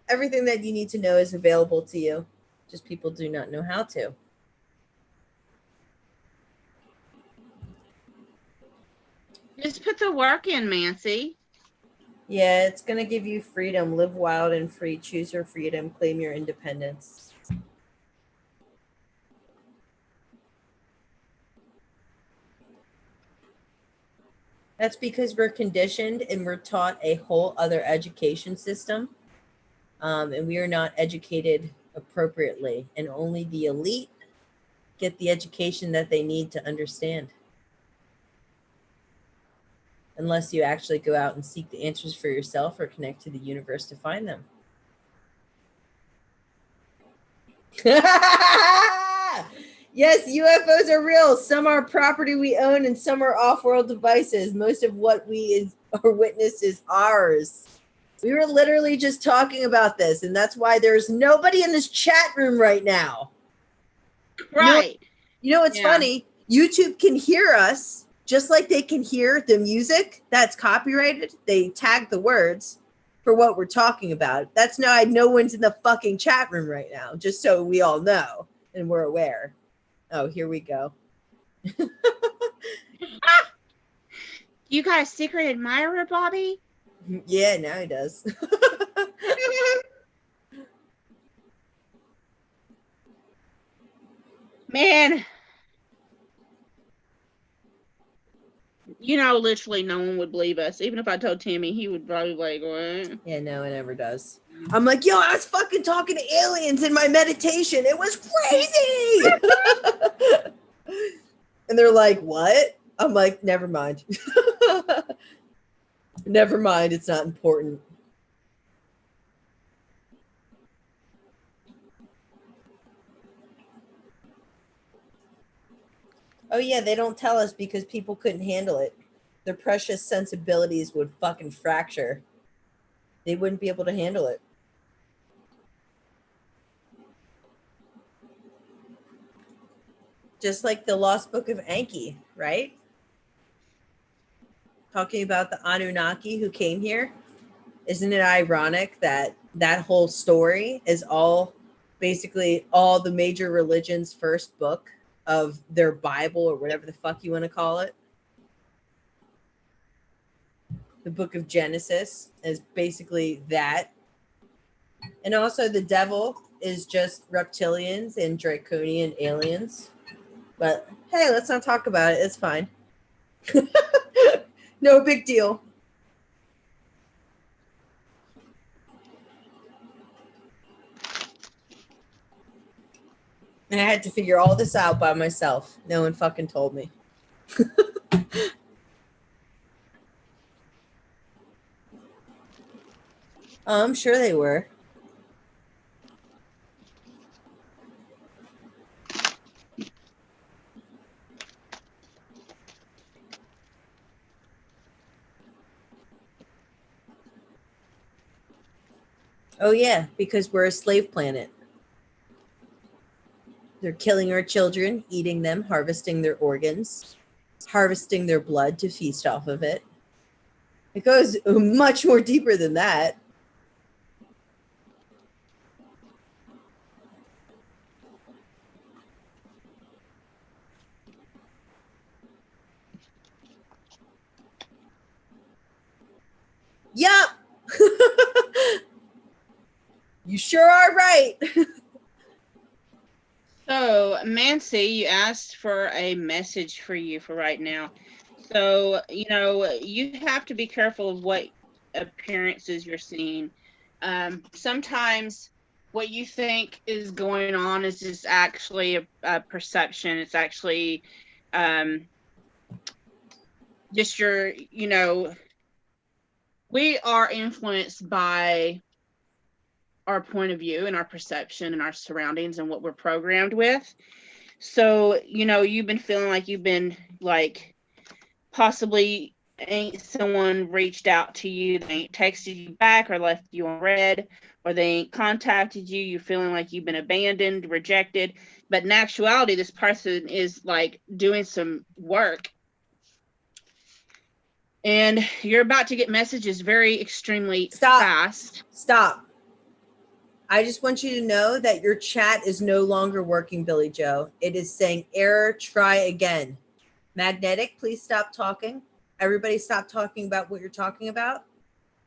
Everything that you need to know is available to you. Just people do not know how to. Just put the work in, Mancy. Yeah, it's going to give you freedom. Live wild and free. Choose your freedom. Claim your independence. That's because we're conditioned and we're taught a whole other education system. And we are not educated appropriately. And only the elite get the education that they need to understand. Unless you actually go out and seek the answers for yourself or connect to the universe to find them. Yes, UFOs are real. Some are property we own and some are off-world devices. Most of what we are witness is ours. We were literally just talking about this, and that's why there's nobody in this chat room right now. Right. You know what's funny? YouTube can hear us just like they can hear the music that's copyrighted. They tag the words for what we're talking about. That's why no one's in the fucking chat room right now, just so we all know and we're aware. Oh, here we go. You got a secret admirer, Bobby? Yeah, now he does. Man. You know, literally no one would believe us. Even if I told Timmy, he would probably be like, what? Yeah, no, it never does. I'm like, yo, I was fucking talking to aliens in my meditation. It was crazy. And they're like, what? I'm like, never mind. Never mind. It's not important. Oh, yeah, they don't tell us because people couldn't handle it. Their precious sensibilities would fucking fracture. They wouldn't be able to handle it. Just like the Lost Book of Enki, right? Talking about the Anunnaki who came here. Isn't it ironic that that whole story is all basically all the major religions' first book of their Bible or whatever the fuck you want to call it? The book of Genesis is basically that. And also the devil is just reptilians and draconian aliens. But hey, let's not talk about it. It's fine. No big deal. And I had to figure all this out by myself. No one fucking told me. I'm sure they were. Oh, yeah, because we're a slave planet. They're killing our children, eating them, harvesting their organs, harvesting their blood to feast off of it. It goes much more deeper than that. Yup. You sure are right. So, Mancy, you asked for a message for you for right now. So, you know, you have to be careful of what appearances you're seeing. Sometimes what you think is going on is just actually a perception. It's actually just your, you know, we are influenced by our point of view and our perception and our surroundings and what we're programmed with. So, you know, you've been feeling like you've been like possibly ain't someone reached out to you, they ain't texted you back or left you on red, or they ain't contacted you, you're feeling like you've been abandoned, rejected. But in actuality, this person is like doing some work. And you're about to get messages very extremely fast. Stop. I just want you to know that your chat is no longer working, Billie Jo. It is saying error, try again. Magnetic, please stop talking. Everybody stop talking about what you're talking about,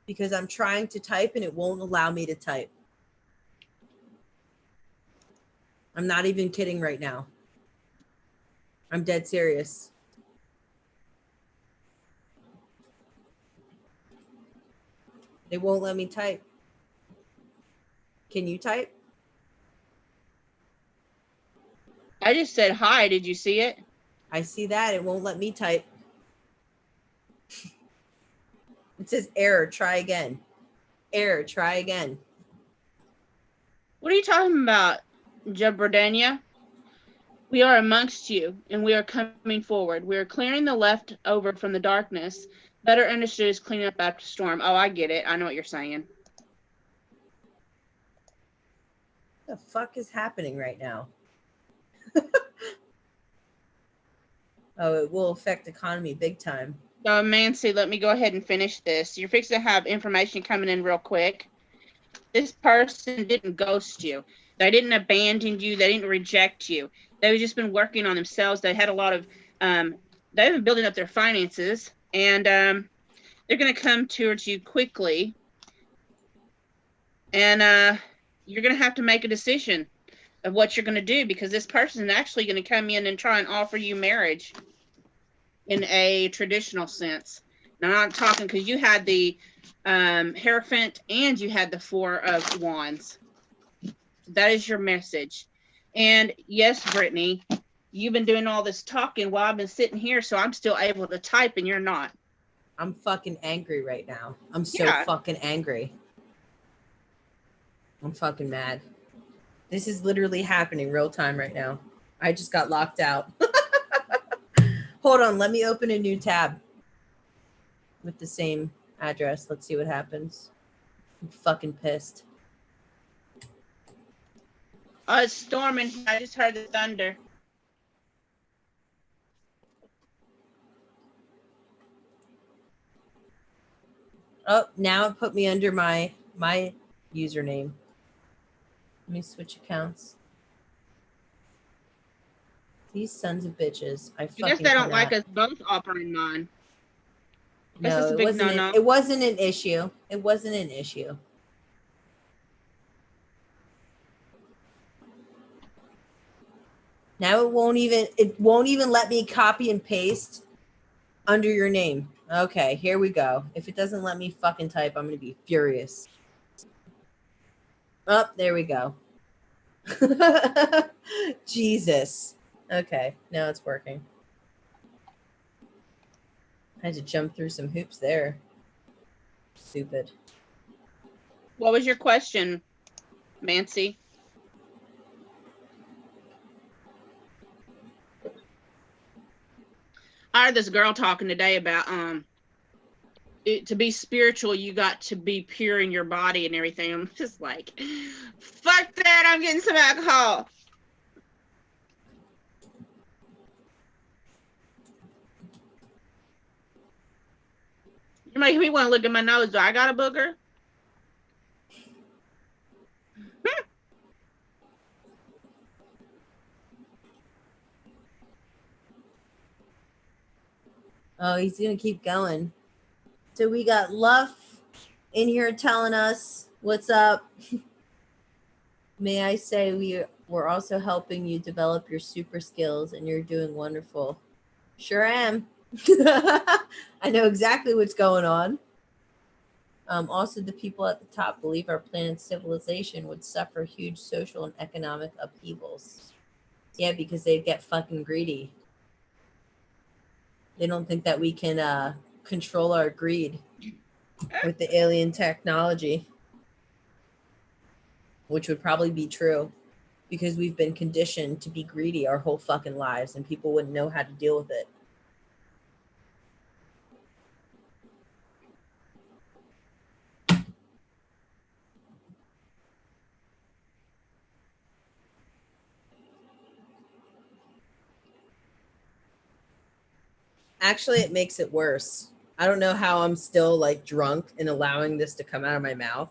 because I'm trying to type and it won't allow me to type. I'm not even kidding right now. I'm dead serious. They won't let me type. Can you type? I just said hi. Did you see it? I see that. It won't let me type. It says error, try again. Error, try again. What are you talking about, Jabardania? We are amongst you, and we are coming forward. We are clearing the left over from the darkness. Better understood as cleaning up after storm. Oh, I get it. I know what you're saying. What the fuck is happening right now? Oh, it will affect economy big time. Mancy, let me go ahead and finish this. You're fixing to have information coming in real quick. This person didn't ghost you. They didn't abandon you. They didn't reject you. They've just been working on themselves. They had a lot of, they've been building up their finances, and they're going to come towards you quickly. And you're going to have to make a decision of what you're going to do, because this person is actually going to come in and try and offer you marriage in a traditional sense. Now, I'm not talking, because you had the Hierophant and you had the Four of Wands. That is your message. And yes, Brittany, you've been doing all this talking while I've been sitting here, so I'm still able to type and you're not. I'm fucking angry right now. I'm so fucking angry. I'm fucking mad. This is literally happening real time right now. I just got locked out. Hold on, let me open a new tab with the same address. Let's see what happens. I'm fucking pissed. Oh, it's storming. I just heard the thunder. Oh, now it put me under my username. Let me switch accounts. These sons of bitches. I guess they don't like us both offering mine. No, it wasn't. It wasn't an issue. It wasn't an issue. Now it won't even let me copy and paste under your name. Okay, here we go. If it doesn't let me fucking type, I'm gonna be furious. Oh, there we go. Jesus. Okay, now it's working. I had to jump through some hoops there. Stupid. What was your question, Mancy? I heard this girl talking today about to be spiritual, you got to be pure in your body and everything. I'm just like, fuck that, I'm getting some alcohol. You're making me want to look at my nose. Do I got a booger? Oh, he's going to keep going. So we got Luff in here telling us, what's up? May I say we're also helping you develop your super skills and you're doing wonderful. Sure am. I know exactly what's going on. Also, the people at the top believe our planet's civilization would suffer huge social and economic upheavals. Yeah, because they get fucking greedy. They don't think that we can control our greed with the alien technology, which would probably be true because we've been conditioned to be greedy our whole fucking lives and people wouldn't know how to deal with it. Actually, it makes it worse. I don't know how I'm still like drunk and allowing this to come out of my mouth,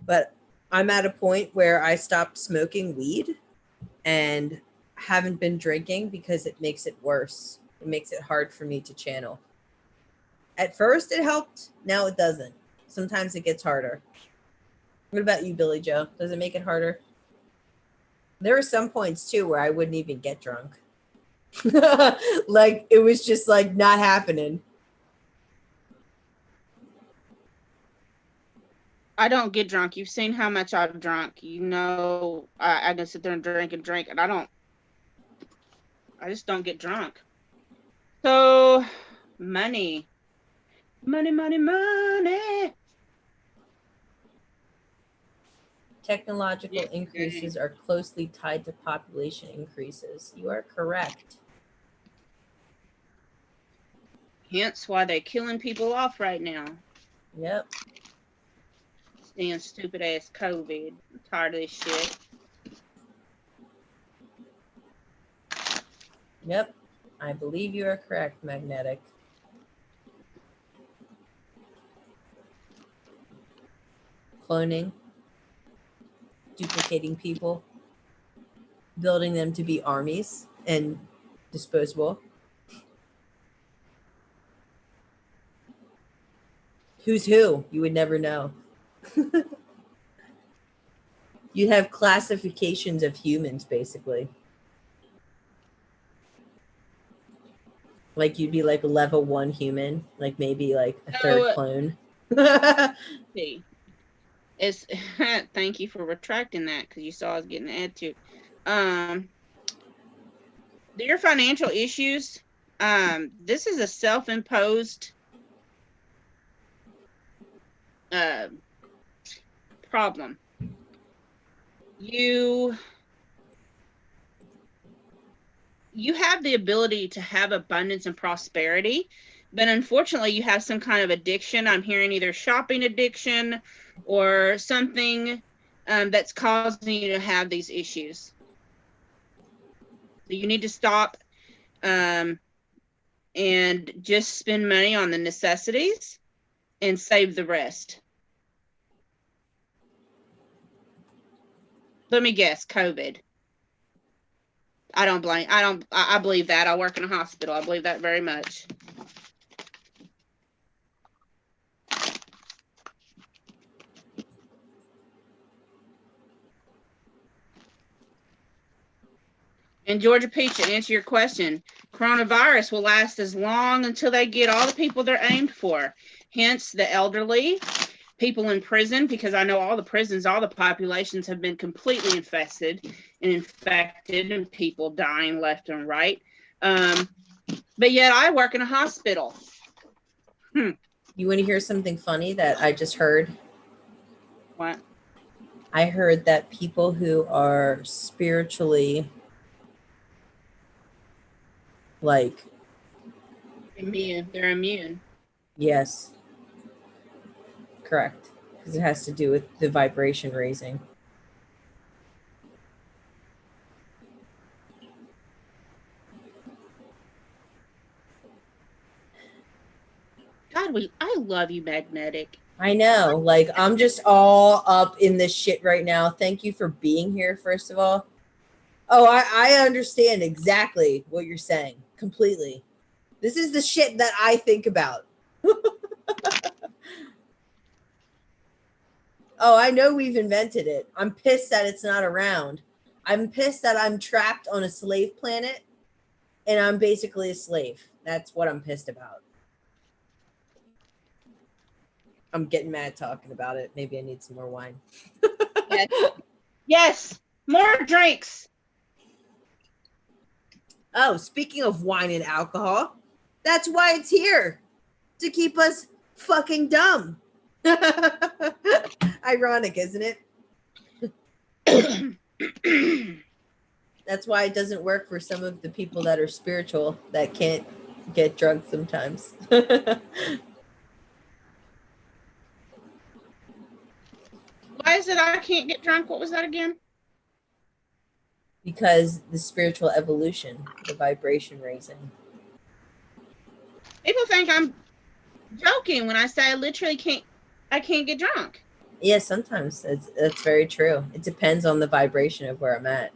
but I'm at a point where I stopped smoking weed and haven't been drinking because it makes it worse. It makes it hard for me to channel. At first it helped, now it doesn't. Sometimes it gets harder. What about you, Billie Jo? Does it make it harder? There were some points too where I wouldn't even get drunk. Like it was just like not happening. I don't get drunk. You've seen how much I've drunk. You know, I can sit there and drink, and I just don't get drunk. So, money. Technological increases are closely tied to population increases. You are correct. Hence why they're killing people off right now. Yep. Damn stupid ass COVID. I'm tired of this shit. Yep. I believe you are correct, Magnetic. Cloning, duplicating people, building them to be armies and disposable. Who's who? You would never know. You'd have classifications of humans, basically. Like you'd be like level 1 human, like maybe like a third clone. See, it's thank you for retracting that because you saw I was getting an attitude. Your financial issues. This is a self-imposed problem. You have the ability to have abundance and prosperity, but unfortunately you have some kind of addiction. I'm hearing either shopping addiction or something that's causing you to have these issues. So you need to stop and just spend money on the necessities and save the rest. Let me guess, COVID. I believe that. I work in a hospital. I believe that very much. And Georgia Peach, to answer your question, coronavirus will last as long until they get all the people they're aimed for. Hence the elderly, people in prison, because I know all the prisons, all the populations have been completely infested and infected and people dying left and right. But yet I work in a hospital. You want to hear something funny that I just heard? What? I heard that people who are spiritually like immune, they're immune. Yes. Correct. Because it has to do with the vibration raising. God God, I love you, Magnetic. I know. Like, I'm just all up in this shit right now. Thank you for being here, first of all. Oh, I understand exactly what you're saying. Completely. This is the shit that I think about. Oh, I know we've invented it. I'm pissed that it's not around. I'm pissed that I'm trapped on a slave planet and I'm basically a slave. That's what I'm pissed about. I'm getting mad talking about it. Maybe I need some more wine. Yes. Yes. More drinks. Oh, speaking of wine and alcohol, that's why it's here. To keep us fucking dumb. Ironic, isn't it? That's why it doesn't work for some of the people that are spiritual that can't get drunk sometimes. Why is it I can't get drunk? What was that again? Because the spiritual evolution, the vibration raising. People think I'm joking when I say I literally can't get drunk. Yeah, sometimes that's very true. It depends on the vibration of where I'm at.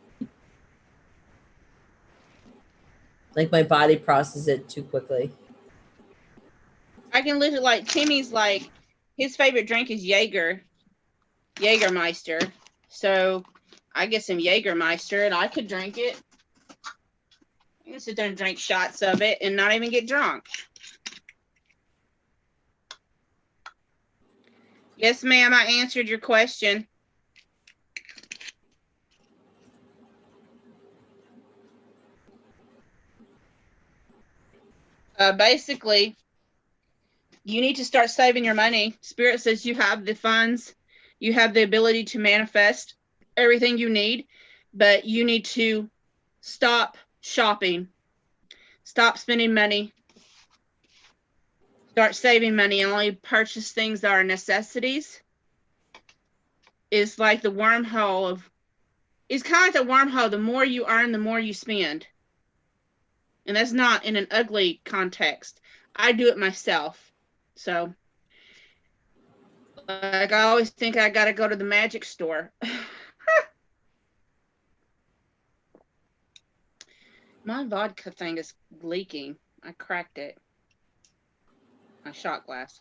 Like my body processes it too quickly. I can literally, like, Timmy's like, his favorite drink is Jägermeister. So I get some Jägermeister and I could drink it. I can sit there and drink shots of it and not even get drunk. Yes, ma'am, I answered your question. Basically, you need to start saving your money. Spirit says you have the funds, you have the ability to manifest everything you need, but you need to stop shopping, stop spending money, start saving money, and only purchase things that are necessities. It's like the wormhole of, it's kind of like the wormhole. The more you earn, the more you spend. And that's not in an ugly context. I do it myself. So, like, I always think I got to go to the magic store. My vodka thing is leaking. I cracked it. My shot glass.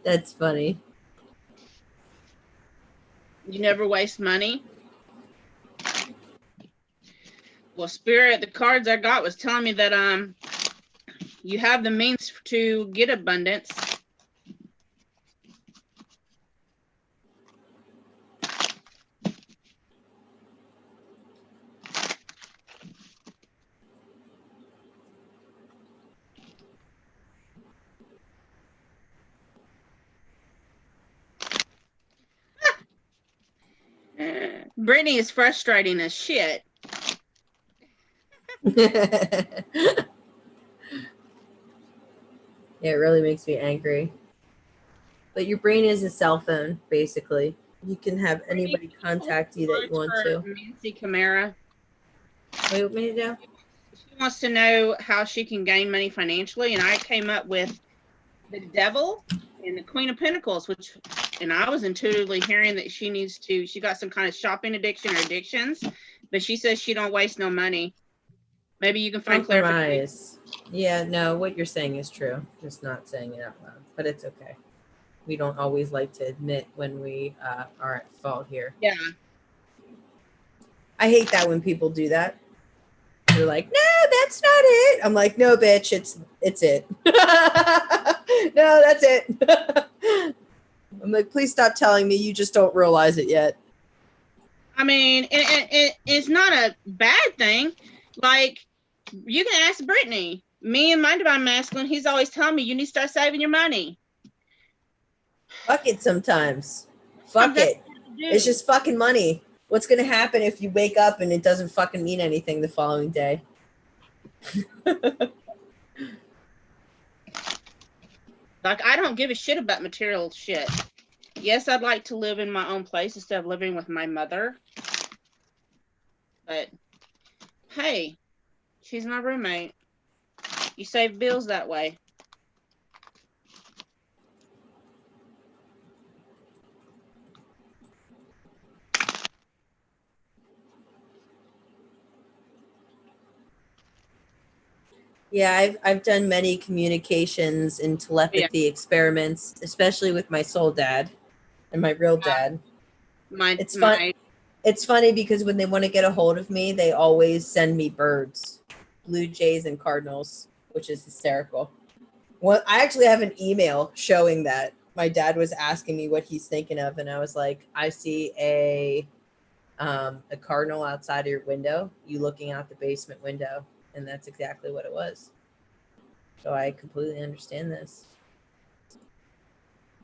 That's funny. You never waste money. Well, Spirit, the cards I got was telling me that you have the means to get abundance. Brittany is frustrating as shit. Yeah, it really makes me angry. But your brain is a cell phone, basically. You can have anybody contact you that you want to. Nancy Camara. What do you want me to do? She wants to know how she can gain money financially, and I came up with the Devil and the Queen of Pentacles, and I was intuitively hearing that she got some kind of shopping addiction or addictions, but she says she don't waste no money. Maybe you can find clarification. Yeah, no, what you're saying is true. Just not saying it out loud, but it's okay. We don't always like to admit when we are at fault here. Yeah. I hate that when people do that. They're like, no, that's not it. I'm like, no, bitch, it's it. No, that's it. I'm like, please stop telling me you just don't realize it yet. I mean, it's not a bad thing. Like, you can ask Brittany. Me and my divine masculine, he's always telling me you need to start saving your money. Fuck it sometimes. Fuck it. It's just fucking money. What's going to happen if you wake up and it doesn't fucking mean anything the following day? Like, I don't give a shit about material shit. Yes, I'd like to live in my own place instead of living with my mother. But hey, she's my roommate. You save bills that way. Yeah, I've done many communications and telepathy experiments, especially with my soul dad and my real dad. It's fun. It's funny because when they want to get a hold of me, they always send me birds, blue jays and cardinals, which is hysterical. Well, I actually have an email showing that my dad was asking me what he's thinking of, and I was like, I see a cardinal outside of your window, you looking out the basement window, and that's exactly what it was. So I completely understand this.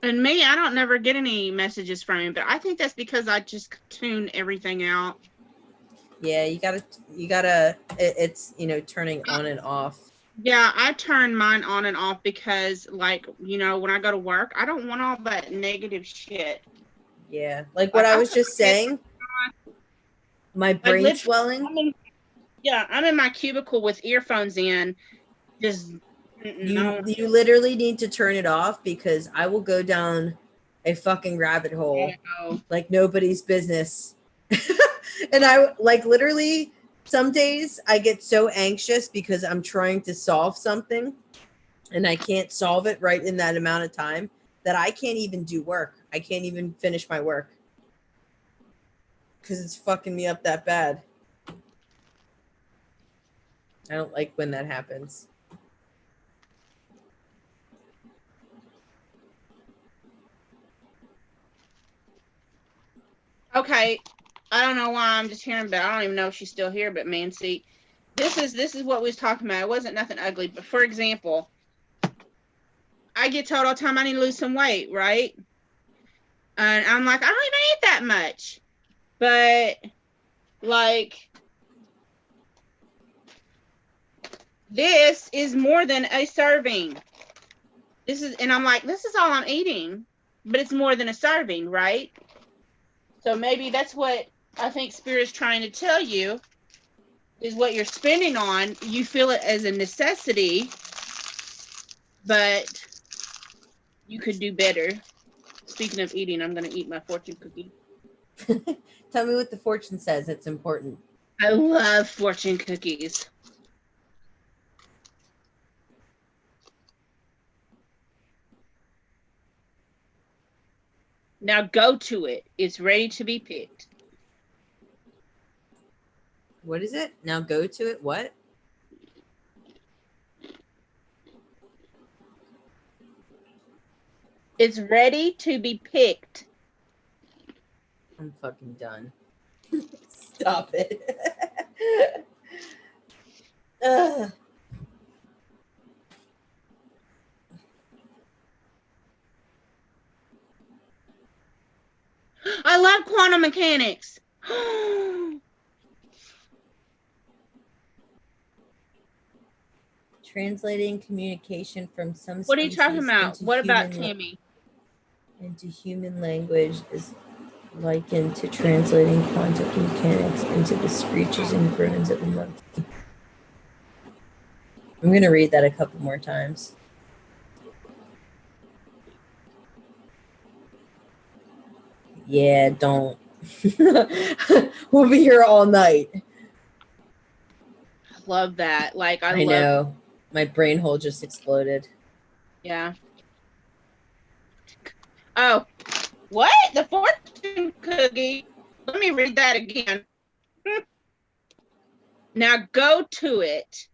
And me, I don't never get any messages from him, but I think that's because I just tune everything out. Yeah, you gotta. It's turning on and off. Yeah, I turn mine on and off because, like, when I go to work, I don't want all that negative shit. Yeah, like what I was just saying. My brain swelling. I'm in my cubicle with earphones in. Just you literally need to turn it off because I will go down a fucking rabbit hole like nobody's business. And I like literally some days I get so anxious because I'm trying to solve something and I can't solve it right in that amount of time that I can't even do work. I can't even finish my work because it's fucking me up that bad. I don't like when that happens. Okay, I don't know why I'm just hearing, but I don't even know if she's still here. But man, see, this is what we was talking about. It wasn't nothing ugly, but for example, I get told all the time I need to lose some weight, right? And I'm like, I don't even eat that much, but like, this is more than a serving. And I'm like, this is all I'm eating, but it's more than a serving, right? So maybe that's what I think Spirit's trying to tell you is what you're spending on. You feel it as a necessity, but you could do better. Speaking of eating, I'm going to eat my fortune cookie. Tell me what the fortune says. It's important. I love fortune cookies. Now go to it. It's ready to be picked. What is it? Now go to it. What? It's ready to be picked. I'm fucking done. Stop it. I love quantum mechanics. Translating communication from some species. What are you talking about? What about Timmy? Into human language is likened to translating quantum mechanics into the screeches and groans of a monkey. I'm going to read that a couple more times. Yeah, don't. We'll be here all night. Love that. Like, I know. My brain hole just exploded. Yeah. Oh, what? The fortune cookie? Let me read that again. Now go to it.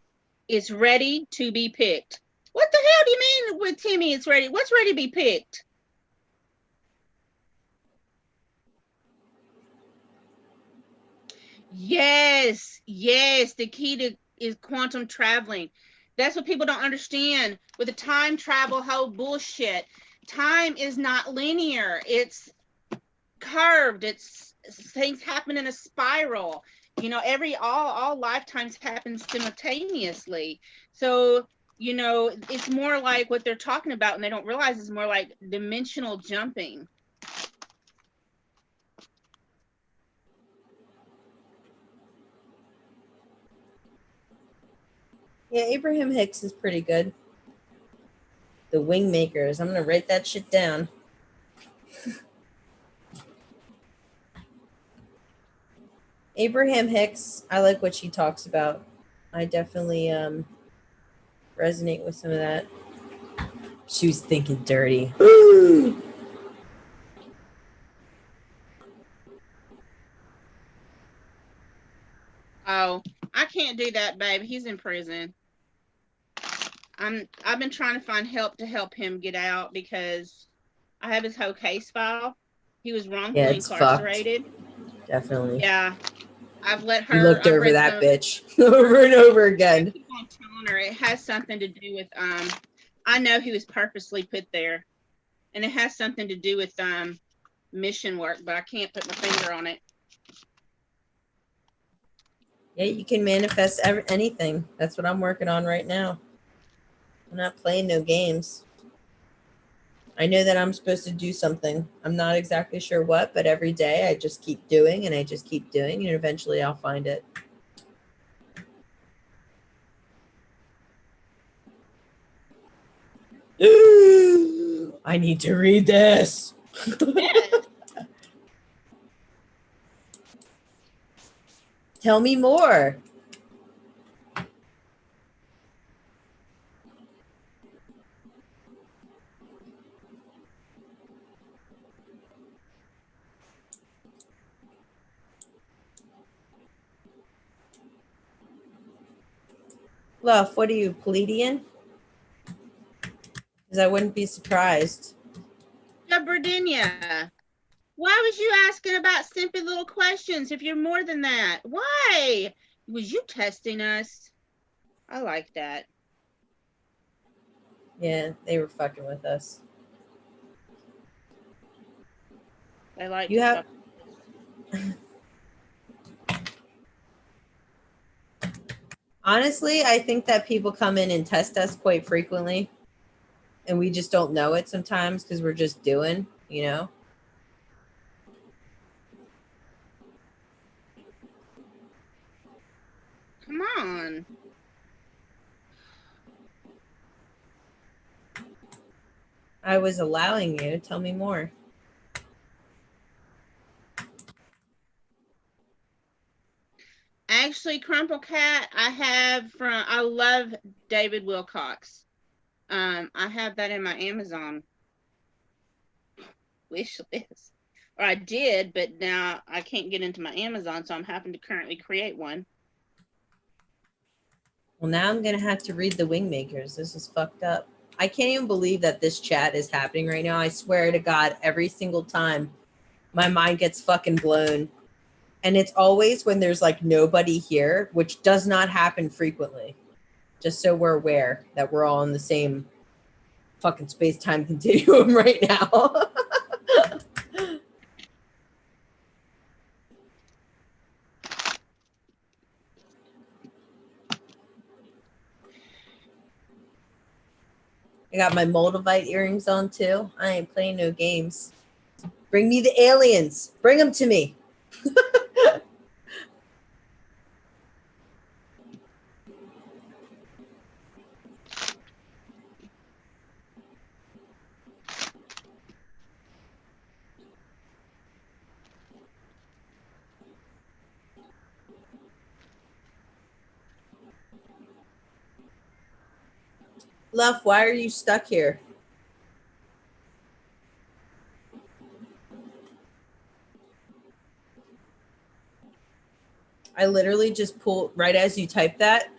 It's ready to be picked. What the hell do you mean with Timmy it's ready? What's ready to be picked? Yes, the key is quantum traveling. That's what people don't understand with the time travel whole bullshit. Time is not linear. It's curved. It's things happen in a spiral. All lifetimes happen simultaneously. So, it's more like what they're talking about, and they don't realize it's more like dimensional jumping. Yeah, Abraham Hicks is pretty good. The Wing Makers. I'm going to write that shit down. Abraham Hicks, I like what she talks about. I definitely resonate with some of that. She was thinking dirty. Oh, I can't do that, babe. He's in prison. I've been trying to find help to help him get out because I have his whole case file. He was wrongfully incarcerated. Fucked. Definitely. Yeah. I've let her. You looked I've over read that some, bitch over and over again. I keep on telling her it has something to do with I know he was purposely put there, and it has something to do with mission work, but I can't put my finger on it. Yeah, you can manifest anything. That's what I'm working on right now. I'm not playing no games. I know that I'm supposed to do something. I'm not exactly sure what, but every day I just keep doing and I just keep doing, and eventually I'll find it. I need to read this. Yes. Tell me more. Love, what are you, Palladian? Because I wouldn't be surprised. Brittany, why was you asking about simple little questions if you're more than that? Why? Was you testing us? I like that. Yeah, they were fucking with us. They like You to have... Honestly, I think that people come in and test us quite frequently, and we just don't know it sometimes because we're just doing, you know? Come on. I was allowing you. Tell me more. Actually, Crumple Cat, I love David Wilcox. I have that in my Amazon wish list. Or I did, but now I can't get into my Amazon, so I'm having to currently create one. Well, now I'm going to have to read the Wing Makers. This is fucked up. I can't even believe that this chat is happening right now. I swear to God, every single time my mind gets fucking blown. And it's always when there's like nobody here, which does not happen frequently. Just so we're aware that we're all in the same fucking space-time continuum right now. I got my Moldavite earrings on too. I ain't playing no games. Bring me the aliens. Bring them to me. Love, why are you stuck here? I literally just pulled, right as you typed that,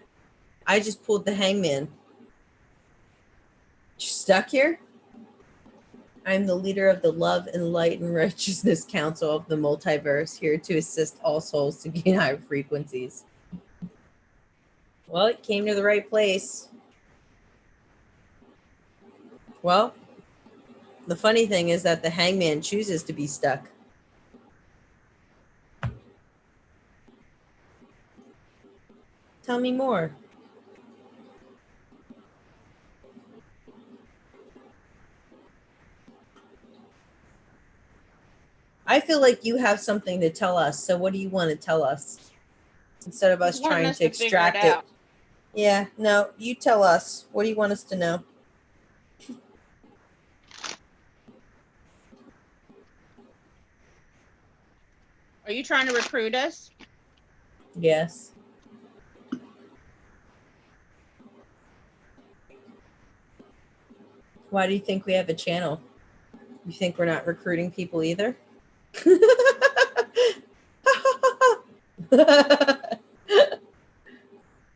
I just pulled the hangman. You stuck here? I am the leader of the Love and Light and Righteousness Council of the Multiverse, here to assist all souls to gain higher frequencies. Well, it came to the right place. Well, the funny thing is that the hangman chooses to be stuck. Tell me more. I feel like you have something to tell us. So what do you want to tell us? Instead of us trying to extract it. Yeah, no, you tell us. What do you want us to know? Are you trying to recruit us? Yes. Why do you think we have a channel? You think we're not recruiting people either?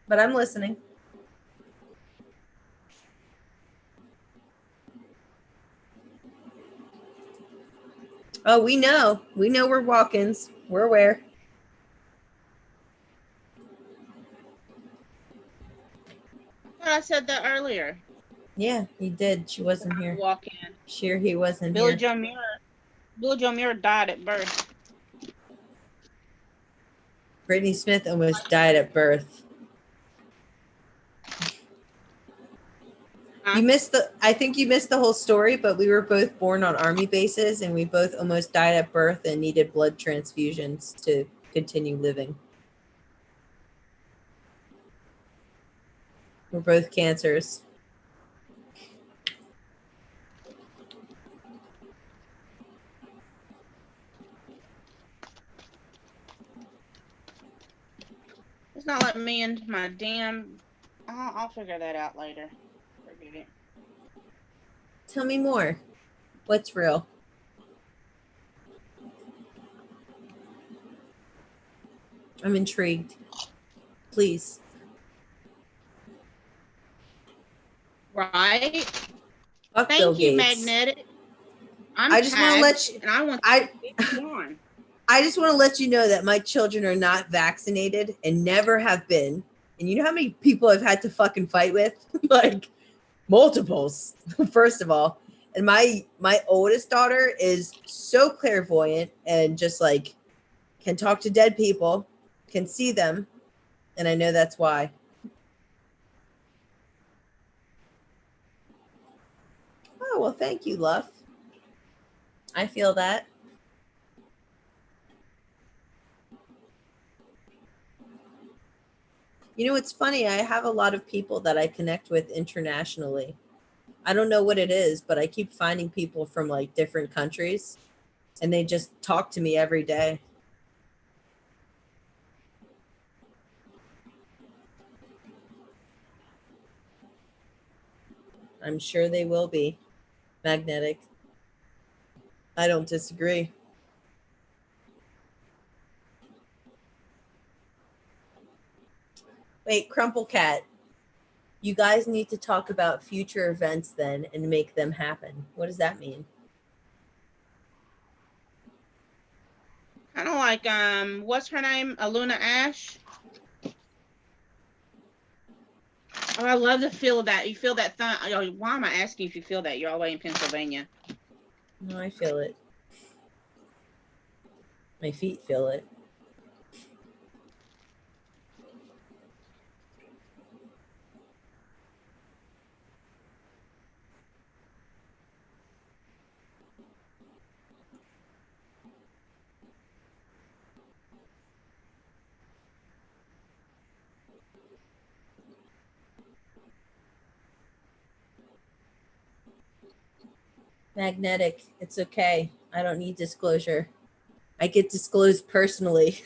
But I'm listening. Oh, we know. We know we're walk-ins. We're aware. I said that earlier. Yeah, he did. She wasn't here. Walk in. Sure, he wasn't Billie here. Jo Mirror. Billie Jo Mirror died at birth. Brittany Smith almost died at birth. You missed I think you missed the whole story, but we were both born on army bases and we both almost died at birth and needed blood transfusions to continue living. We're both cancers. It's not letting me into my damn. I'll figure that out later. Forget it. Tell me more. What's real? I'm intrigued. Please. Right. Fuck Bill Thank you, Gates. Magnetic. I just want to let you. And I want I on. I just want to let you know that my children are not vaccinated and never have been. And you know how many people I've had to fucking fight with? Like multiples, first of all. And my oldest daughter is so clairvoyant and just like can talk to dead people, can see them, and I know that's why. Oh, well, thank you, love. I feel that. You know, it's funny. I have a lot of people that I connect with internationally. I don't know what it is, but I keep finding people from like different countries and they just talk to me every day. I'm sure they will be magnetic. I don't disagree. Wait, Crumple Cat, you guys need to talk about future events then and make them happen. What does that mean? Kind of like what's her name? Aluna Ash. Oh, I love to feel that. You feel that thumb. Why am I asking if you feel that? You're all the way in Pennsylvania. No, I feel it. My feet feel it. Magnetic. It's okay. I don't need disclosure. I get disclosed personally.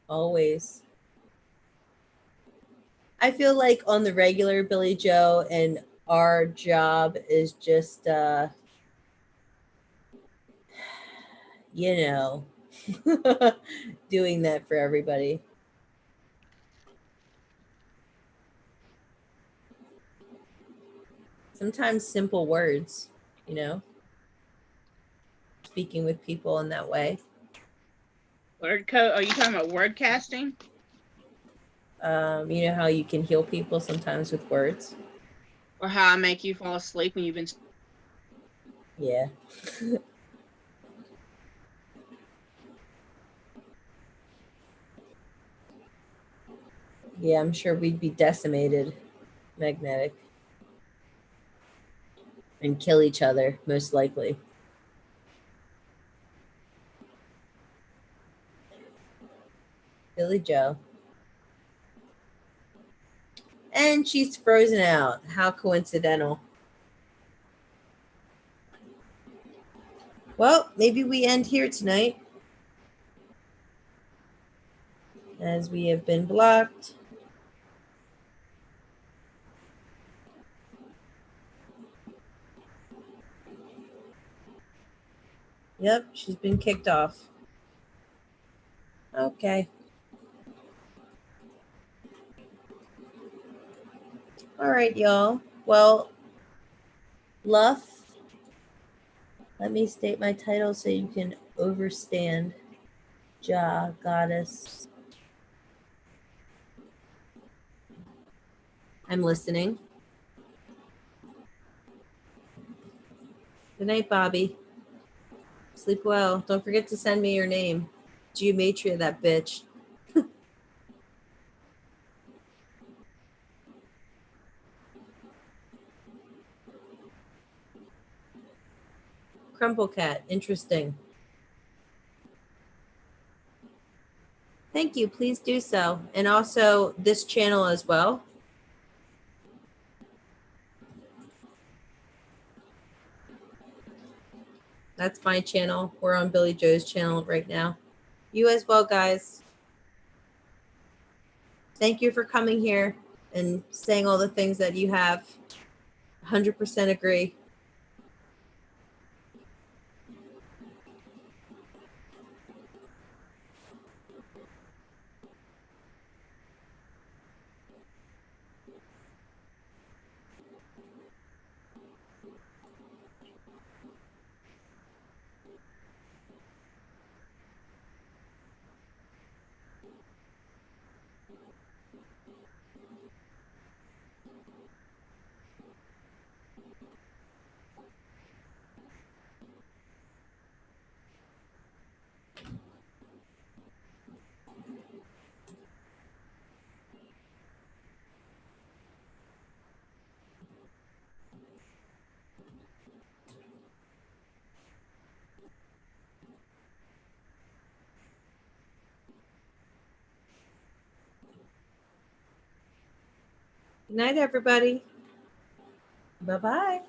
Always. I feel like on the regular, Billie Jo, and our job is just you know, doing that for everybody. Sometimes simple words, you know, speaking with people in that way. Word code? Are you talking about word casting? You know how you can heal people sometimes with words. Or how I make you fall asleep when you've been. Yeah. Yeah, I'm sure we'd be decimated. Magnetic. and kill each other, most likely. Billie Jo. And she's frozen out. How coincidental. Well, maybe we end here tonight, as we have been blocked. Yep, she's been kicked off. Okay. All right, y'all. Well, Luff, let me state my title so you can overstand. Ja, goddess. I'm listening. Good night, Bobby. Sleep well. Don't forget to send me your name. Geometria, that bitch. Crumple Cat, interesting. Thank you. Please do so. And also this channel as well. That's my channel. We're on Billie Jo's channel right now. You as well, guys. Thank you for coming here and saying all the things that you have. 100% agree. Good night, everybody. Bye-bye.